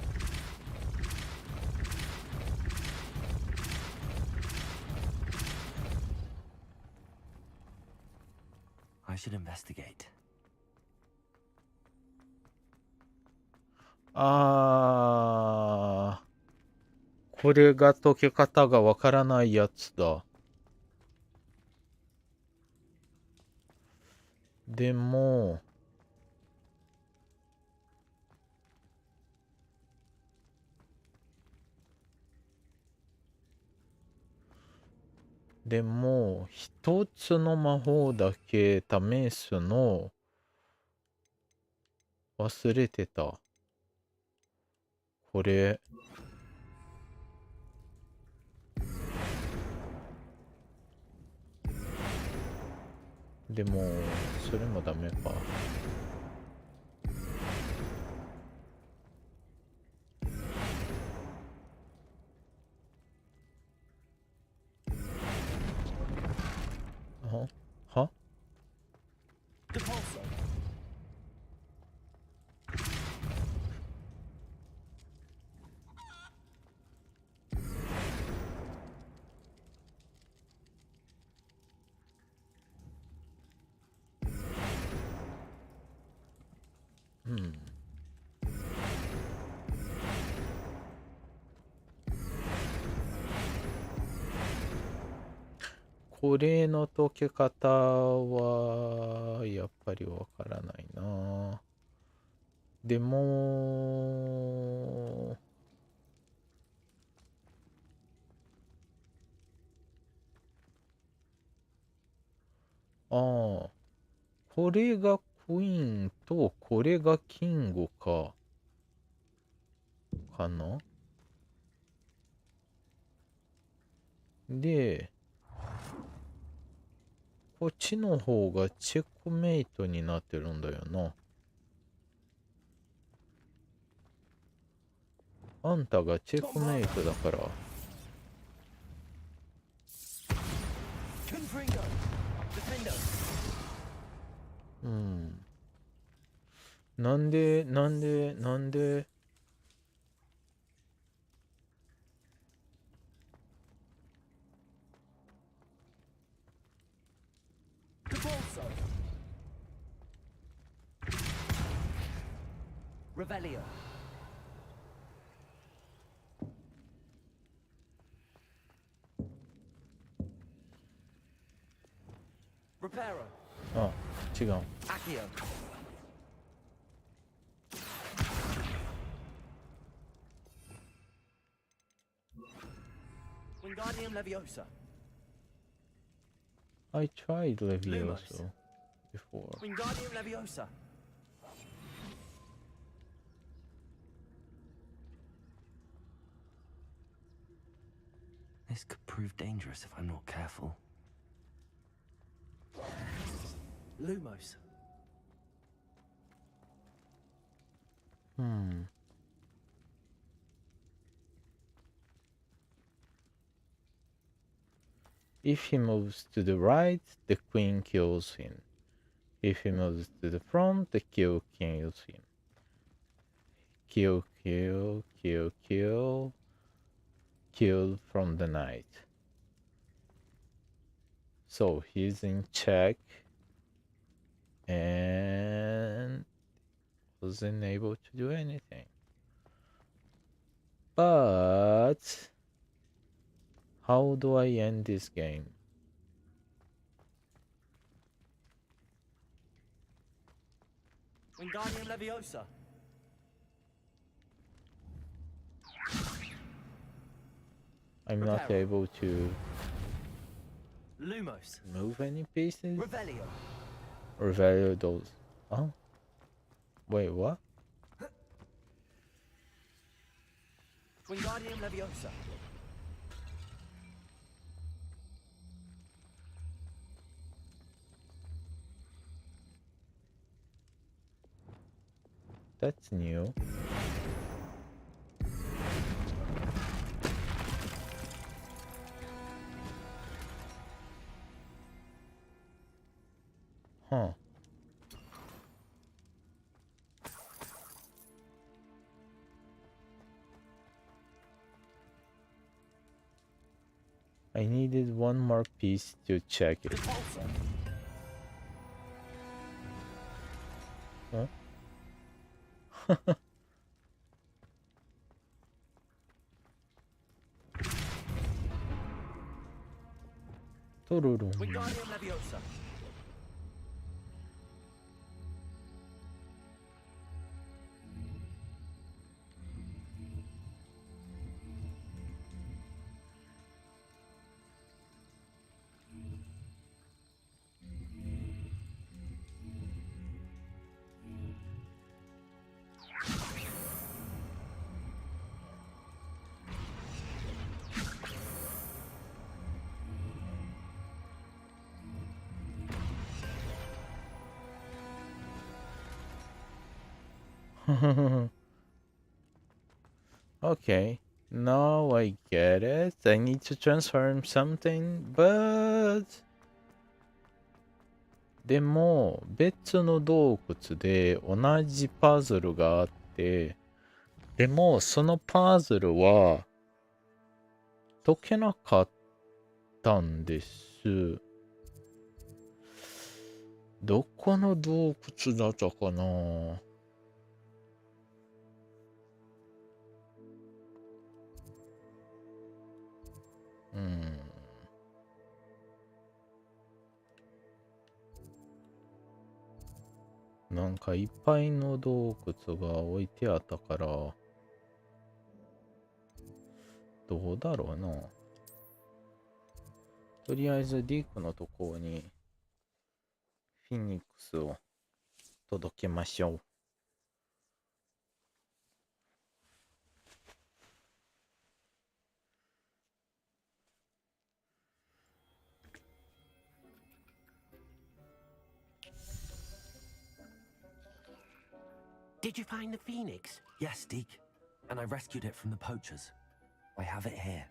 I should investigate. これが解け方がわからないやつだ。でも、一つの魔法だけ試すの忘れてた。これ。でも、それもダメか。はうん。これの解け方はやっぱりわからないな。でも、これがクイーンとこれがキングかな。で、こっちの方がチェックメイトになってるんだよな。あんたがチェックメイトだから。うん。なんでRevelio. Reparo. あ、違う。Accio. Wingardium Leviosa. I tried Levioso before. Wingardium Leviosa. This could prove dangerous if I'm not careful. Lumos. If he moves to the right, the queen kills him. If he moves to the front, the king kills him. Kill, kill, kill, kill. Kill from the knight. So he's in check and wasn't able to do anything. But how do I end this game? Wingardium Leviosa. I'm not able to Lumos. move any pieces. Revelio. Revelio those. Oh? Wait, what? Wingardium Leviosa. That's new. Huh. I needed one more piece to check it. んトルルン。Wingardium Leviosa. Okay, now I get it. I need to transform something, but でも別の洞窟で同じパズルがあって、でもそのパズルは解けなかったんです。どこの洞窟だったかな。なんかいっぱいの洞窟が置いてあったから、どうだろうな。とりあえずディークのところにフィニックスを届けましょう。Did you find the phoenix? Yes, Deke. And I rescued it from the poachers. I have it here.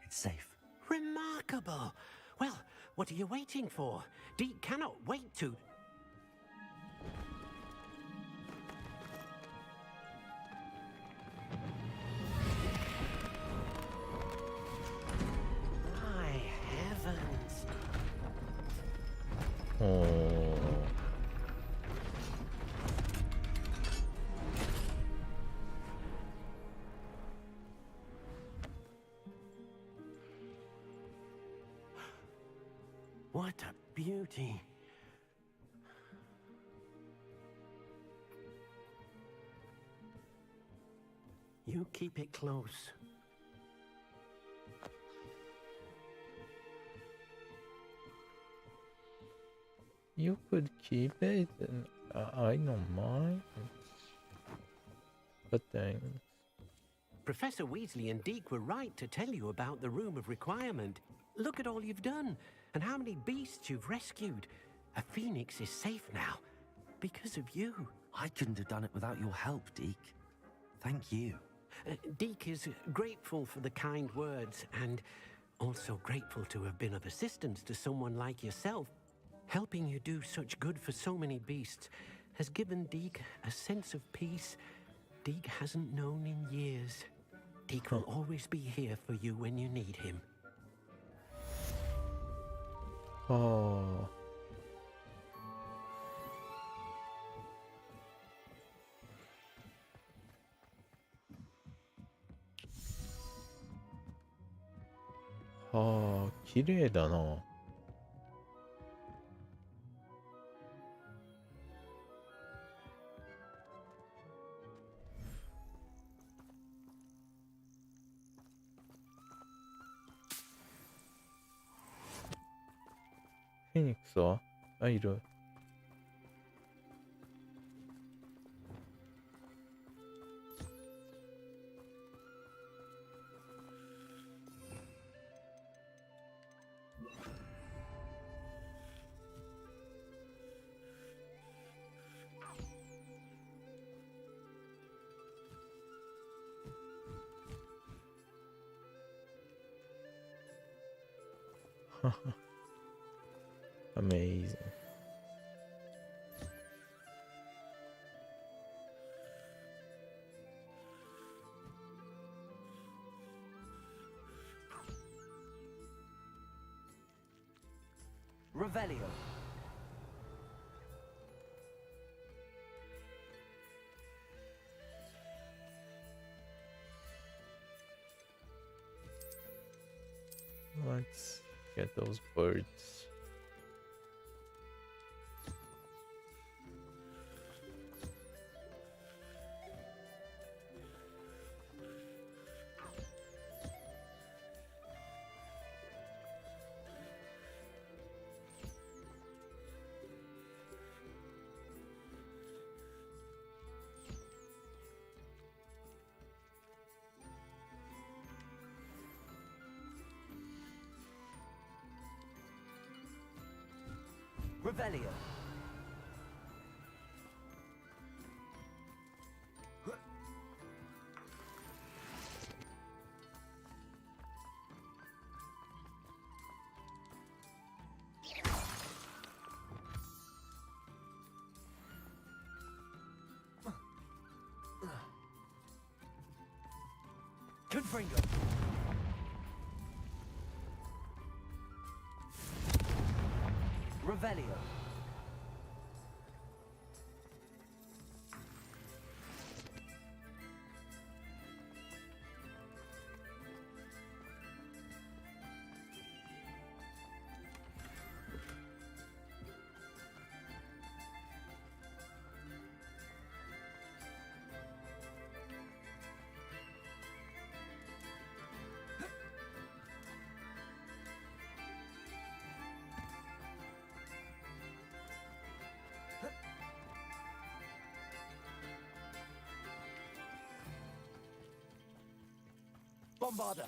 It's safe. Remarkable. Well, what are you waiting for? Deke cannot wait to... My heavens. What a beauty. You keep it close. You could keep it, and I don't mind. But thanks. Professor Weasley and Deke were right to tell you about the Room of Requirement. Look at all you've done, and how many beasts you've rescued. A phoenix is safe now, because of you. I couldn't have done it without your help, Deke. Thank you. Deke is grateful for the kind words, and also grateful to have been of assistance to someone like yourself. Helping you do such good for so many beasts has given Deke a sense of peace Deke hasn't known in years. Deke will always be here for you when you need him. Oh. Ah, 綺麗だな。フェニックスは？あ、いる。Amazing. Revelio. Let's get those birds. Revelio. Confringo. Revelio. Bombarda.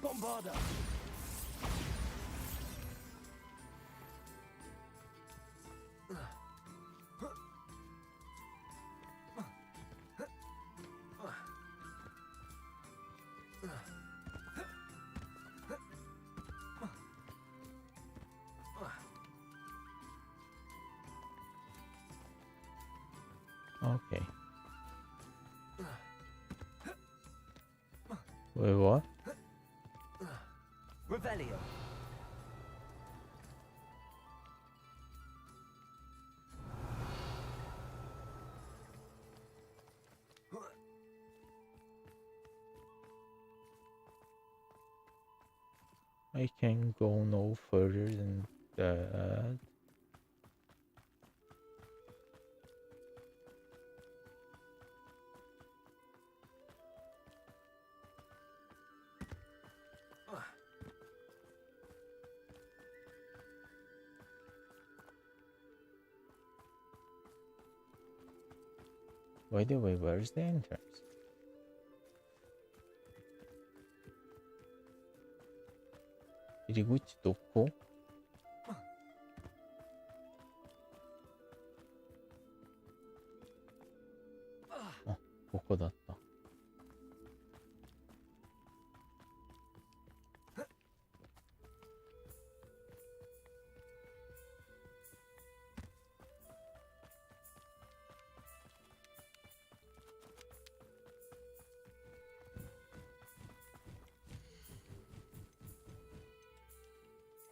Bombarda. Okay. Wait, what? Revelio. I can go no further than that. By the way, where's the entrance? Iriguchi doko? Ah, ここだった。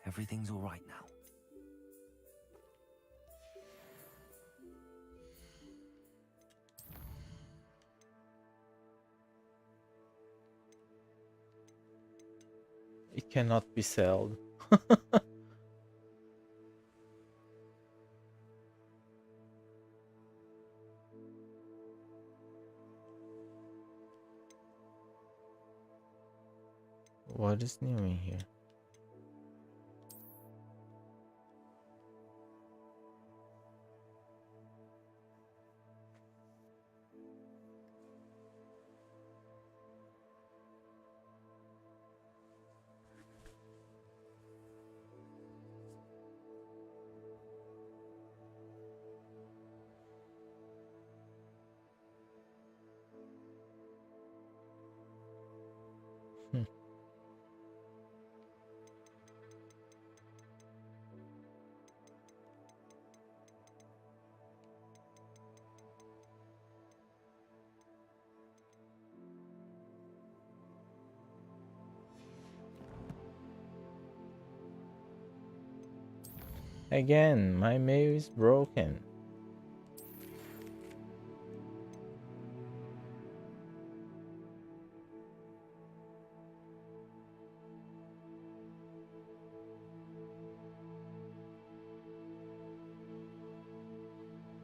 Everything's all right now. It cannot be sold. What is new in here? Again, my mail is broken.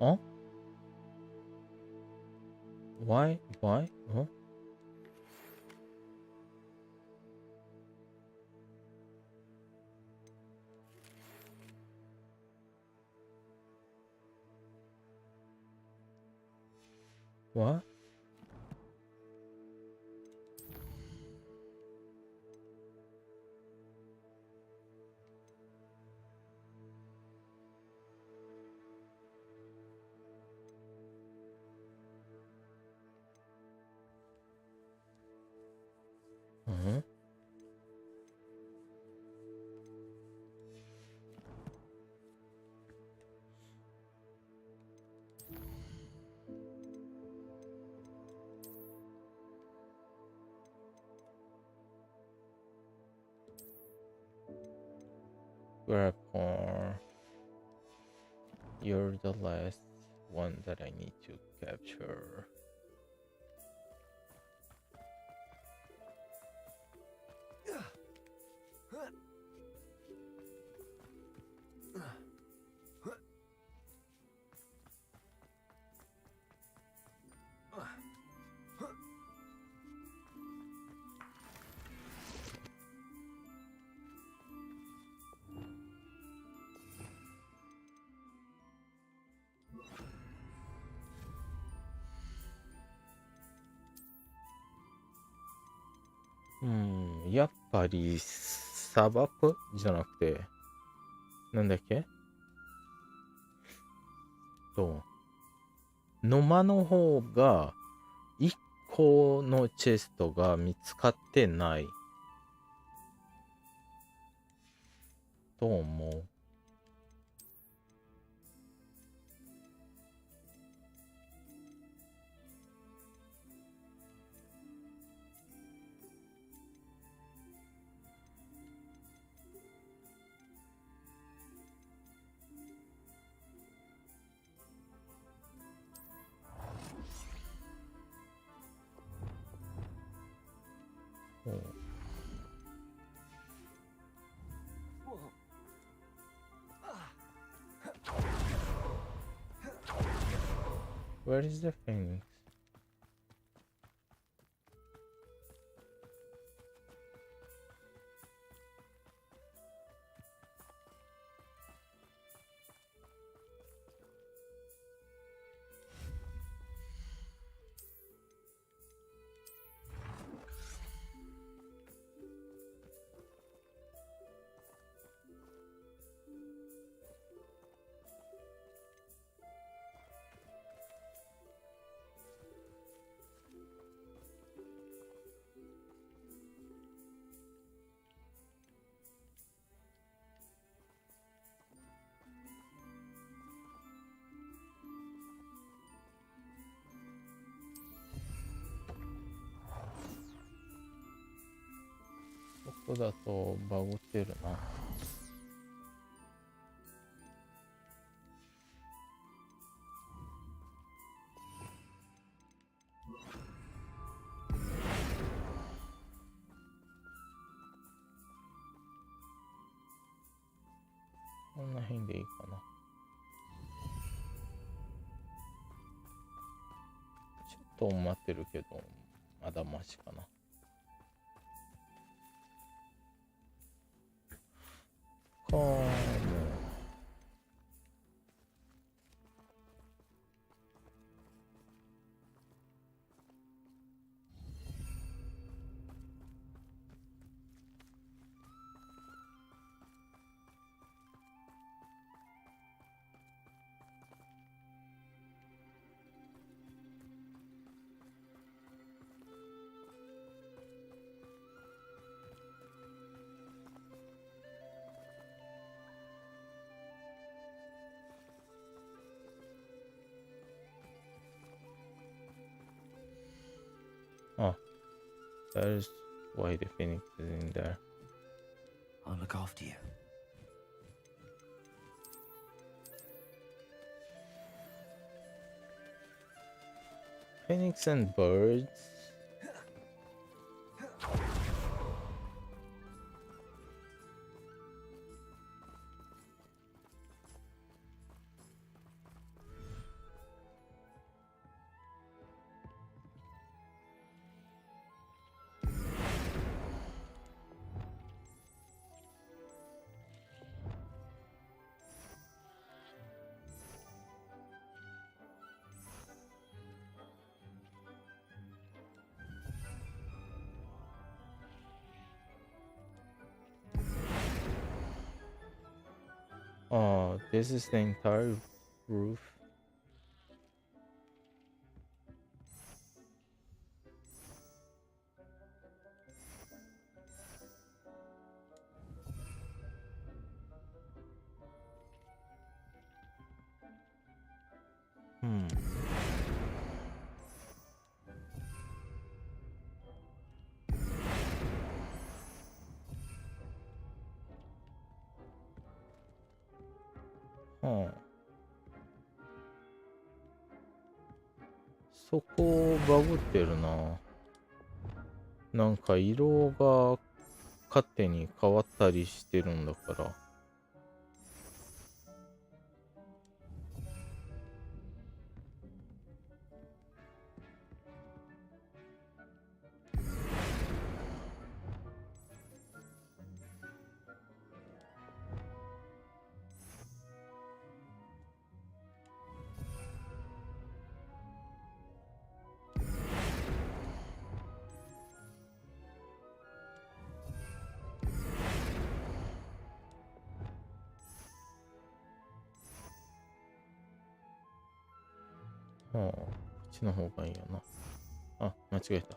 Huh? Why? Why? Huh? What? Uh-huh. Grapple. You're the last one that I need to capture. Hmm, やっぱり砂漠じゃなくて、なんだっけ沼の方が1個のチェストが見つかってないと思う。Where is the phoenix?ここだとバグってるな。こんな辺でいいかな。ちょっと待ってるけど、まだマシかな。Oh, that is why the phoenix is in there. I'll look after you. Phoenix and birds. Oh, this is the entire roof. Hmm. Huh. そこバグってるな。なんか色が勝手に変わったりしてるんだから。はあ、こっちの方がいいよな。あ、間違えた。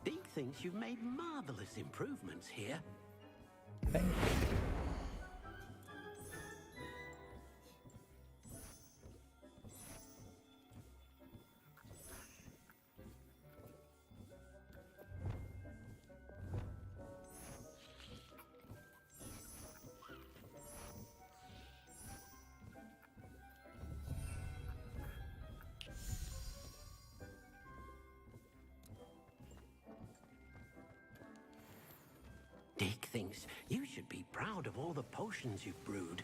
Deke thinks you've made marvelous improvements here. Thank you. Deke thinks you should be proud of all the potions you've brewed.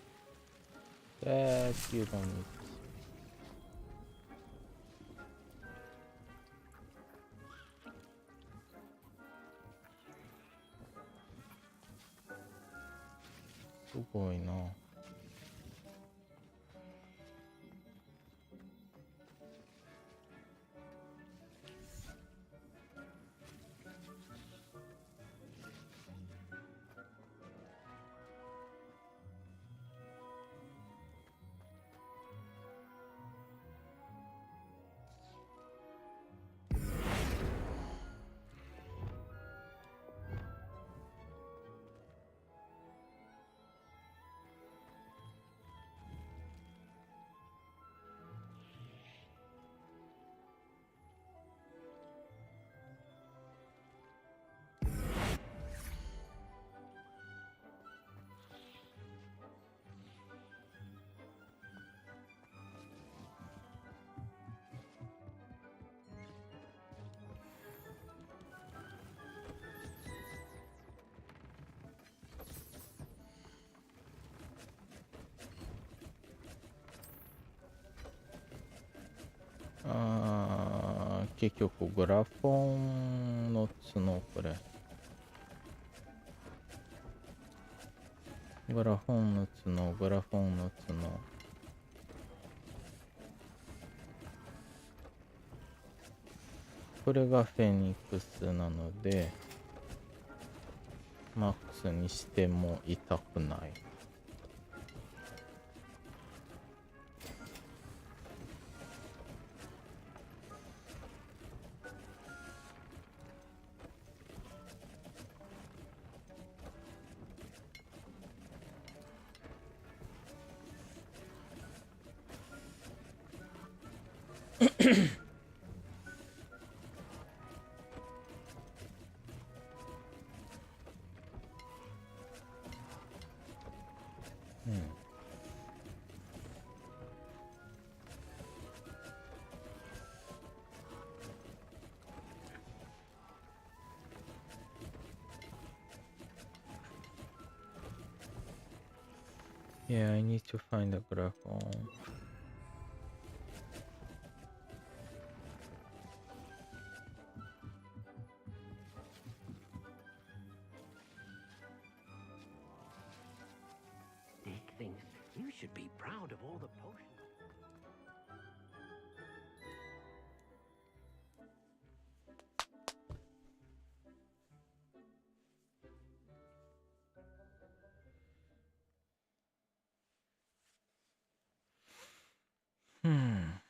That you don't need. Su ごいな。結局グラフォンの角これグラフォンの角グラフォンの角これがフェニックスなのでマックスにしても痛くない。Yeah, I need to find a graphone. Dick thinks you should be proud of all the potions. Hmm.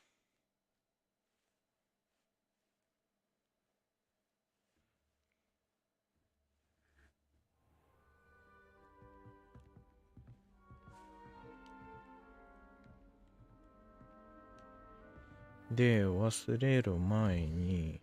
De 忘れる前に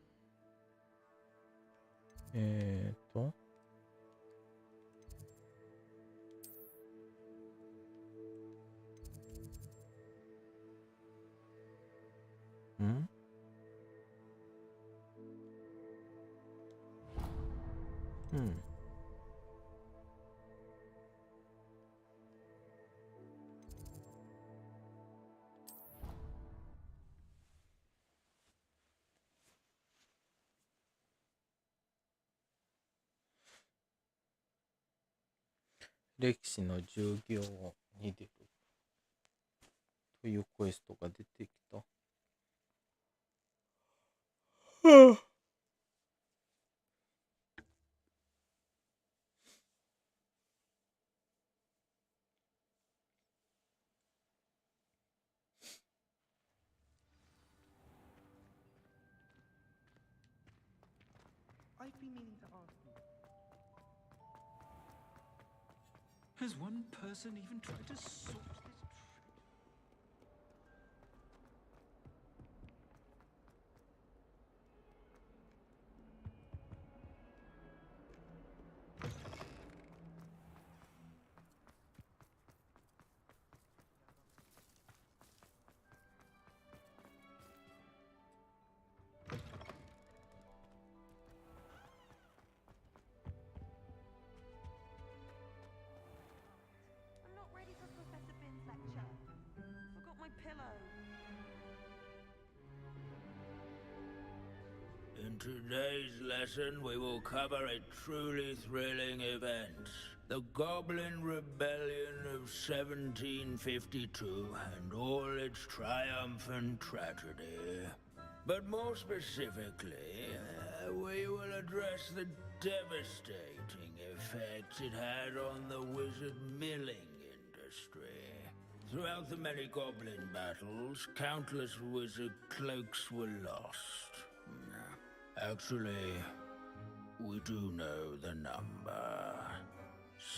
歴史の授業に出るというクエストが出てきた。I've been meaning to ask you. Has one person even tried to sort this? I'm not ready for Professor Bin's lecture. Forgot my pillow. In today's lesson, we will cover a truly thrilling event. The Goblin Rebellion of 1752 and all its triumphant tragedy. But more specifically, we will address the devastating effects it had on the wizard milling industry. Throughout the many goblin battles, countless wizard cloaks were lost. Actually, we do know the number.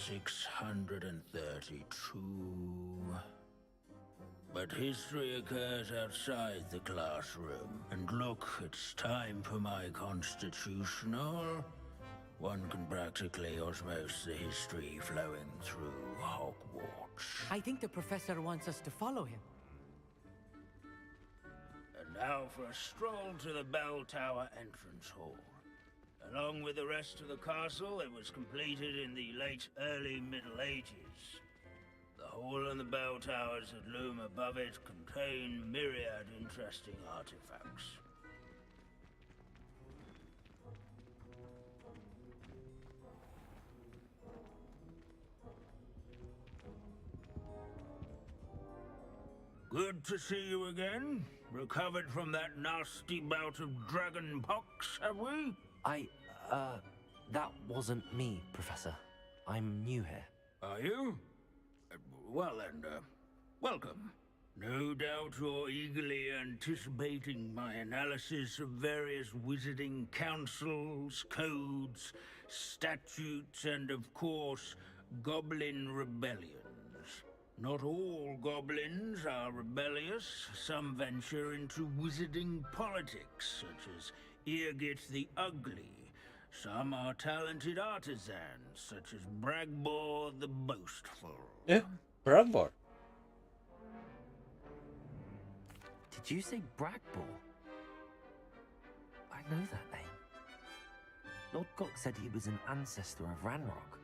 632. But history occurs outside the classroom. And look, it's time for my constitutional. One can practically osmose the history flowing through Hogwarts. I think the professor wants us to follow him. And now for a stroll to the bell tower entrance hall. Along with the rest of the castle, it was completed in the late early Middle Ages. The hall and the bell towers that loom above it contain myriad interesting artifacts. Good to see you again. Recovered from that nasty bout of dragon pox, have we? That wasn't me, Professor. I'm new here. Are you? Well then, welcome. No doubt you're eagerly anticipating my analysis of various wizarding councils, codes, statutes, and of course, goblin rebellions. Not all goblins are rebellious. Some venture into wizarding politics, such as Irgit the Ugly. Some are talented artisans, such as Bragbor the Boastful. Yeah, Bragbor. Did you say Bragbor? I know that name. Lord Gok said he was an ancestor of Ranrock.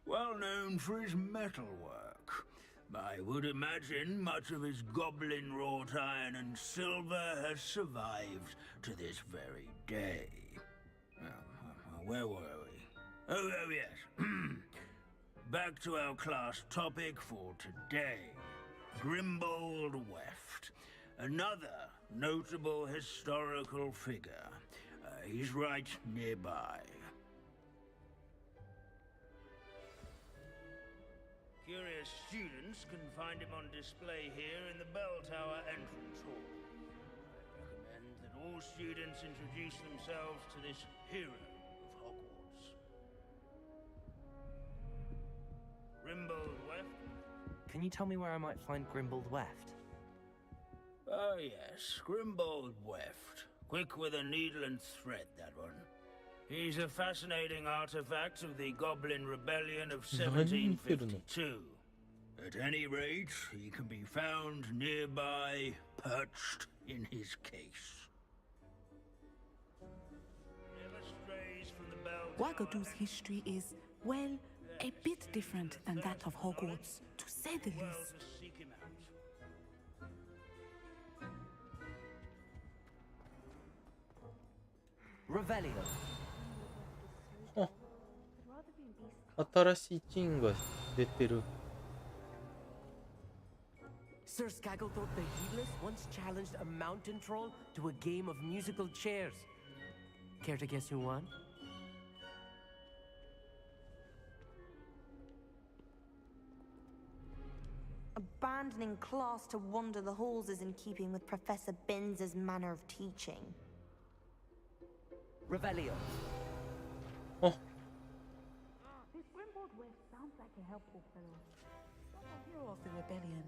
Well known for his metalwork. I would imagine much of his goblin wrought iron and silver has survived to this very day. Where were we? Oh yes. Back to our class topic for today. Grimbold Weft. Another notable historical figure. He's right nearby. Curious students can find him on display here in the Bell Tower entrance hall. I recommend that all students introduce themselves to this hero of Hogwarts. Grimbold Weft. Can you tell me where I might find Grimbold Weft? Oh yes, Grimbold Weft. Quick with a needle and thread, that one. He's a fascinating artifact of the Goblin Rebellion of 1752. At any rate, he can be found nearby, perched in his case. Never strays from the Bell Tower. Wagadu's history is, well, a bit different than that of Hogwarts, to say the least. Seek him out. Revelio. 新しいチンが出てる。 Sir Skaggle thought the Heedless once challenged a mountain troll to a game of musical chairs. Care to guess who won? Abandoning class to wander the halls is in keeping with Professor Binns's manner of teaching. Revelio. Oh. This Grimbold West sounds like a helpful fellow. Not a hero of the rebellion.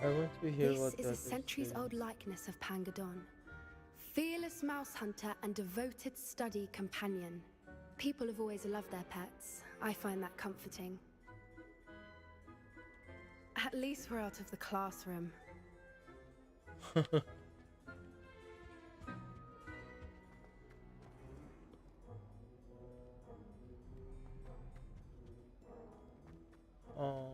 I want to hear what This is a centuries-old likeness of Pangadon. Fearless mouse hunter and devoted study companion. People have always loved their pets. I find that comforting. At least we're out of the classroom. Oh.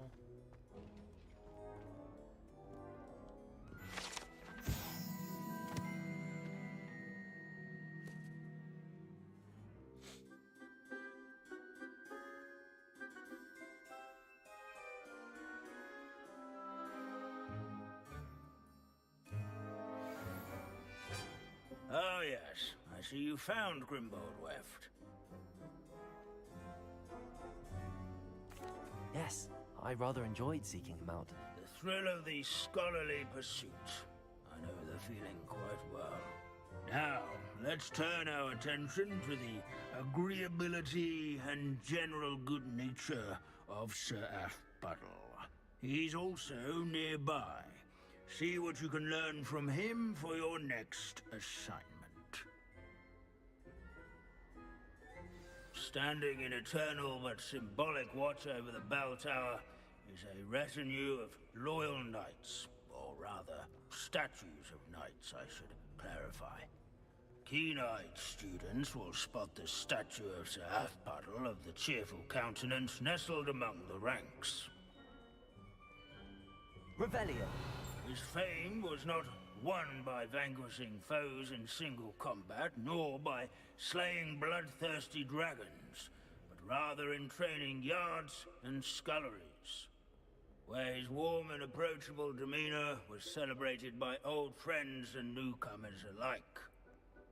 Oh yes, I see you found Grimbold Weft. Yes, I rather enjoyed seeking him out. The thrill of the scholarly pursuit. I know the feeling quite well. Now, let's turn our attention to the agreeability and general good nature of Sir Athbuttle. He's also nearby. See what you can learn from him for your next assignment. Standing in eternal but symbolic watch over the bell tower is a retinue of loyal knights, or rather, statues of knights, I should clarify. Keen-eyed students will spot the statue of Sir Athbuttle of the cheerful countenance nestled among the ranks. Revelio. His fame was not won by vanquishing foes in single combat, nor by slaying bloodthirsty dragons, but rather in training yards and sculleries, where his warm and approachable demeanor was celebrated by old friends and newcomers alike.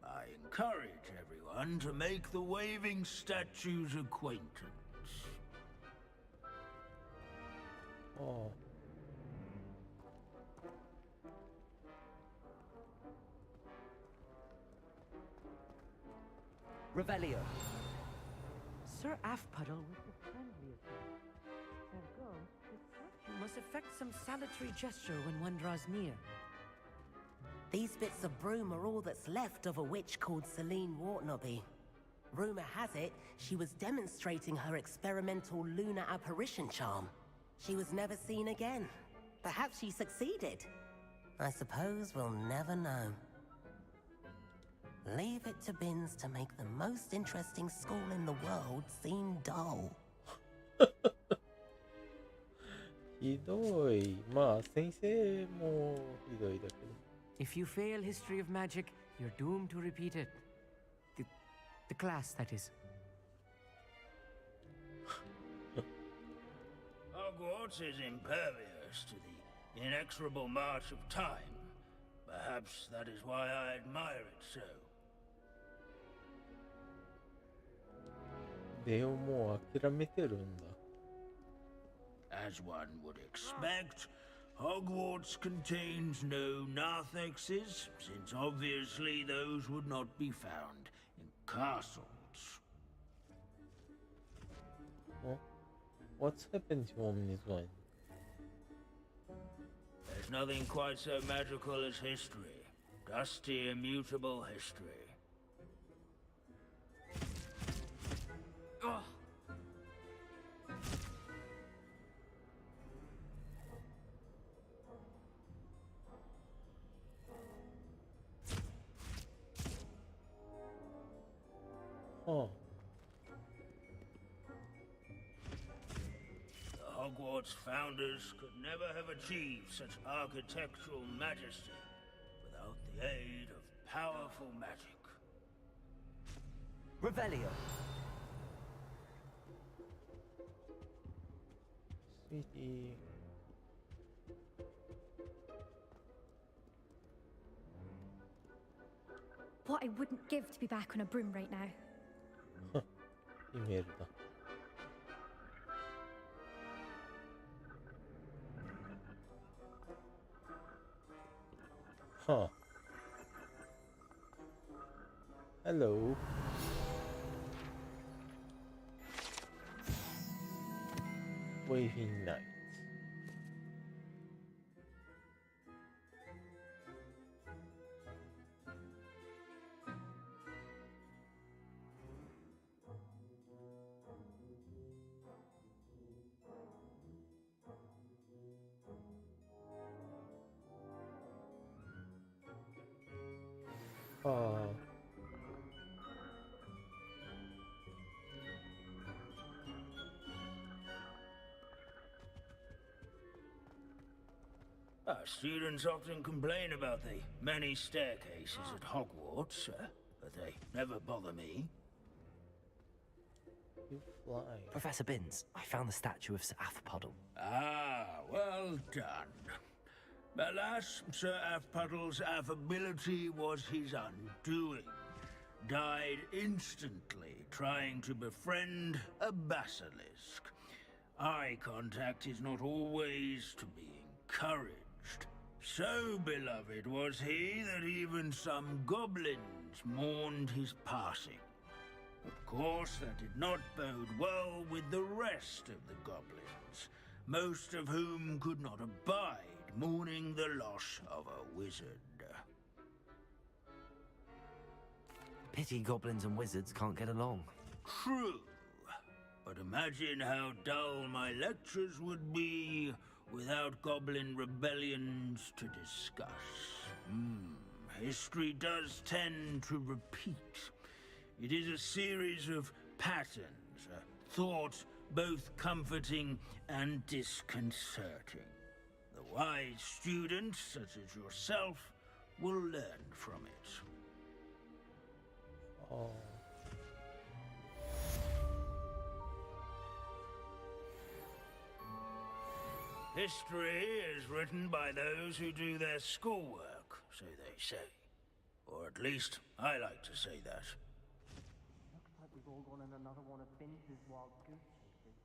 I encourage everyone to make the waving statue's acquaintance. Oh. Revelio. Sir Afpuddle was the friendliest man. Ergo, his statue must effect some salutary gesture when one draws near. These bits of broom are all that's left of a witch called Celine Wartnaby. Rumor has it, she was demonstrating her experimental lunar apparition charm. She was never seen again. Perhaps she succeeded. I suppose we'll never know. Leave it to Binns to make the most interesting school in the world seem dull. ひどい。まあ先生もひどいだけど。If you fail history of magic, you're doomed to repeat it. The class, that is. Hogwarts is impervious to the inexorable march of time. Perhaps that is why I admire it so. でももう諦めてるんだ。As one would expect, Hogwarts contains no narthexes, since obviously those would not be found in castles. Well, what's happened to Omnizone? There's nothing quite so magical as history. Dusty, immutable history. Oh. Oh. The Hogwarts founders could never have achieved such architectural majesty without the aid of powerful magic. Revelio. Sweetie. What I wouldn't give to be back on a broom right now. イメールだ。はあ。Hello. Waving Night. Students often complain about the many staircases at Hogwarts, but they never bother me. You fly. Professor Binns, I found the statue of Sir Afpuddle. Ah, well done. Alas, Sir Afpuddle's affability was his undoing. Died instantly trying to befriend a basilisk. Eye contact is not always to be encouraged. So beloved was he that even some goblins mourned his passing. Of course, that did not bode well with the rest of the goblins, most of whom could not abide mourning the loss of a wizard. Pity goblins and wizards can't get along. True, but imagine how dull my lectures would be without goblin rebellions to discuss. History does tend to repeat. It is a series of patterns, a thought both comforting and disconcerting. The wise student, such as yourself, will learn from it. Oh. History is written by those who do their schoolwork, so they say. Or at least, I like to say that. Looks like we've all gone on another one of Vince's wild goose chases.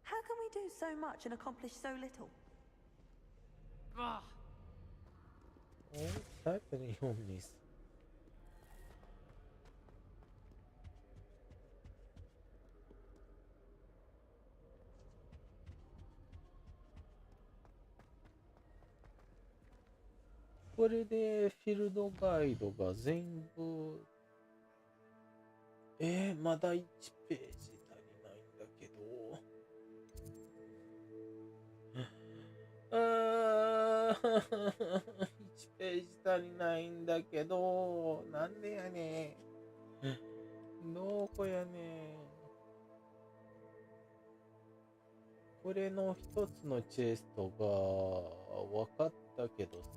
How can we do so much and accomplish so little? What's happening on this? This これでフィールドガイドが全部まだ1ページ足りないんだけど1ページ足りないんだけどなんでやねんどこやねんこれの一つのチェストが分かったけどさ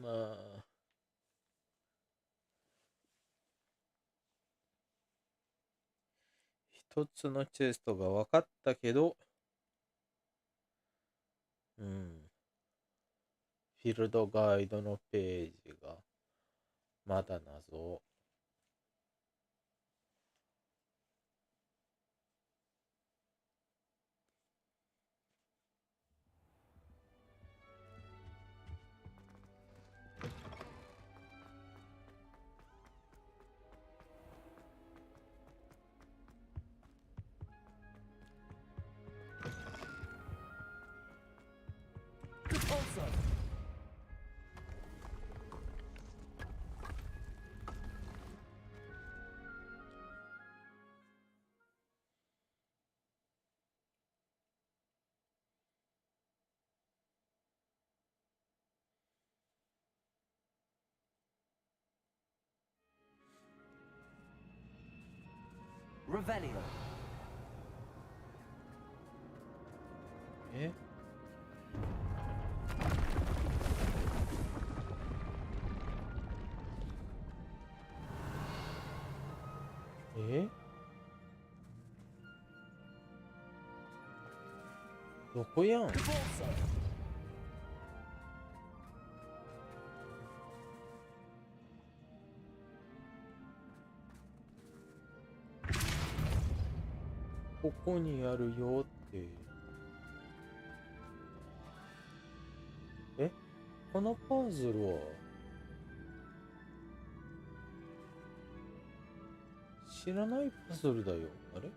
まあ一つのチェストが分かったけどフィールドガイドのページがまだ謎Revelio. どこやんここにあるよってこのパズルは知らないパズルだよあれ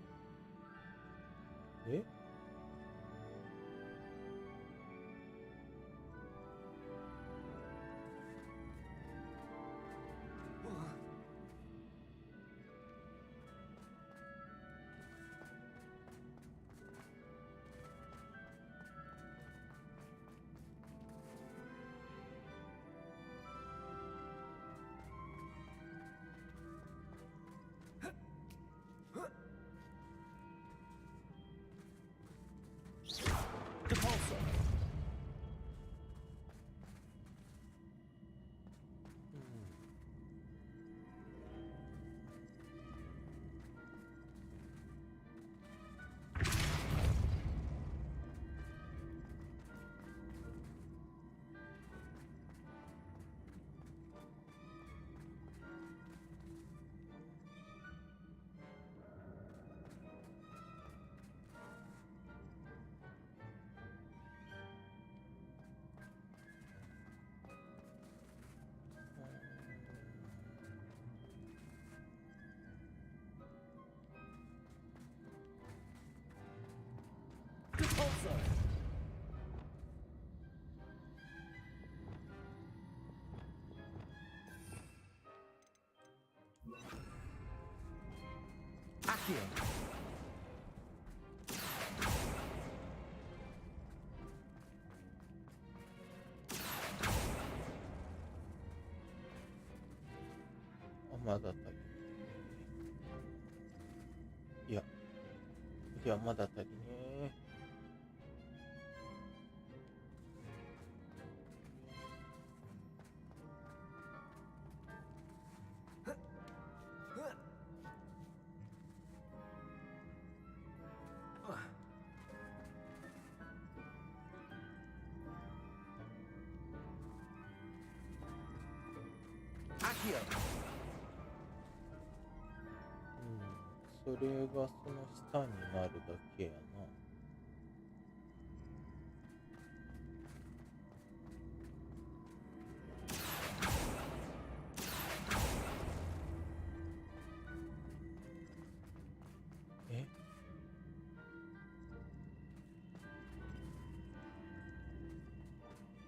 まだ足りないいや、いや、まだ足りねえ。それがその下になるだけやな。え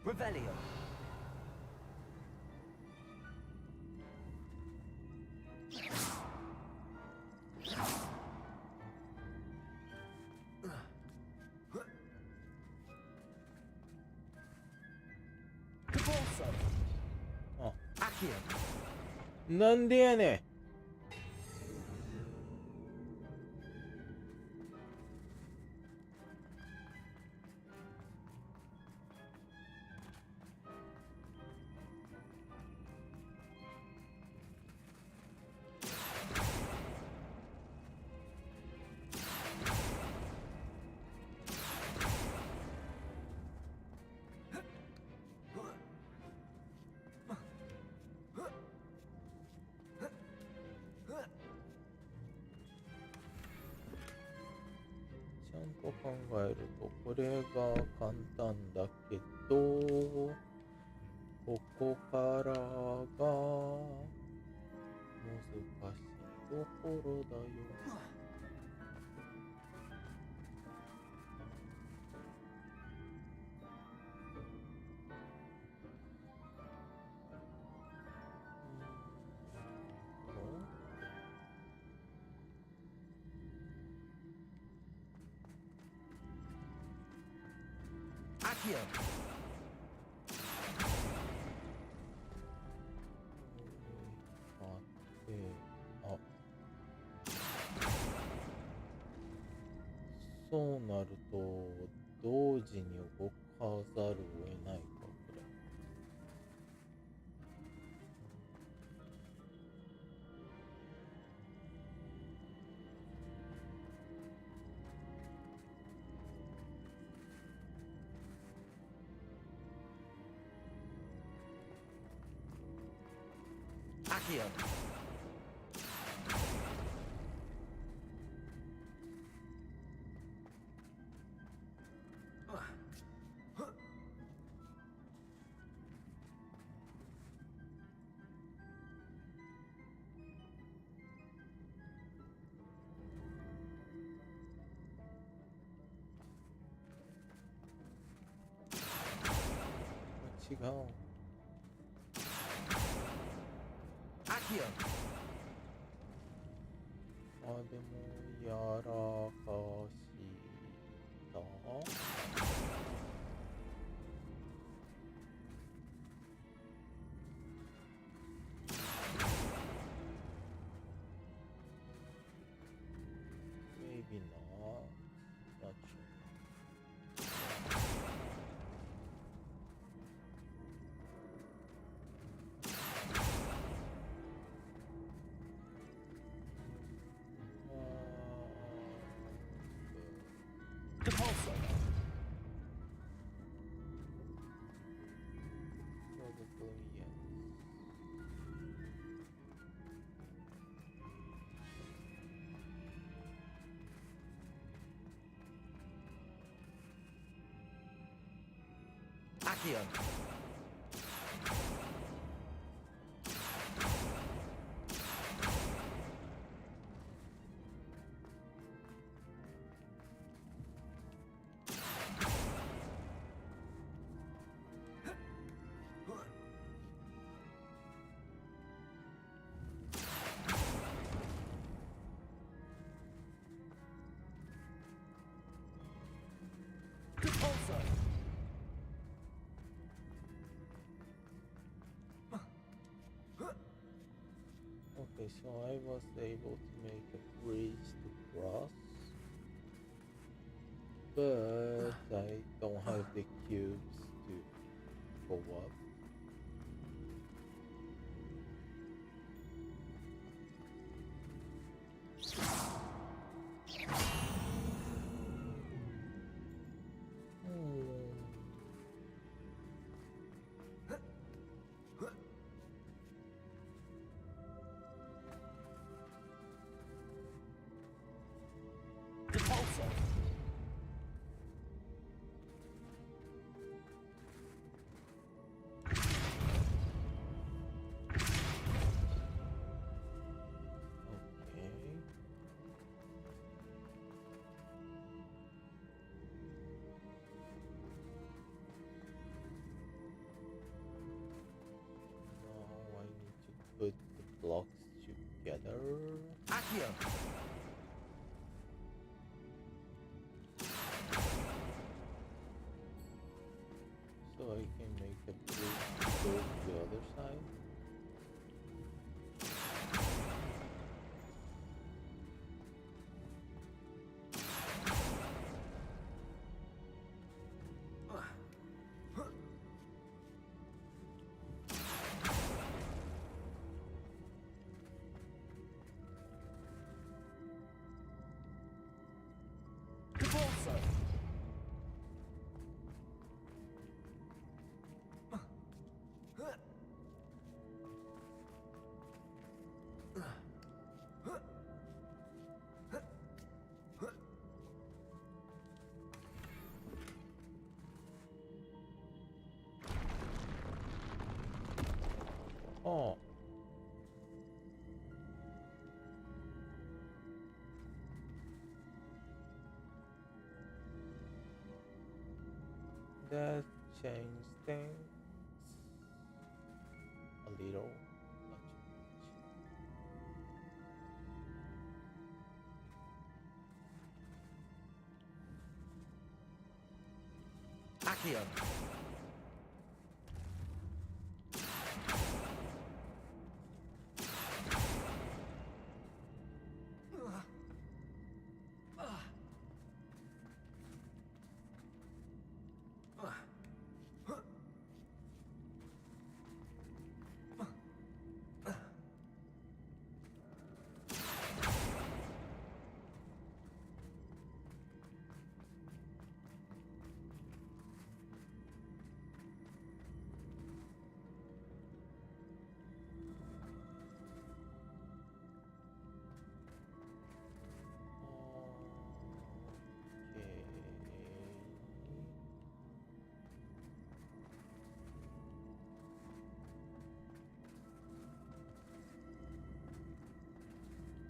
？Revelio. Accio. なんでやねん。ちゃんと考えるとこれが簡単だけど、ここからが難しいところだよ。Accio. あ、そうなると同時に動かざるを得ないか、これ。Accio. 違う。Accio. あ、でもやらかした？Maybe not. Not sure. Depulso. Probably yes. Accio. Depulso. Okay, so I was able to make a bridge to across, but I don't have the cubes to go up. Put the blocks together. Accio! So I can make a bridge to go to the other side. Oh. That changed things a little. Accio!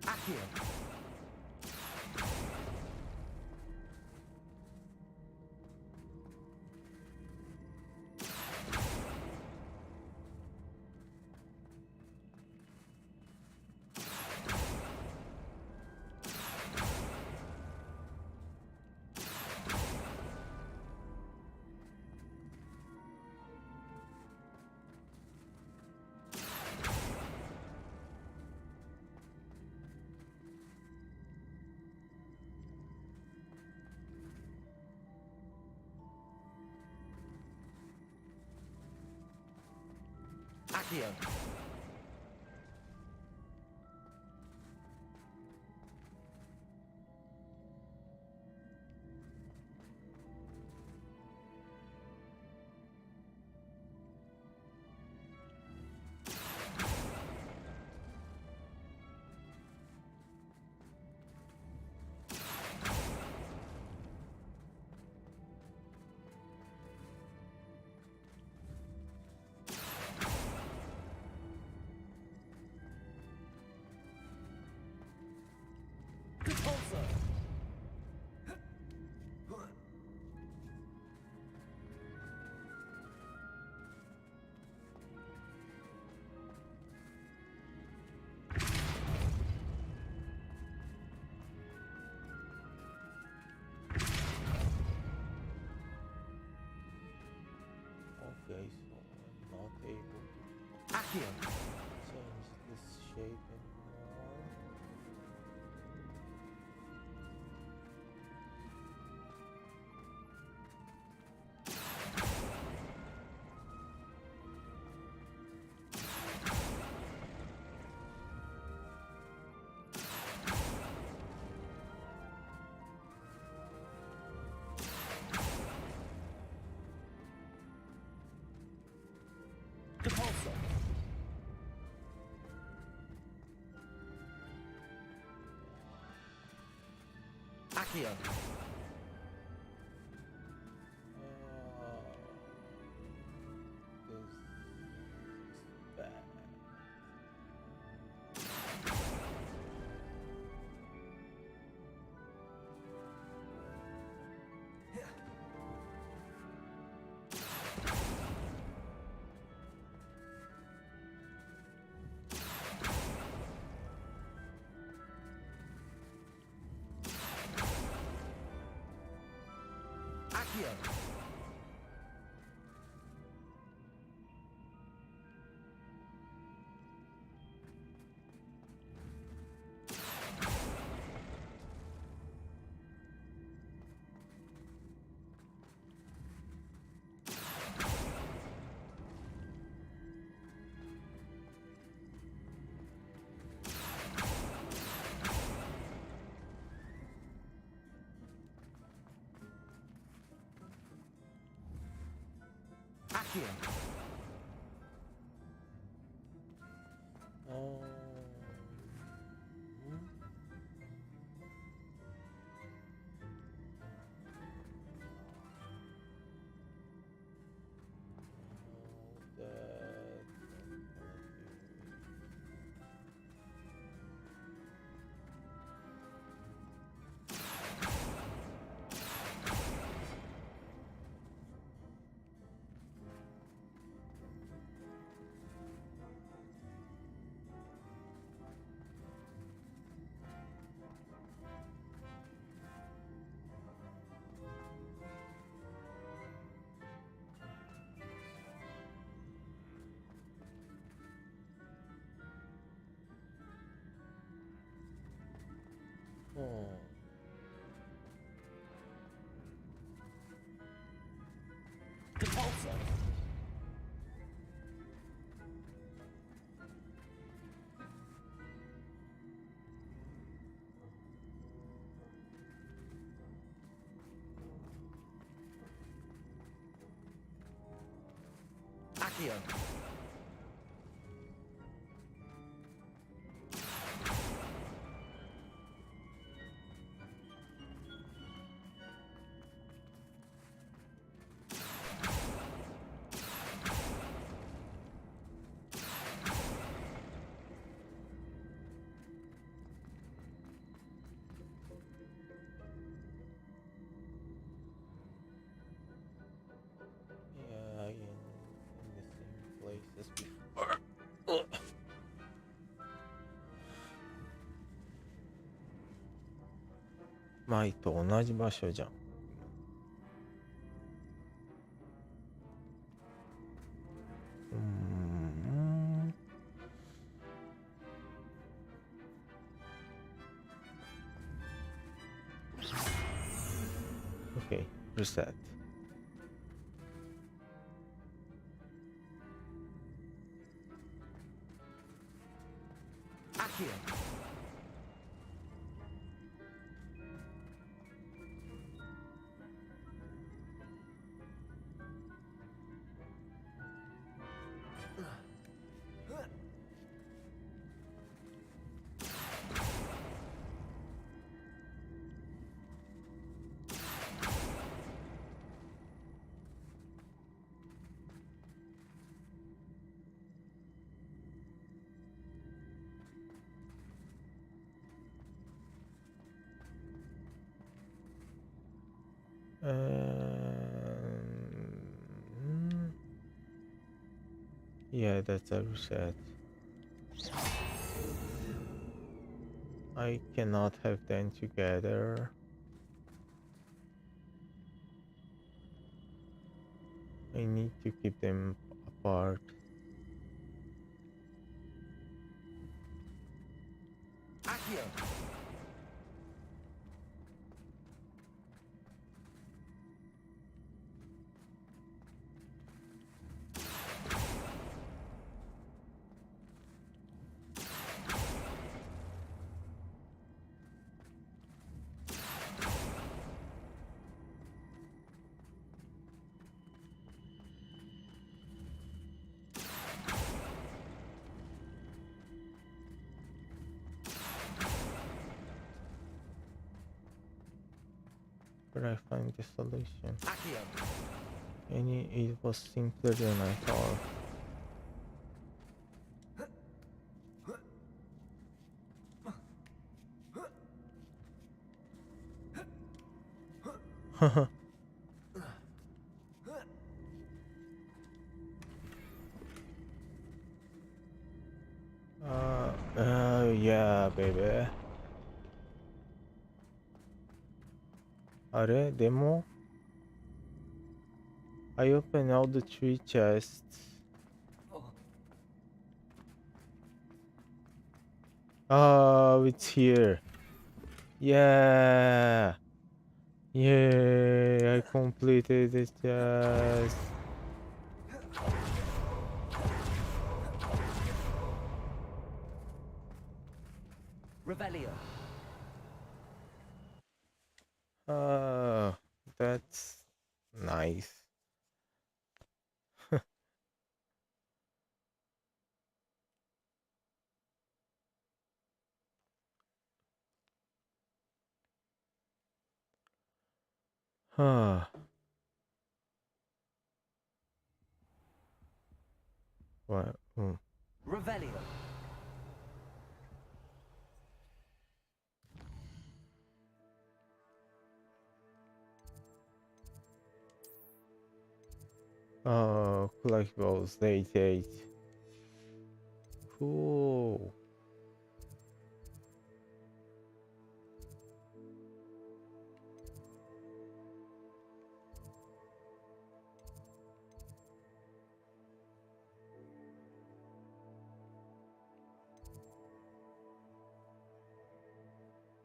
Accio! Accio! Okay, so I'm not able to Accio! change this shape anymore. Akio. Akio. Oh. Repulsor. Akio. Yeah, in the same place as before.前と同じ場所じゃん。Okay, reset. Akio. Yeah, that's a reset. I cannot have them together. I need to keep them apart. Akio. Will I find the solution? It was simpler than I thought. Yeah, baby. あれでも I open all the 3 chests. Oh, it's here. Yeah. Yay, I completed the chest. Revelio. That's nice. What? Revelio. Collectibles, date. Cool.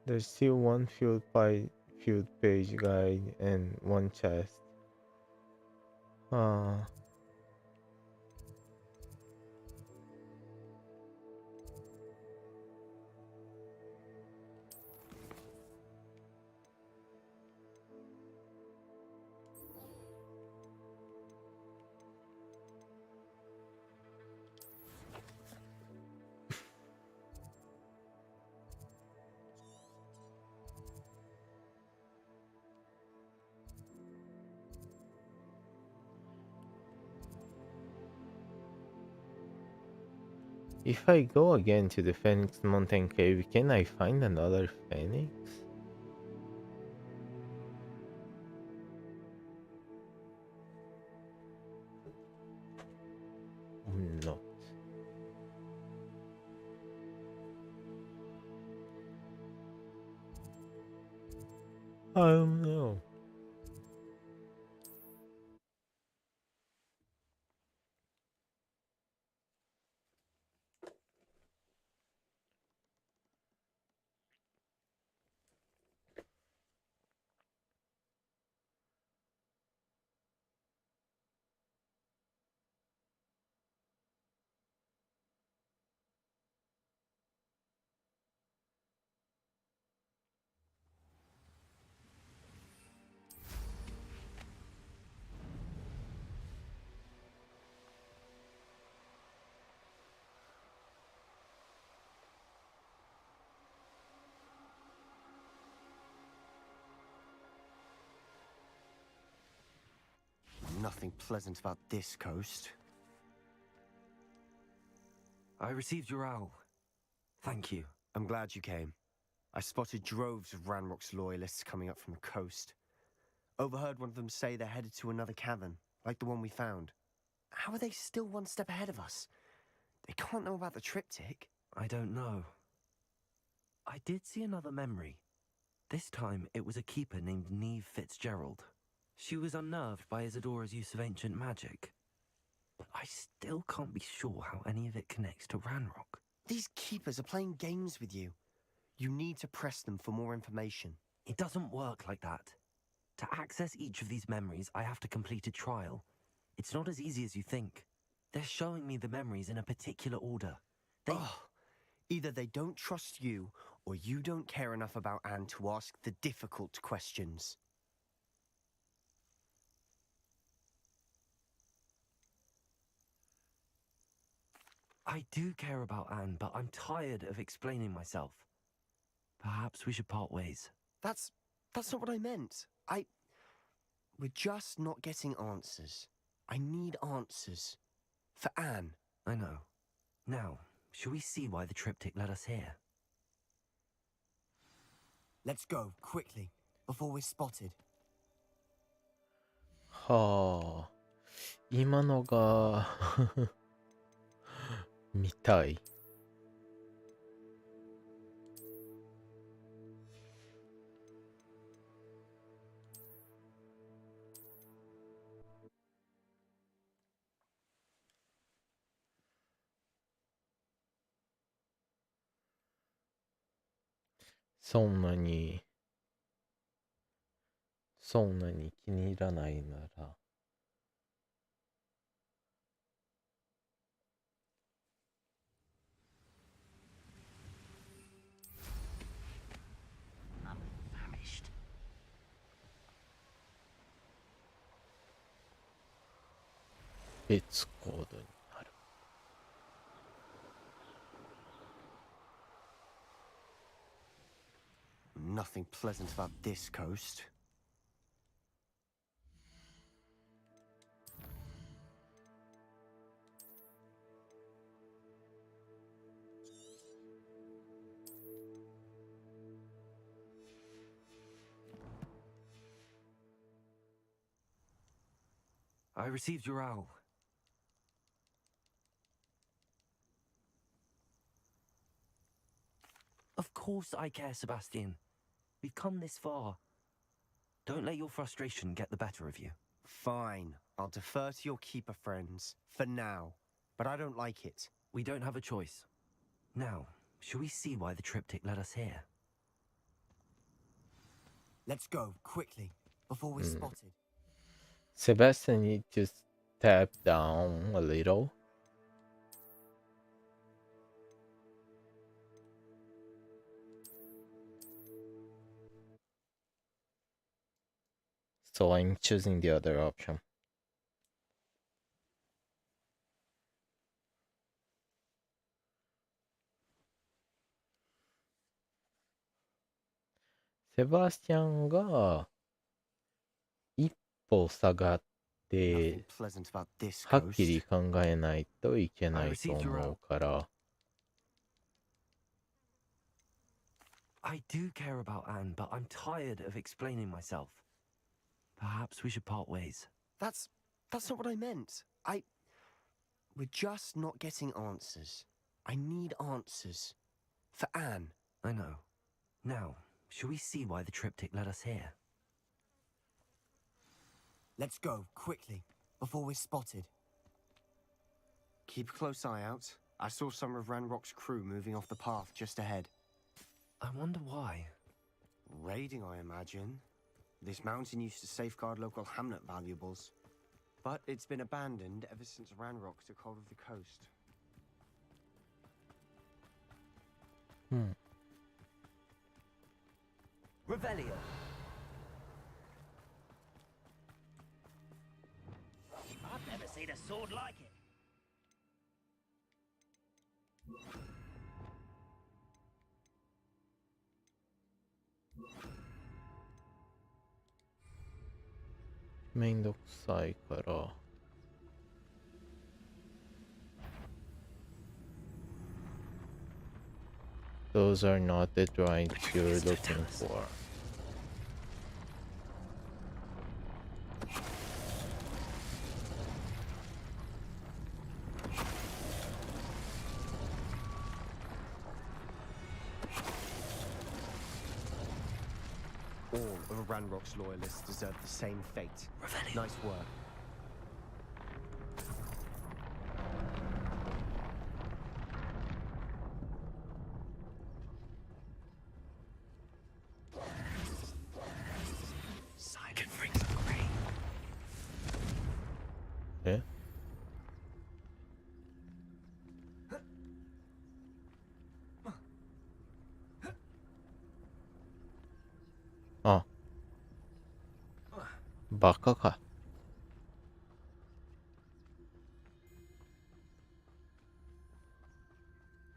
There's still one field page guide and one chest. If I go again to the Phoenix Mountain Cave, can I find another Phoenix? No. I don't know. Nothing pleasant about this coast. I received your owl. Thank you. I'm glad you came. I spotted droves of Ranrock's loyalists coming up from the coast. Overheard one of them say they're headed to another cavern, like the one we found. How are they still one step ahead of us? They can't know about the triptych. I don't know. I did see another memory. This time it was a keeper named Neve Fitzgerald. She was unnerved by Isadora's use of ancient magic. But I still can't be sure how any of it connects to Ranrock. These keepers are playing games with you. You need to press them for more information. It doesn't work like that. To access each of these memories, I have to complete a trial. It's not as easy as you think. They're showing me the memories in a particular order. Either they don't trust you, or you don't care enough about Anne to ask the difficult questions. I do care about Anne, but I'm tired of explaining myself. Perhaps we should part ways. That's not what I meant. We're just not getting answers. I need answers. For Anne. I know. Now, shall we see why the triptych led us here? Let's go, quickly, before we're spotted. はあ、今のが見たい。そんなに気に入らないなら別行動になる。Nothing pleasant about this coast. I received your owl. Of course I care, Sebastian. We've come this far. Don't let your frustration get the better of you. Fine. I'll defer to your keeper friends. For now. But I don't like it. We don't have a choice. Now, shall we see why the triptych led us here? Let's go, quickly, before we're spotted. Sebastian needs to step down a little. So I'm choosing the other option. Sebastian が一歩下がってはっきり考えないといけないと思うから。I do care about Anne, but I'm tired of explaining myself. Perhaps we should part ways. That's not what I meant. We're just not getting answers. I need answers. For Anne. I know. Now, shall we see why the triptych led us here? Let's go, quickly, before we're spotted. Keep a close eye out. I saw some of Ranrock's crew moving off the path just ahead. I wonder why. Raiding, I imagine. This mountain used to safeguard local hamlet valuables. But it's been abandoned ever since Ranrock took hold of the coast. Revelio. I've never seen a sword like it. Those are not the droids you're looking for. All of Ranrock's loyalists deserve the same fate. Nice work. Silent rings of rain. Eh? Ah. バカか。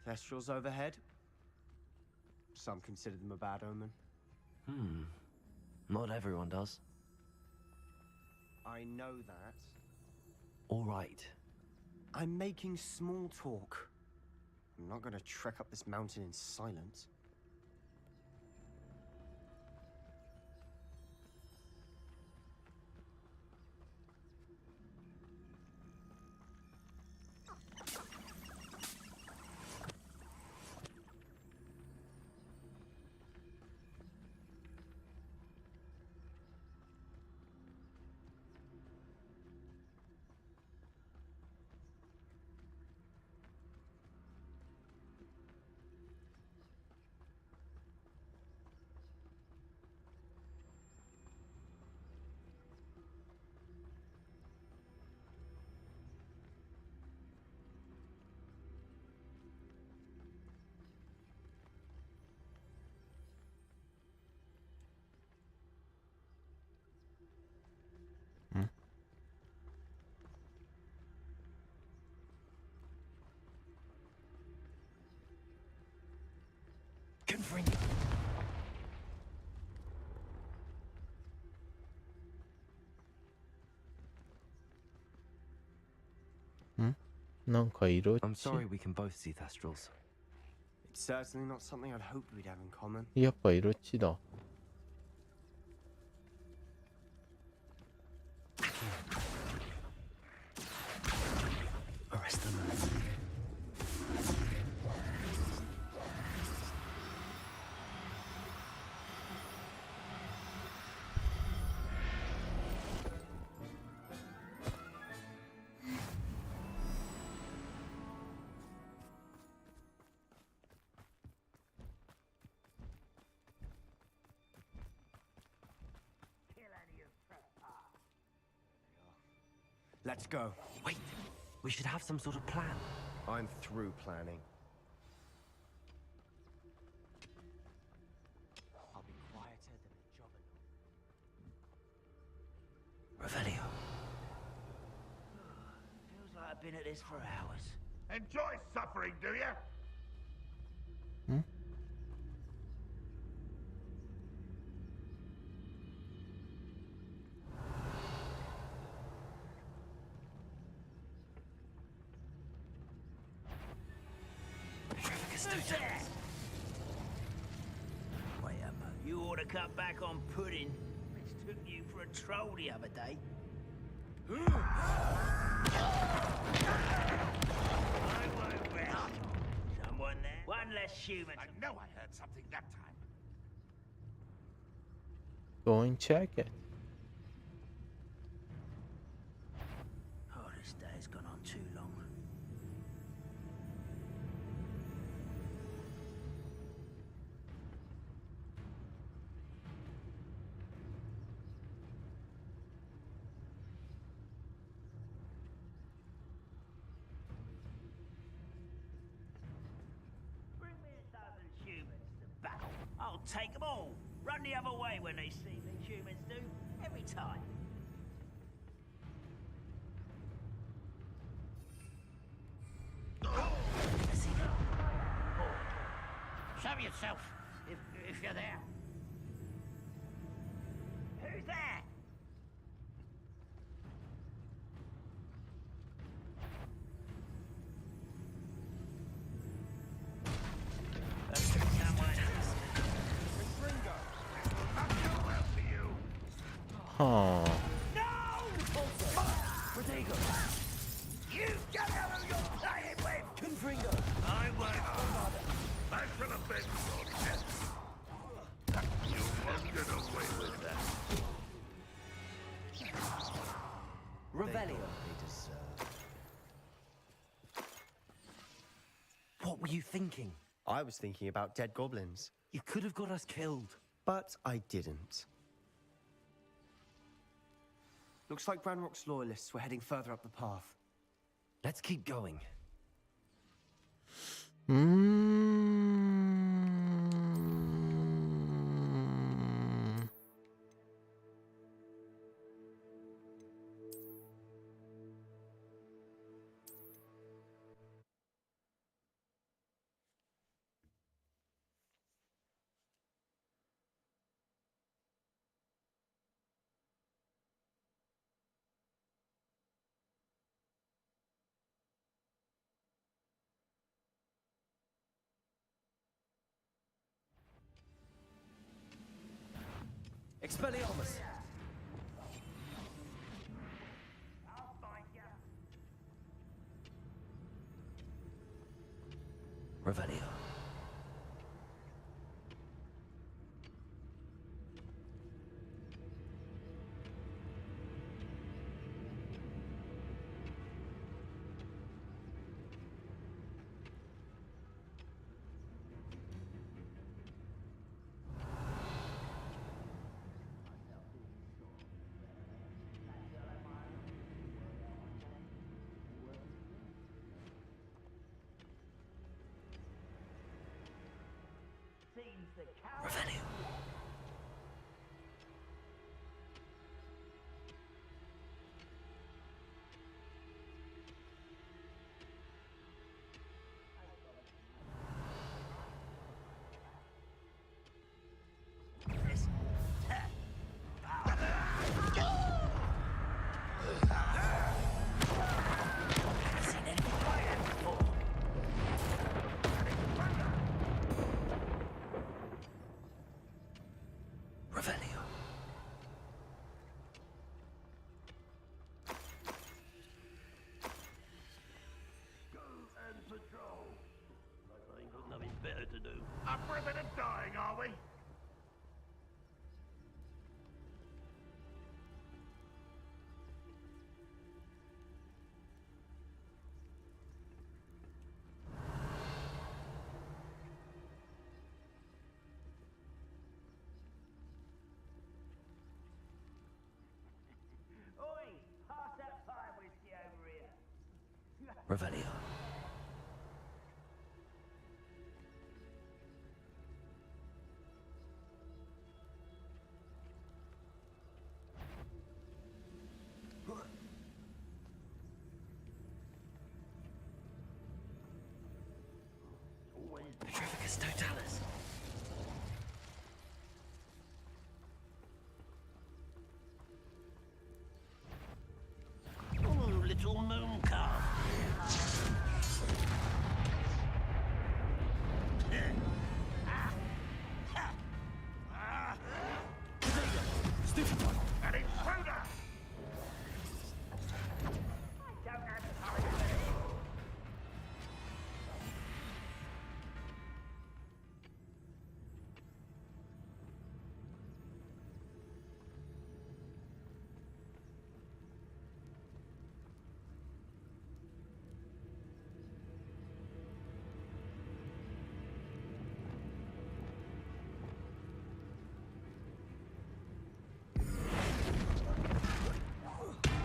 Thestrals overhead. Some consider them a bad omen. Not everyone does. I know that. All right. I'm making small talk. I'm not gonna trek up this mountain in silence. Confringo. なんか色違 I'm sorry we can both see Thestrals. It's certainly not something I'd hoped we'd have in common. やっぱ色違だ。Arrest them. Let's go. Wait, we should have some sort of plan. I'm through planning. I'll be quieter than a jobber. Revelio. Feels like I've been at this for hours. Enjoy suffering, do you? Wait a moment. You ought to cut back on pudding. Mistook you for a troll the other day. I won't rest. Someone there? One less human. I know I heard something that time. Go and check it. Oh, this day's gone on too long. Bring me 1,000 humans to battle. I'll take them all. Run the other way when they see me, humans do. Every time. Show yourself, if you're there. Who's there? Huh. Rodrigo! You get out of your playing with! Confringo! I won't bother. I should have been your death. You won't get away with that. Revelio. What were you thinking? I was thinking about dead goblins. You could have got us killed. But I didn't. Looks like Ranrock's loyalists were heading further up the path. Let's keep going. Expelliarmus! Revelio. Revelio. Revelio. Go and patrol. I ain't got nothing better to do. Up for a bit of dying, are we? Oi, pass that fire whiskey over here. Revelio. Petrificus totalis. Oh, little moon calf. Stupefy. An intruder! Don't have time for this.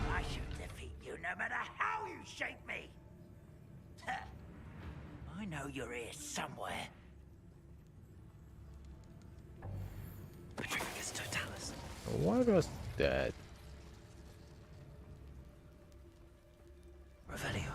I shall defeat you no matter how you shake me. I know you're here somewhere. Petrificus totalis. What was that? Revelio.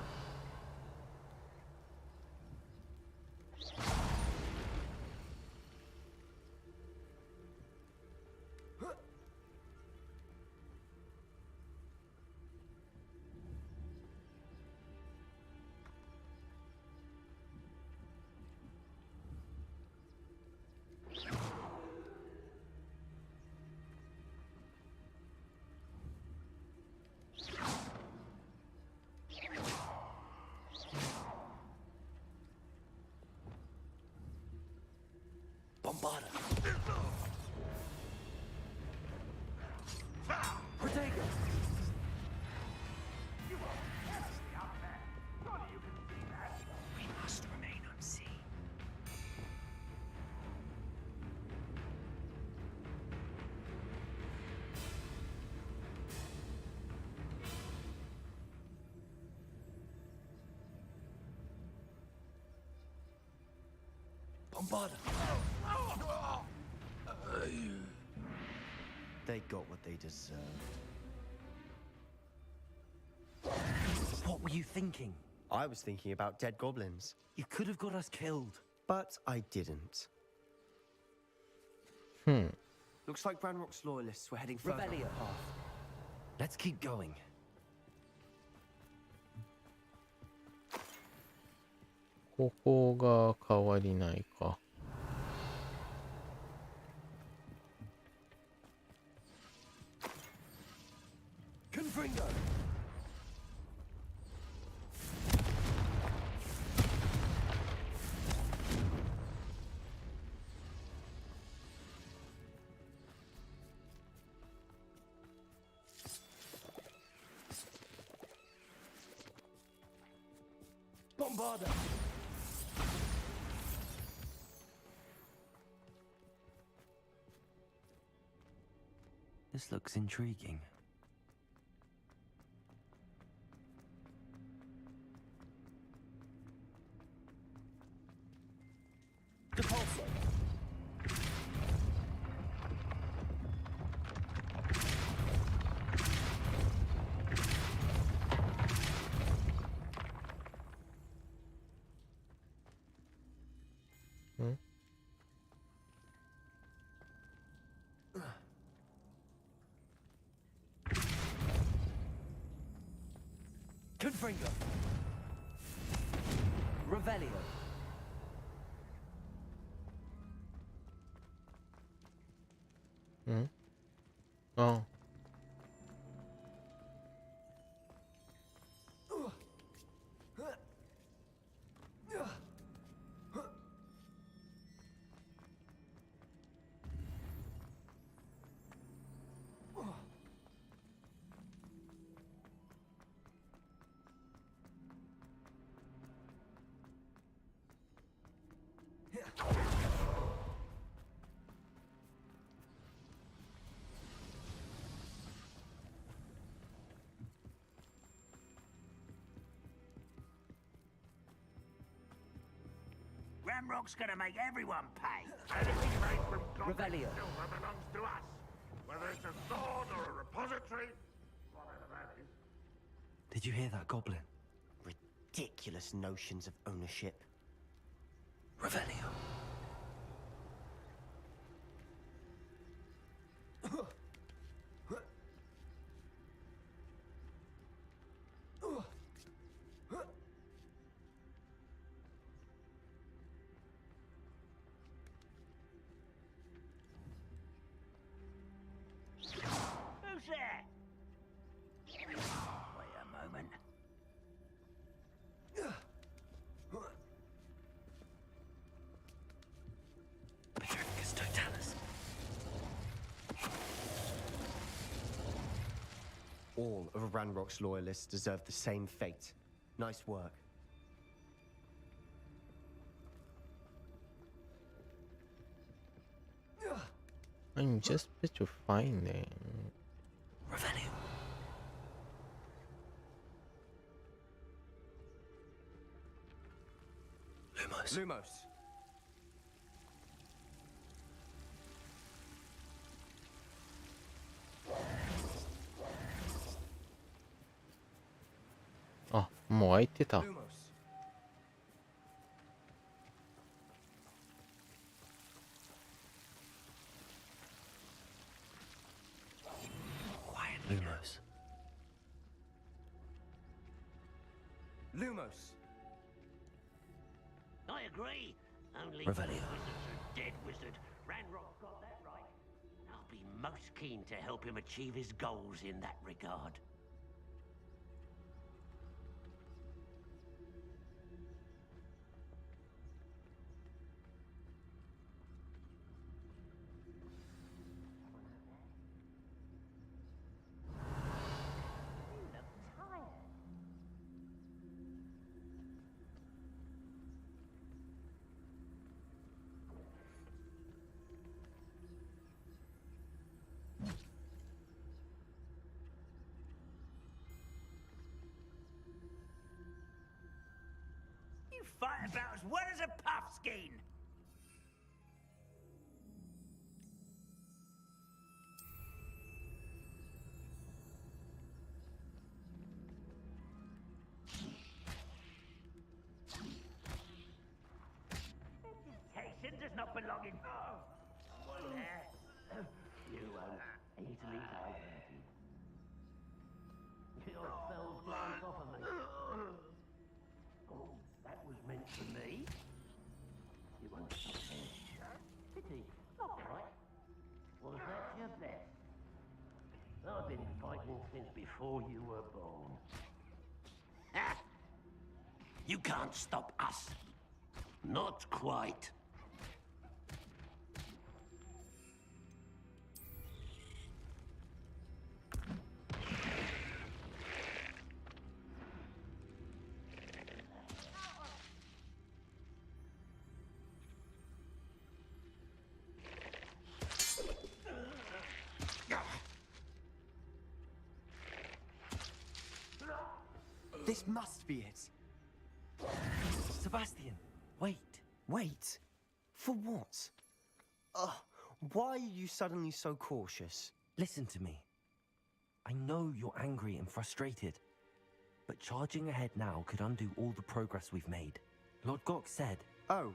Bombarda. Protego. We must remain unseen. Bombarda. They got what they deserve. What were you thinking? I was thinking about dead goblins. You could have got us killed. But I didn't. Looks like Ranrock's loyalists were heading further up the Revelio. path. Let's keep going. ここが変わりないか。Bombarda! This looks intriguing. Depulso! Hmm? Confringo! Revelio! Hmm? Oh. Ramrock's gonna make everyone pay. Anything made from goblin Revelio. silver belongs to us. Whether it's a sword or a repository, whatever that is. Did you hear that, Goblin? Ridiculous notions of ownership. Revelio. Who's there? Wait a moment. Petrificus totalis. All of Ranrock's loyalists deserve the same fate. Nice work. I'm just petrifying. Revelio. Lumos. Lumos. Ah, もう開いてた。 Lumos. Quiet Lumos. Lumos. I agree. Only Revelio. wizard's a dead wizard. Ranrock got that right. I'll be most keen to help him achieve his goals in that regard. You fight about as well as a puffskein. Education does not belong in. Someone there. You won't easily diverted. Your spells glance off of me. Oh, that was meant for me. You won't stop there. Pity. Not quite. Was that your best? I've been fighting since before you were born. Ha! You can't stop us. Not quite. This must be it. Sebastian, wait. Wait? For what? Why are you suddenly so cautious? Listen to me. I know you're angry and frustrated, but charging ahead now could undo all the progress we've made. Lord Gok said... Oh,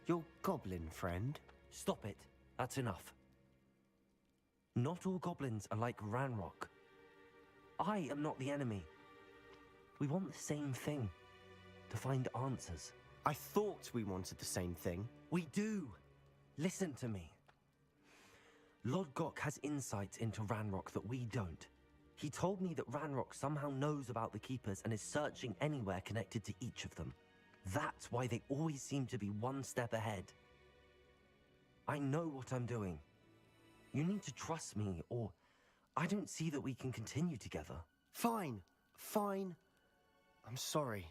your goblin friend? Stop it. That's enough. Not all goblins are like Ranrock. I am not the enemy. We want the same thing. To find answers. I thought we wanted the same thing. We do. Listen to me. Lord Gok has insights into Ranrock that we don't. He told me that Ranrock somehow knows about the Keepers and is searching anywhere connected to each of them. That's why they always seem to be one step ahead. I know what I'm doing. You need to trust me, or I don't see that we can continue together. Fine. Fine. I'm sorry.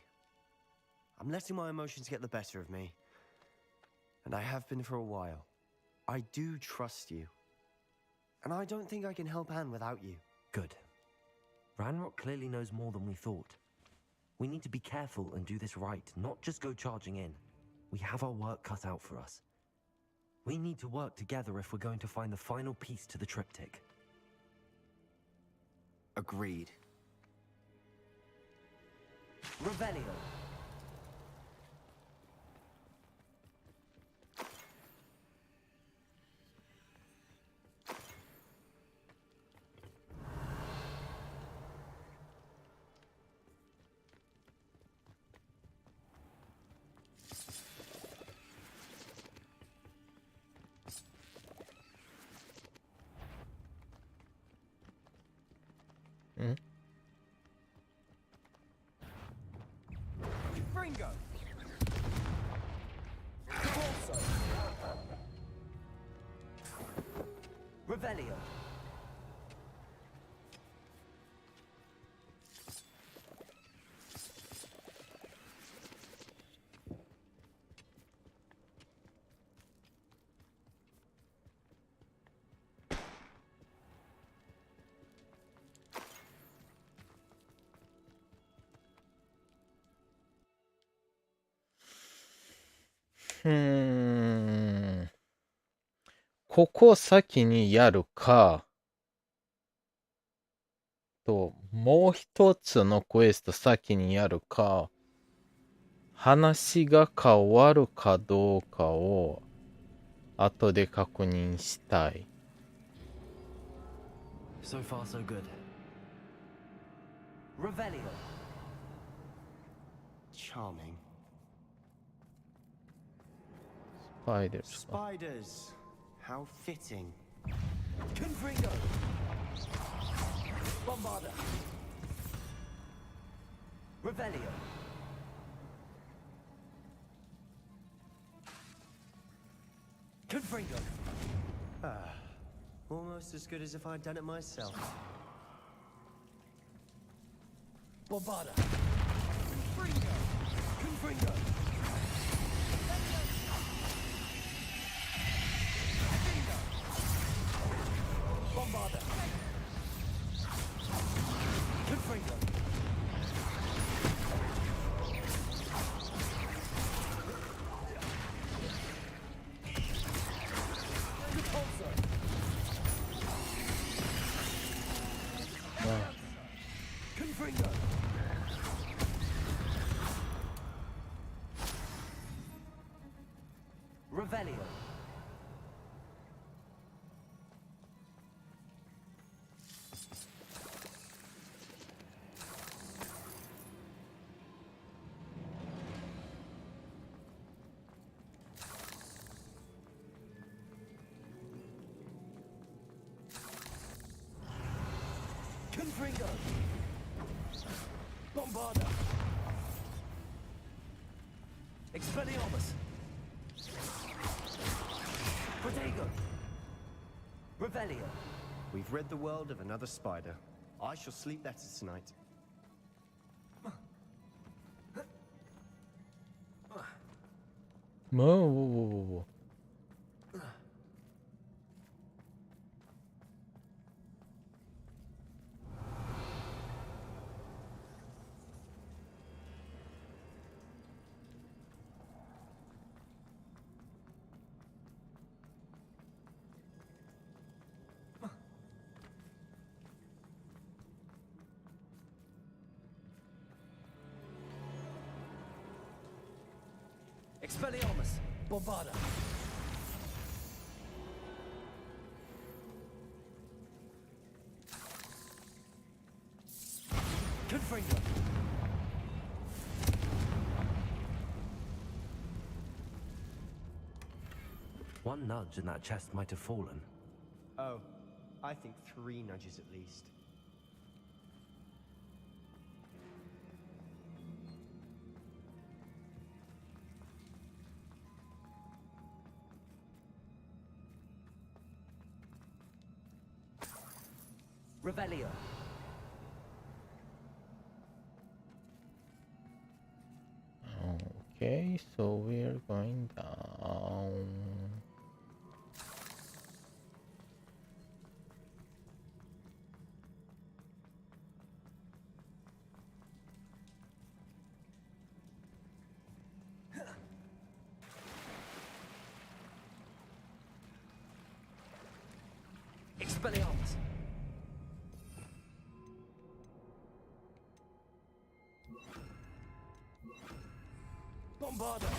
I'm letting my emotions get the better of me. And I have been for a while. I do trust you. And I don't think I can help Anne without you. Good. Ranrock clearly knows more than we thought. We need to be careful and do this right, not just go charging in. We have our work cut out for us. We need to work together if we're going to find the final piece to the triptych. Agreed. Revelio. Fringo! Revelio.ここ先にやるか、と、もう一つのクエスト先にやるか、話が変わるかどうかを後で確認したい。So far, so good. Revelio. Charming. Spiders. Spiders. How fitting. Confringo! Bombarda! Revelio. Confringo! Almost as good as if I'd done it myself. Bombarda! Confringo! Confringo! Bombarda! Confringo! Confringo! Revelio. Confringo! Bombarda! Expelliarmus! Protego! Revelio. We've rid the world of another spider. I shall sleep better tonight. Whoa. Expelliarmus! Bombarda! Confringo! One nudge and that chest might have fallen. Oh, I think 3 nudges at least. Revelio! Okay, so we're going down. Expelliarmus! Bombarda!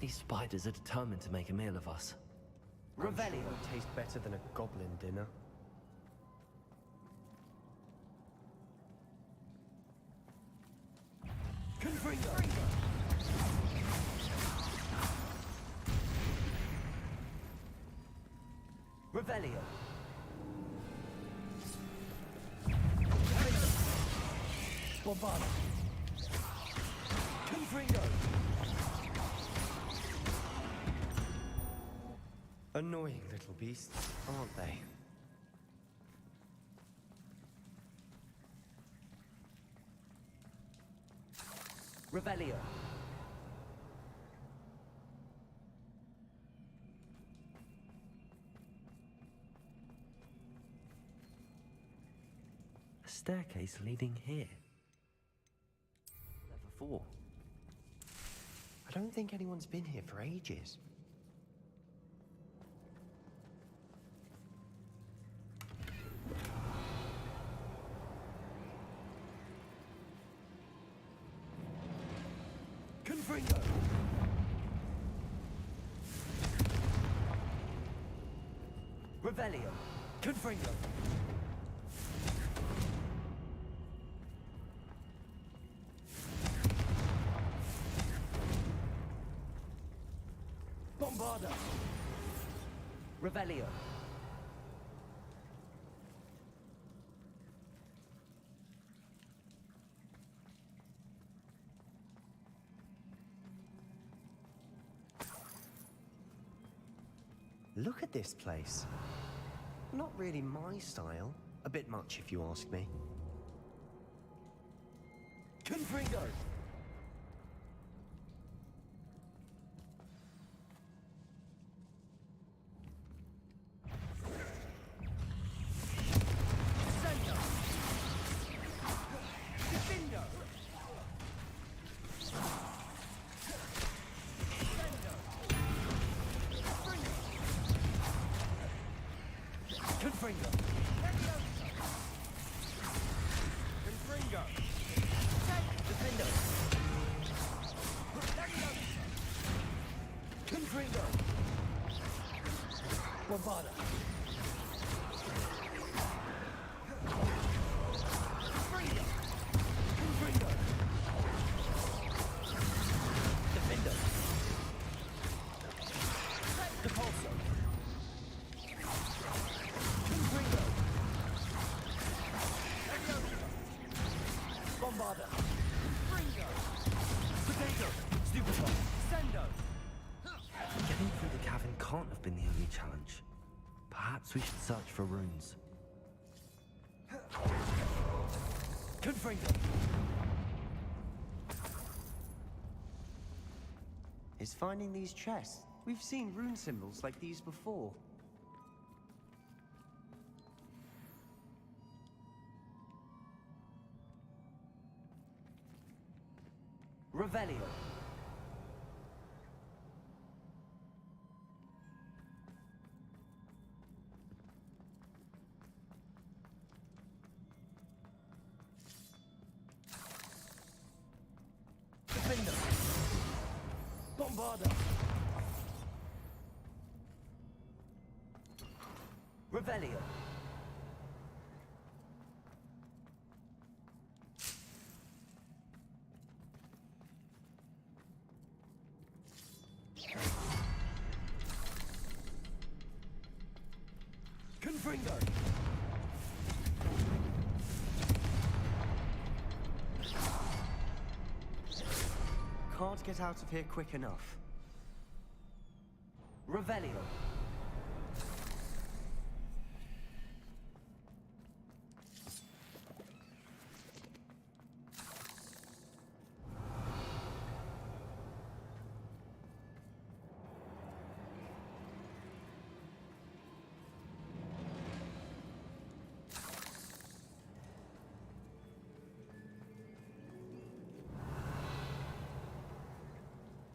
These spiders are determined to make a meal of us. Revelio would taste better than a goblin dinner. Confringo! Revelio! Bombarda! Confringo! Annoying little beasts, aren't they? Revelio! A staircase leading here. Never before. I don't think anyone's been here for ages. Confringo! Revelio! Confringo! Bombarda! Revelio! Look at this place. Not really my style. A bit much if you ask me. Confringo! Sendo! Defendo! Confringo! Confringo! Defendo! Confringo! Bombarda! Confringo! Confringo! Defendo! Depulso! Confringo! Bombarda! Confringo! Potato! Stupefy! Sendo! Getting through the cavern can't have been the only challenge. Perhaps we should search for runes. Confringo! Is finding these chests. We've seen rune symbols like these before. Revelio! Bombarda! Revelio! Confringo! Can't get out of here quick enough. Revelio!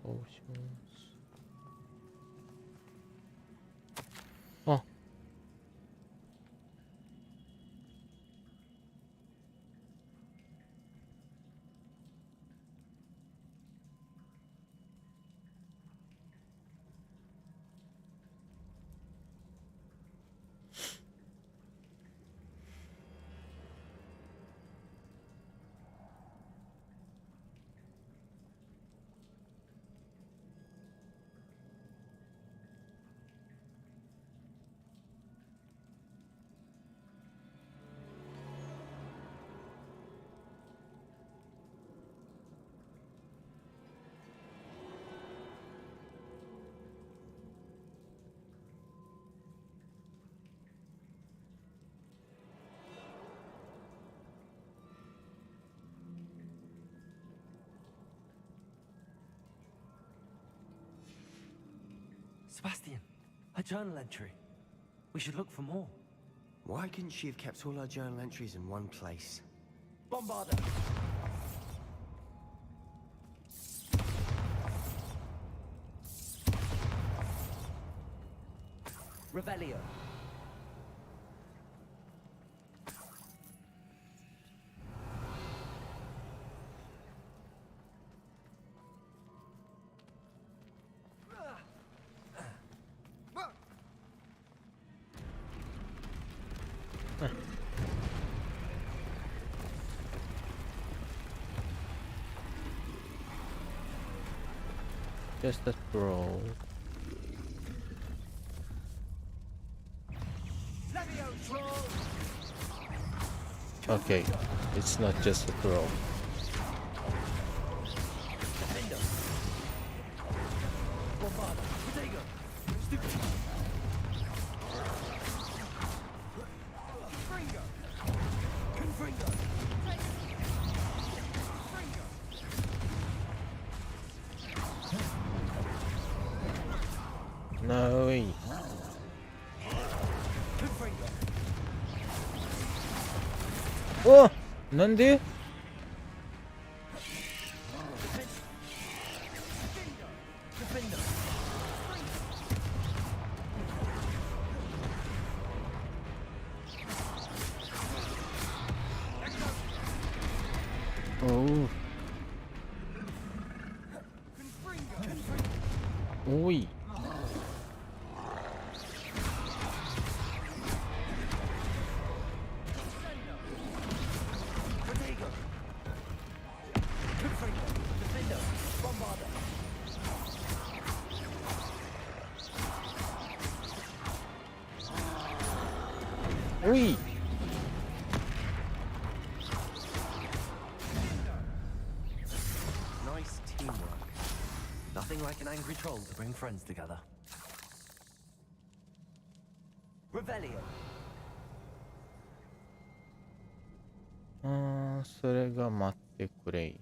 Potions. あ、Sebastian, a journal entry. We should look for more. Why couldn't she have kept all her journal entries in one place? Bombarda! Revelio! just a scroll. Okay, it's not just a throw. No way. Oh! なんで? Oh. 多い. Ui. Nice teamwork. Nothing like an angry troll to bring friends together. Revelio. それが待ってくれ。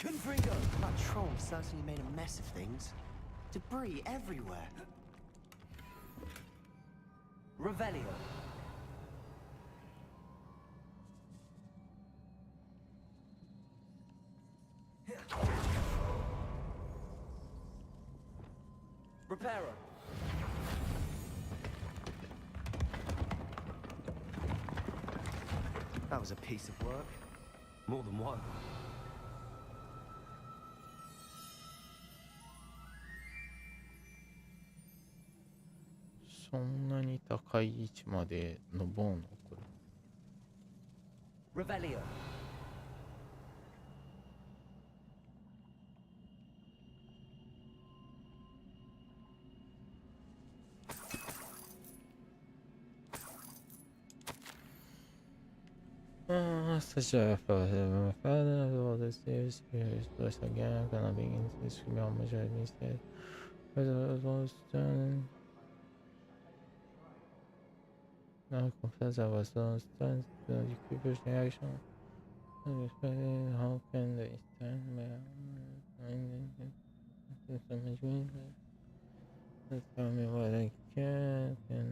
Confringo! That troll certainly made a mess of things. Debris everywhere. Revelio. Repairer. That was a piece of work. More than one. そんなに高い位置まで登るのこれ。Revelio. Such a father of all the stairs, plus again, gonna begin to scream how much I missed it. As I was done, now confess I was so stunned to the creeper's reaction. How can they stand so much wind? Tell me what I can and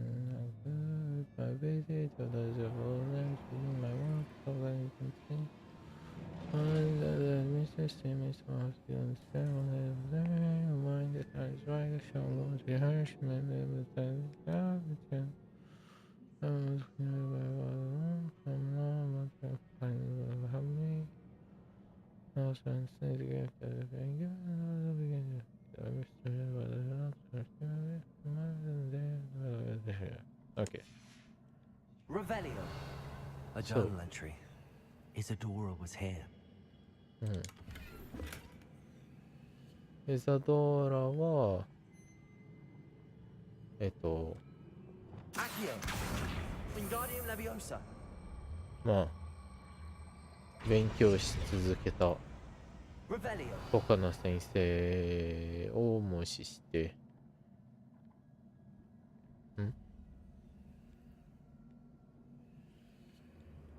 good. My visit to those of all them doing my work, so that you can see. Mr. Sim is off to understand what I mind that I was right, I shall go to her, she may be able to tell you. I was going to I'm not going to find you help me. I was trying to say to get to the finger, and I was beginning to. Okay. Revelio. A So- journal entry. Isadora was here. イザドーラは、Accio. Wingardium Leviosa. まあ、勉強し続けた Revelio. 他の先生を無視して、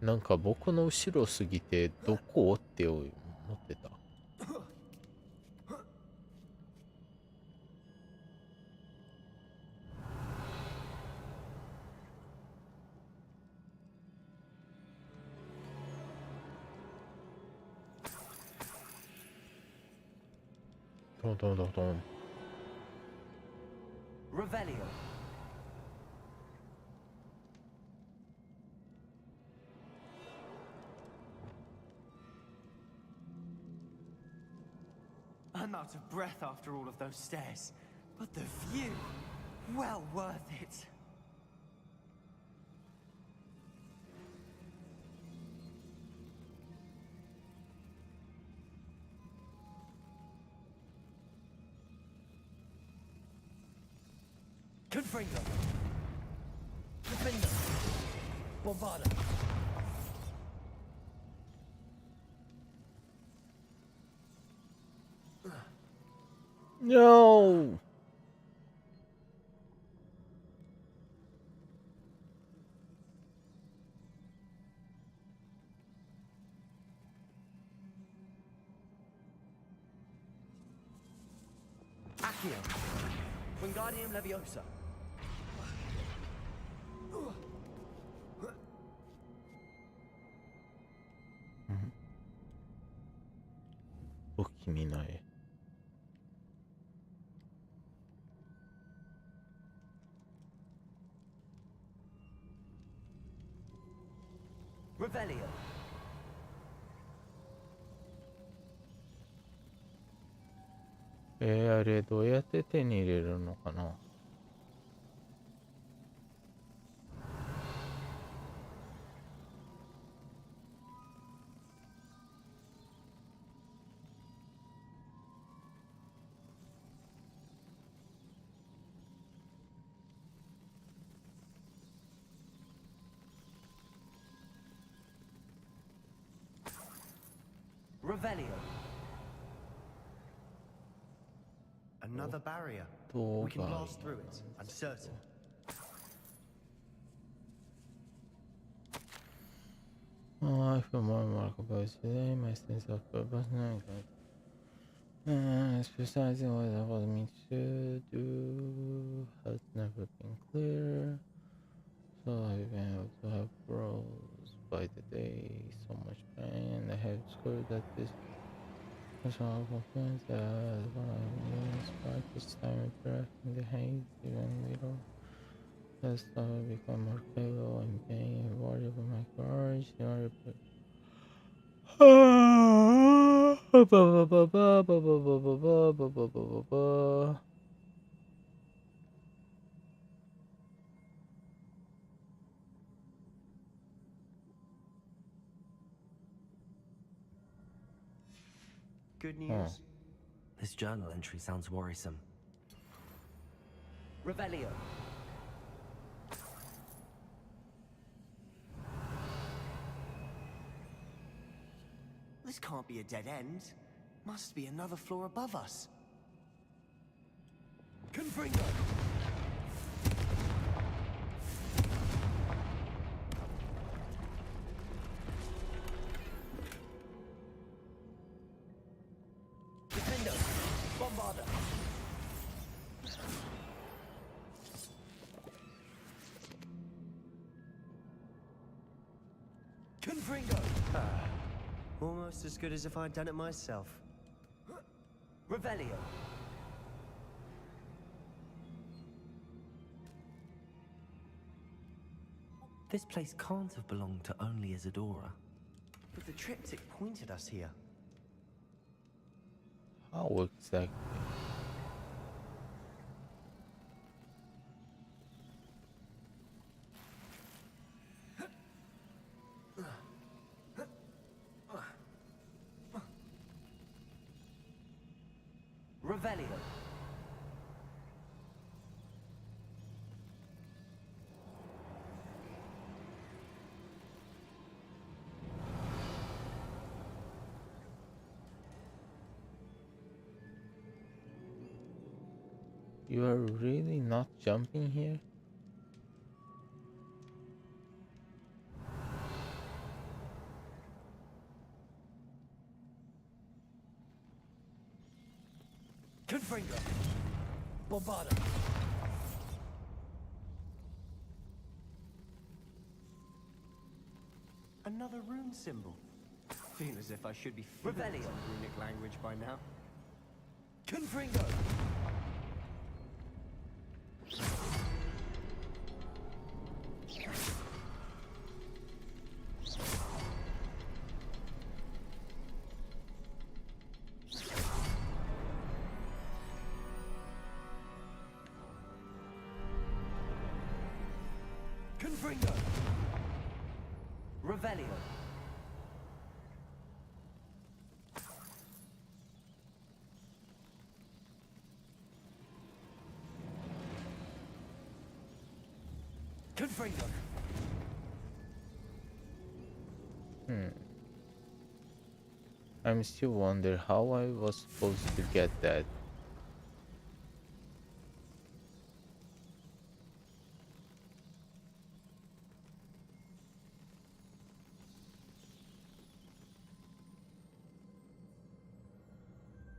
なんか僕の後ろすぎてどこって思ってた。トントントントン。Revelio. I'm out of breath after all of those stairs, but the view, well worth it. Confringo. Defender. Bombarda. No! Accio. Wingardium Leviosa. Oh, 君の絵。Revelio. あれどうやって手に入れるのかな。Revelio. Another barrier. Door We can guy. blast through it, I'm certain. Oh, I feel more remarkable today. My sense of purpose now. Precisely what I was meant to do has never been clear. So I've been able to have grows by the day. So much pain. I have discovered that this So confident that when I lose back each time I breath in the haze, even little, as I become more capable and being rewarded for my courage, in order to Good news? This journal entry sounds worrisome. Revelio. This can't be a dead end. Must be another floor above us. Confringo! Defendo! Bombarda! Confringo! Almost as good as if I'd done it myself. Revelio. This place can't have belonged to only Isadora. But the triptych pointed us here. How exactly? Revelio. You are really not jumping here? Confringo! Bombarda! Another rune symbol. Feel as if I should be fluent in runic language by now. Confringo! Confringo! Revelio. Confringo! I'm still wonder how I was supposed to get that.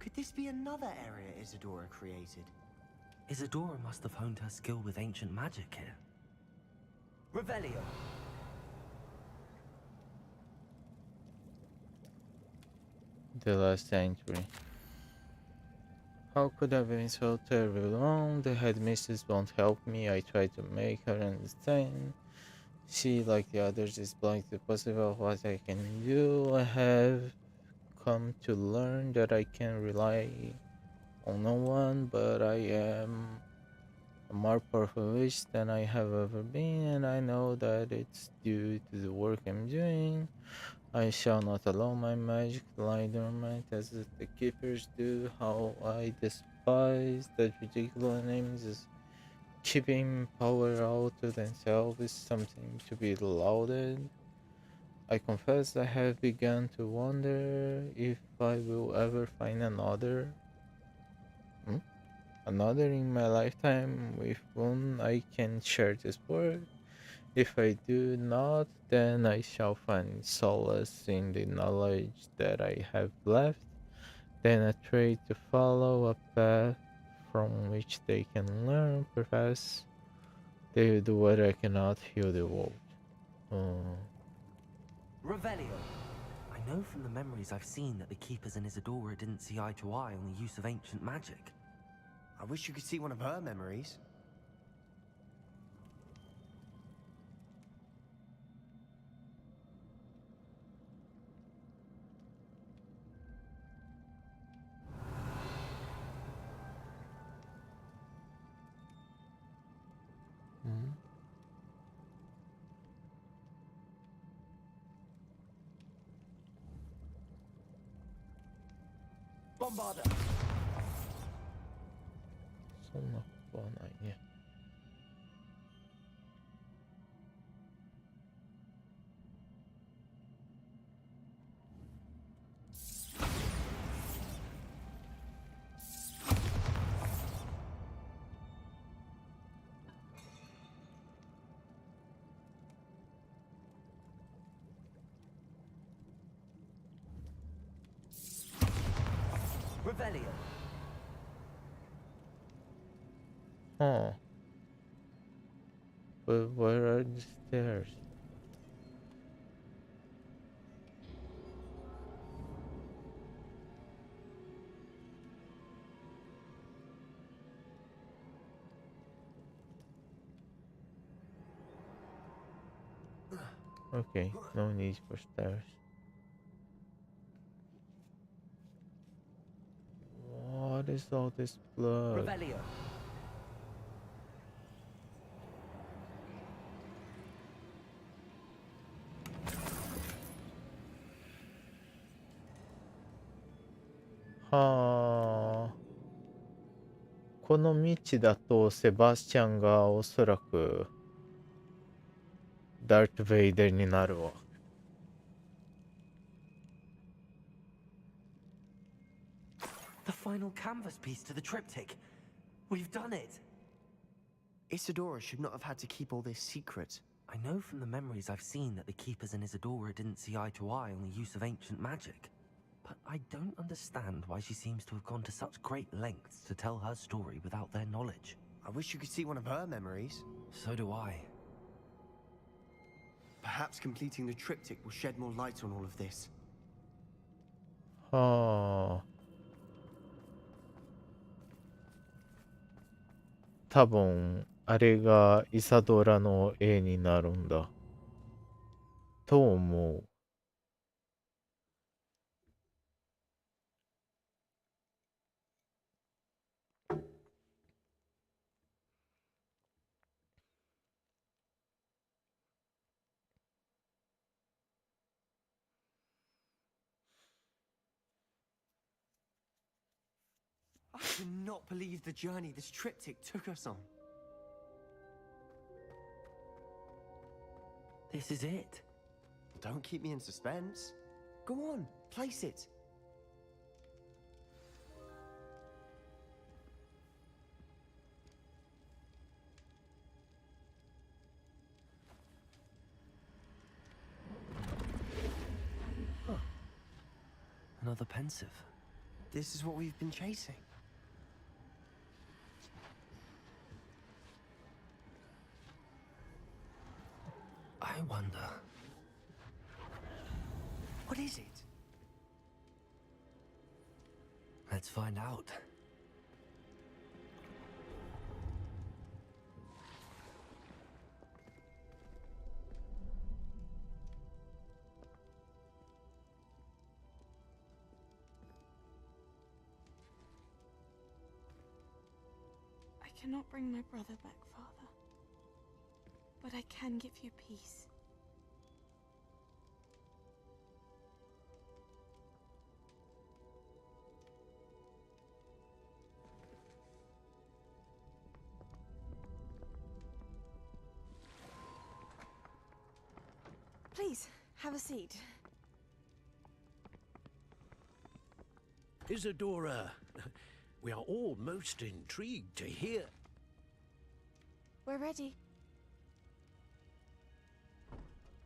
Could this be another area Isadora created? Isadora must have honed her skill with ancient magic here. Revelio. The last entry. How could I have been so terribly wrong? The headmistress won't help me. I try to make her understand. She, like the others, is blind to the possible of what I can do. I have come to learn that I can rely on no one, but I am a more powerful witch than I have ever been, and I know that it's due to the work I'm doing. I shall not allow my magic to lie dormant as the keepers do. How I despise that ridiculous names is keeping power out to themselves is something to be lauded. I confess I have begun to wonder if I will ever find another in my lifetime with whom I can share this work. If I do not, then I shall find solace in the knowledge that I have left, then a trait to follow, a path from which they can learn. Perhaps they will do what I cannot heal the world. Revelio. I'm I know from the memories I've seen that the Keepers and Isadora didn't see eye to eye on the use of ancient magic. I wish you could see one of her memories. Bombarder. そんなことはないね。Revelio. はあ。Where are the stairs? Okay, no need for stairs. What is all this blood? Revelio. はあ。この道だとセバスチャンがおそらくダート・ベイダーになるわ。The final canvas piece to the triptych. We've done it. Isadora should not have had to keep all this secret. I know from the memories I've seen that the Keepers and Isadora didn't see eye to eye on the use of ancient magic. But I don't understand why she seems to have gone to such great lengths to tell her story without their knowledge. I wish you could see one of her memories. So do I. Perhaps completing the triptych will shed more light on all of this. はあ。多分あれがイサドラの絵になるんだと思う。I cannot believe the journey this triptych took us on. This is it. Don't keep me in suspense. Go on, place it. Huh. Another pensive. This is what we've been chasing. I wonder. What is it? Let's find out. I cannot bring my brother back, Father. But I can give you peace. Please, have a seat. Isadora, we are all most intrigued to hear. We're ready.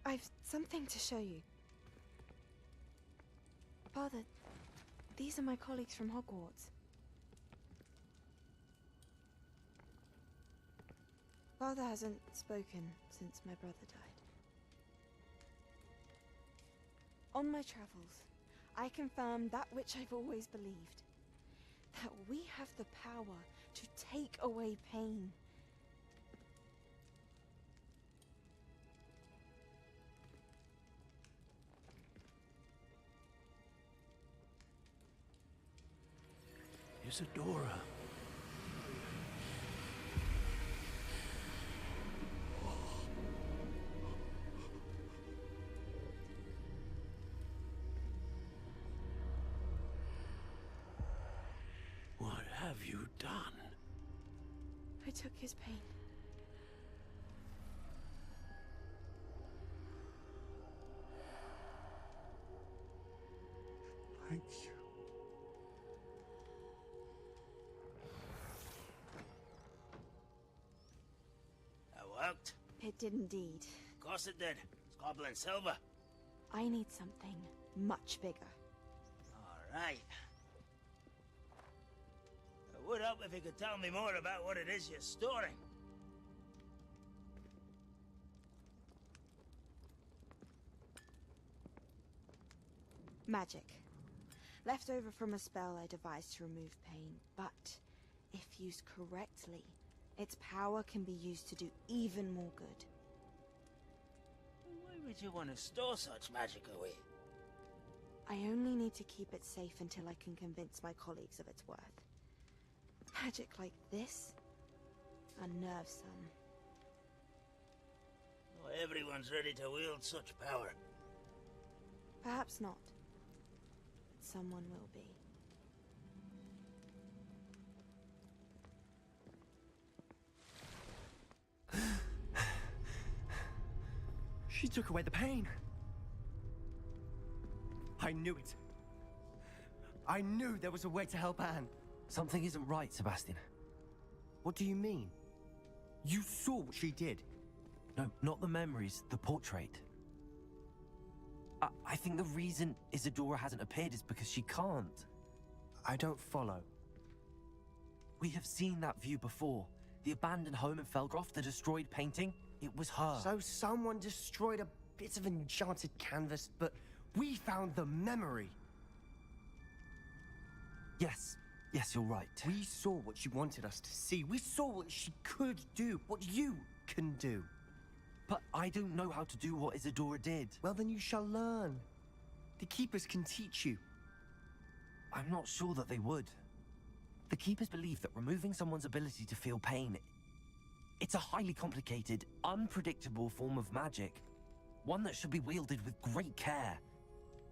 I've something to show you. Father, these are my colleagues from Hogwarts. Father hasn't spoken since my brother died. On my travels, I confirmed that which I've always believed. That we have the power to take away pain. Isadora. What have you done? I took his pain. Thank you. That worked? It did indeed. Of course it did. It's goblin silver. I need something much bigger. All right. It would help if you could tell me more about what it is you're storing. Magic. Left over from a spell I devised to remove pain, but if used correctly, its power can be used to do even more good. Why would you want to store such magic away? I only need to keep it safe until I can convince my colleagues of its worth. Magic like this unnerves some. Not everyone's ready to wield such power. Perhaps not. Someone will be. She took away the pain. I knew it. I knew there was a way to help Anne. Something isn't right, Sebastian. What do you mean? You saw what she did. No, not the memories, the portrait. I think the reason Isadora hasn't appeared is because she can't. I don't follow. We have seen that view before. The abandoned home in Felgroth, the destroyed painting, it was her. So someone destroyed a bit of enchanted canvas, but we found the memory. Yes, you're right. We saw what she wanted us to see. We saw what she could do, what you can do. But I don't know how to do what Isadora did. Well, then you shall learn. The Keepers can teach you. I'm not sure that they would. The Keepers believe that removing someone's ability to feel pain, it's a highly complicated, unpredictable form of magic. One that should be wielded with great care.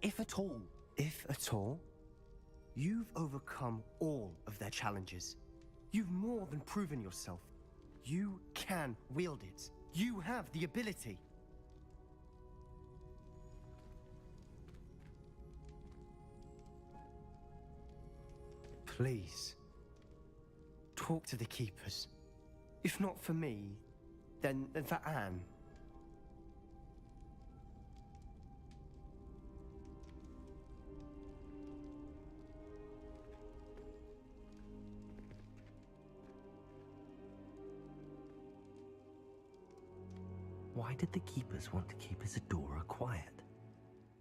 If at all. If at all? You've overcome all of their challenges. You've more than proven yourself. You can wield it. You have the ability. Please, talk to the Keepers. If not for me, then for Anne. Why did the Keepers want to keep Isadora quiet?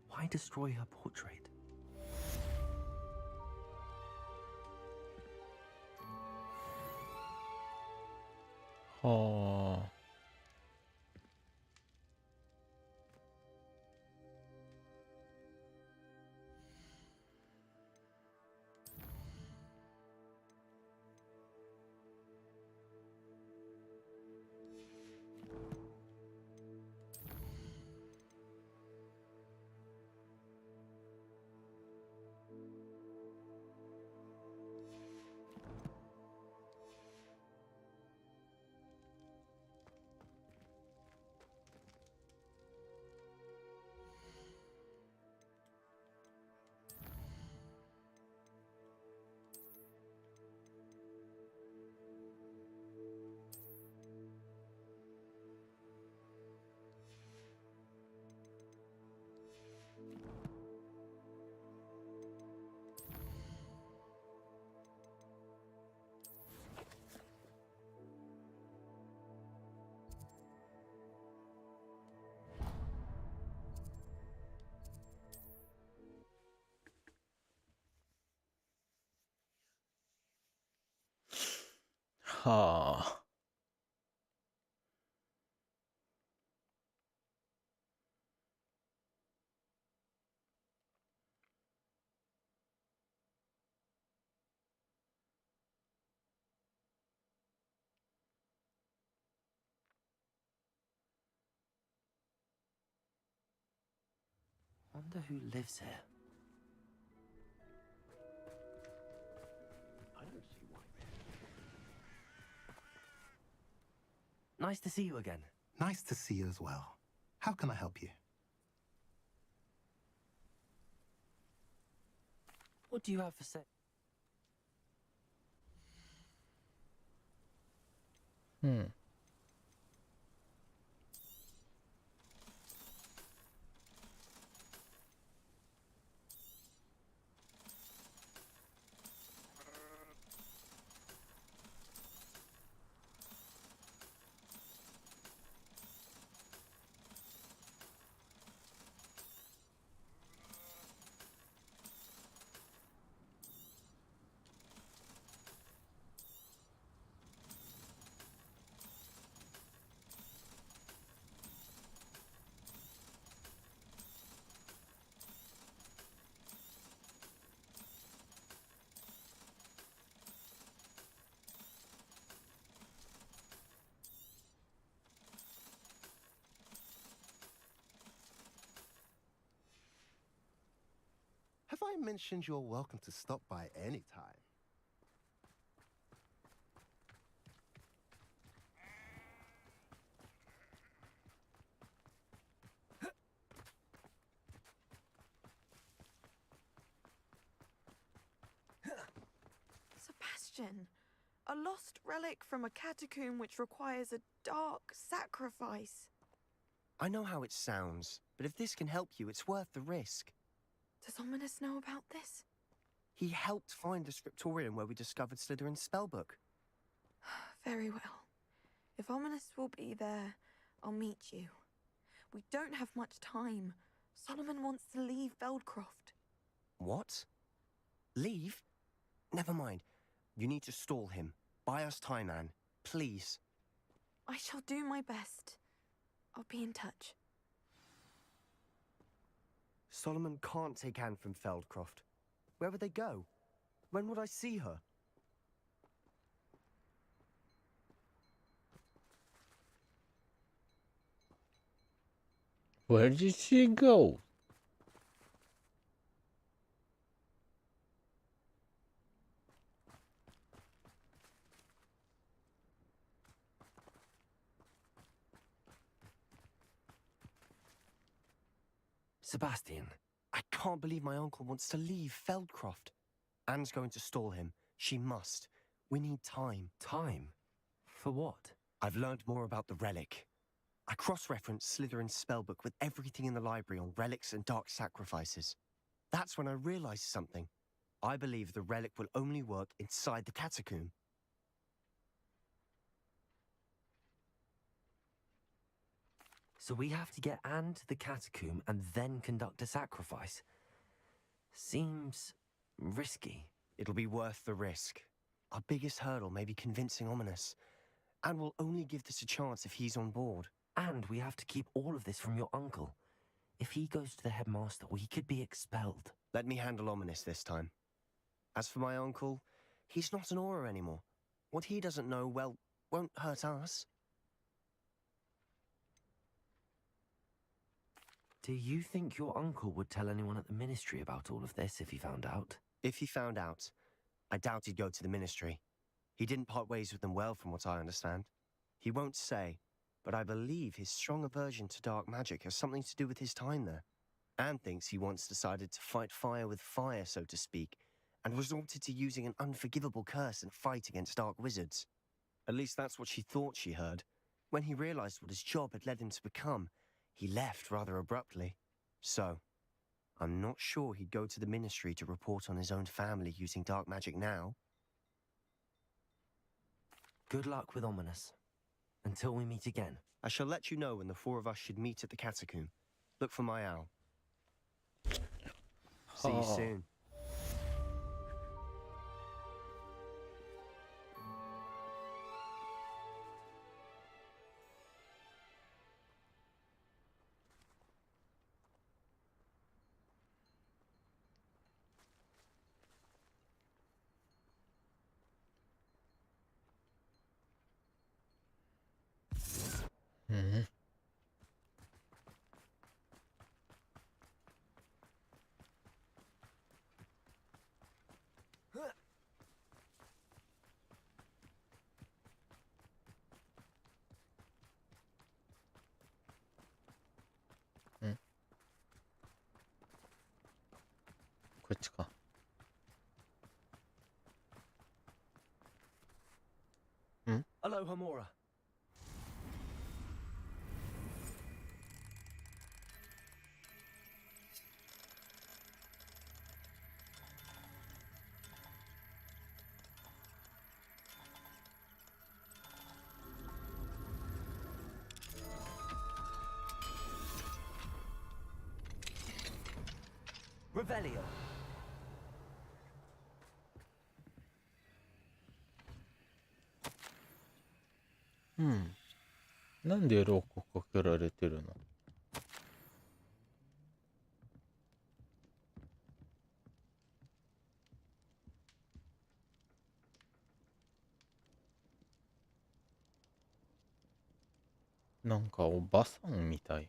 Why destroy her portrait? Oh. はあ。Wonder who lives here. I don't see why. Nice to see you again. Nice to see you as well. How can I help you? What do you have for sale? うん。Have I mentioned you're welcome to stop by any time? Sebastian, a lost relic from a catacomb which requires a dark sacrifice. I know how it sounds, but if this can help you, it's worth the risk. Does Ominous know about this? He helped find the scriptorium where we discovered Slytherin's spellbook. Very well. If Ominous will be there, I'll meet you. We don't have much time. Solomon wants to leave Feldcroft. What? Leave? Never mind. You need to stall him. Buy us time, Anne. Please. I shall do my best. I'll be in touch. Solomon can't take Anne from Feldcroft. Where would they go? When would I see her? Where did she go? Sebastian, I can't believe my uncle wants to leave Feldcroft. Anne's going to stall him. She must. We need time. Time? For what? I've learned more about the relic. I cross-referenced Slytherin's spellbook with everything in the library on relics and dark sacrifices. That's when I realized something. I believe the relic will only work inside the catacomb. So we have to get Anne to the catacomb and then conduct a sacrifice. Seems risky. It'll be worth the risk. Our biggest hurdle may be convincing Ominous. And we'll only give this a chance if he's on board. And we have to keep all of this from your uncle. If he goes to the headmaster, we could be expelled. Let me handle Ominous this time. As for my uncle, he's not an Auror anymore. What he doesn't know, well, won't hurt us. Do you think your uncle would tell anyone at the ministry about all of this if he found out? If he found out, I doubt he'd go to the ministry. He didn't part ways with them well, from what I understand. He won't say, but I believe his strong aversion to dark magic has something to do with his time there. Anne thinks he once decided to fight fire with fire, so to speak, and resorted to using an unforgivable curse in a fight against dark wizards. At least that's what she thought she heard. When he realized what his job had led him to become, he left rather abruptly. So, I'm not sure he'd go to the ministry to report on his own family using dark magic now. Good luck with Ominous. Until we meet again. I shall let you know when the four of us should meet at the catacomb. Look for my owl. See you soon. Aloha Mora. Revelio. うん。なんでロックかけられてるの？なんかおばさんみたい。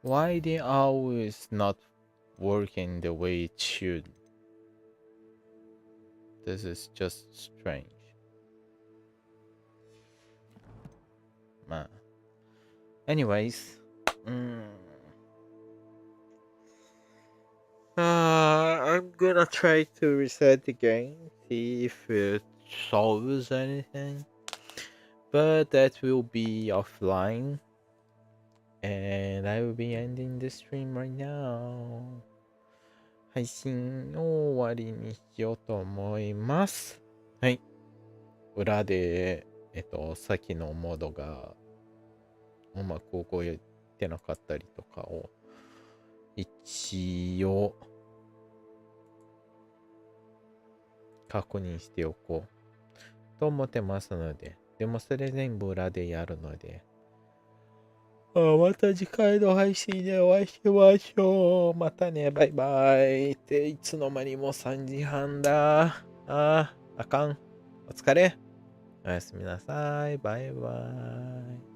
Why the owl is not working the way it should? This is just strange. まあ。Anyways. I'm gonna try to reset the game, see if it solves anything. But that will be offline. And I will be ending the stream right now. 配信を終わりにしようと思います。はい。裏で、さっきのモードがうまく動いてなかったりとかを一応確認しておこうと思ってますので、でもそれ全部裏でやるので、また次回の配信でお会いしましょう。またね、バイバイ。っていつの間にも3時半だ。あかん。お疲れ。おやすみなさい。バイバイ。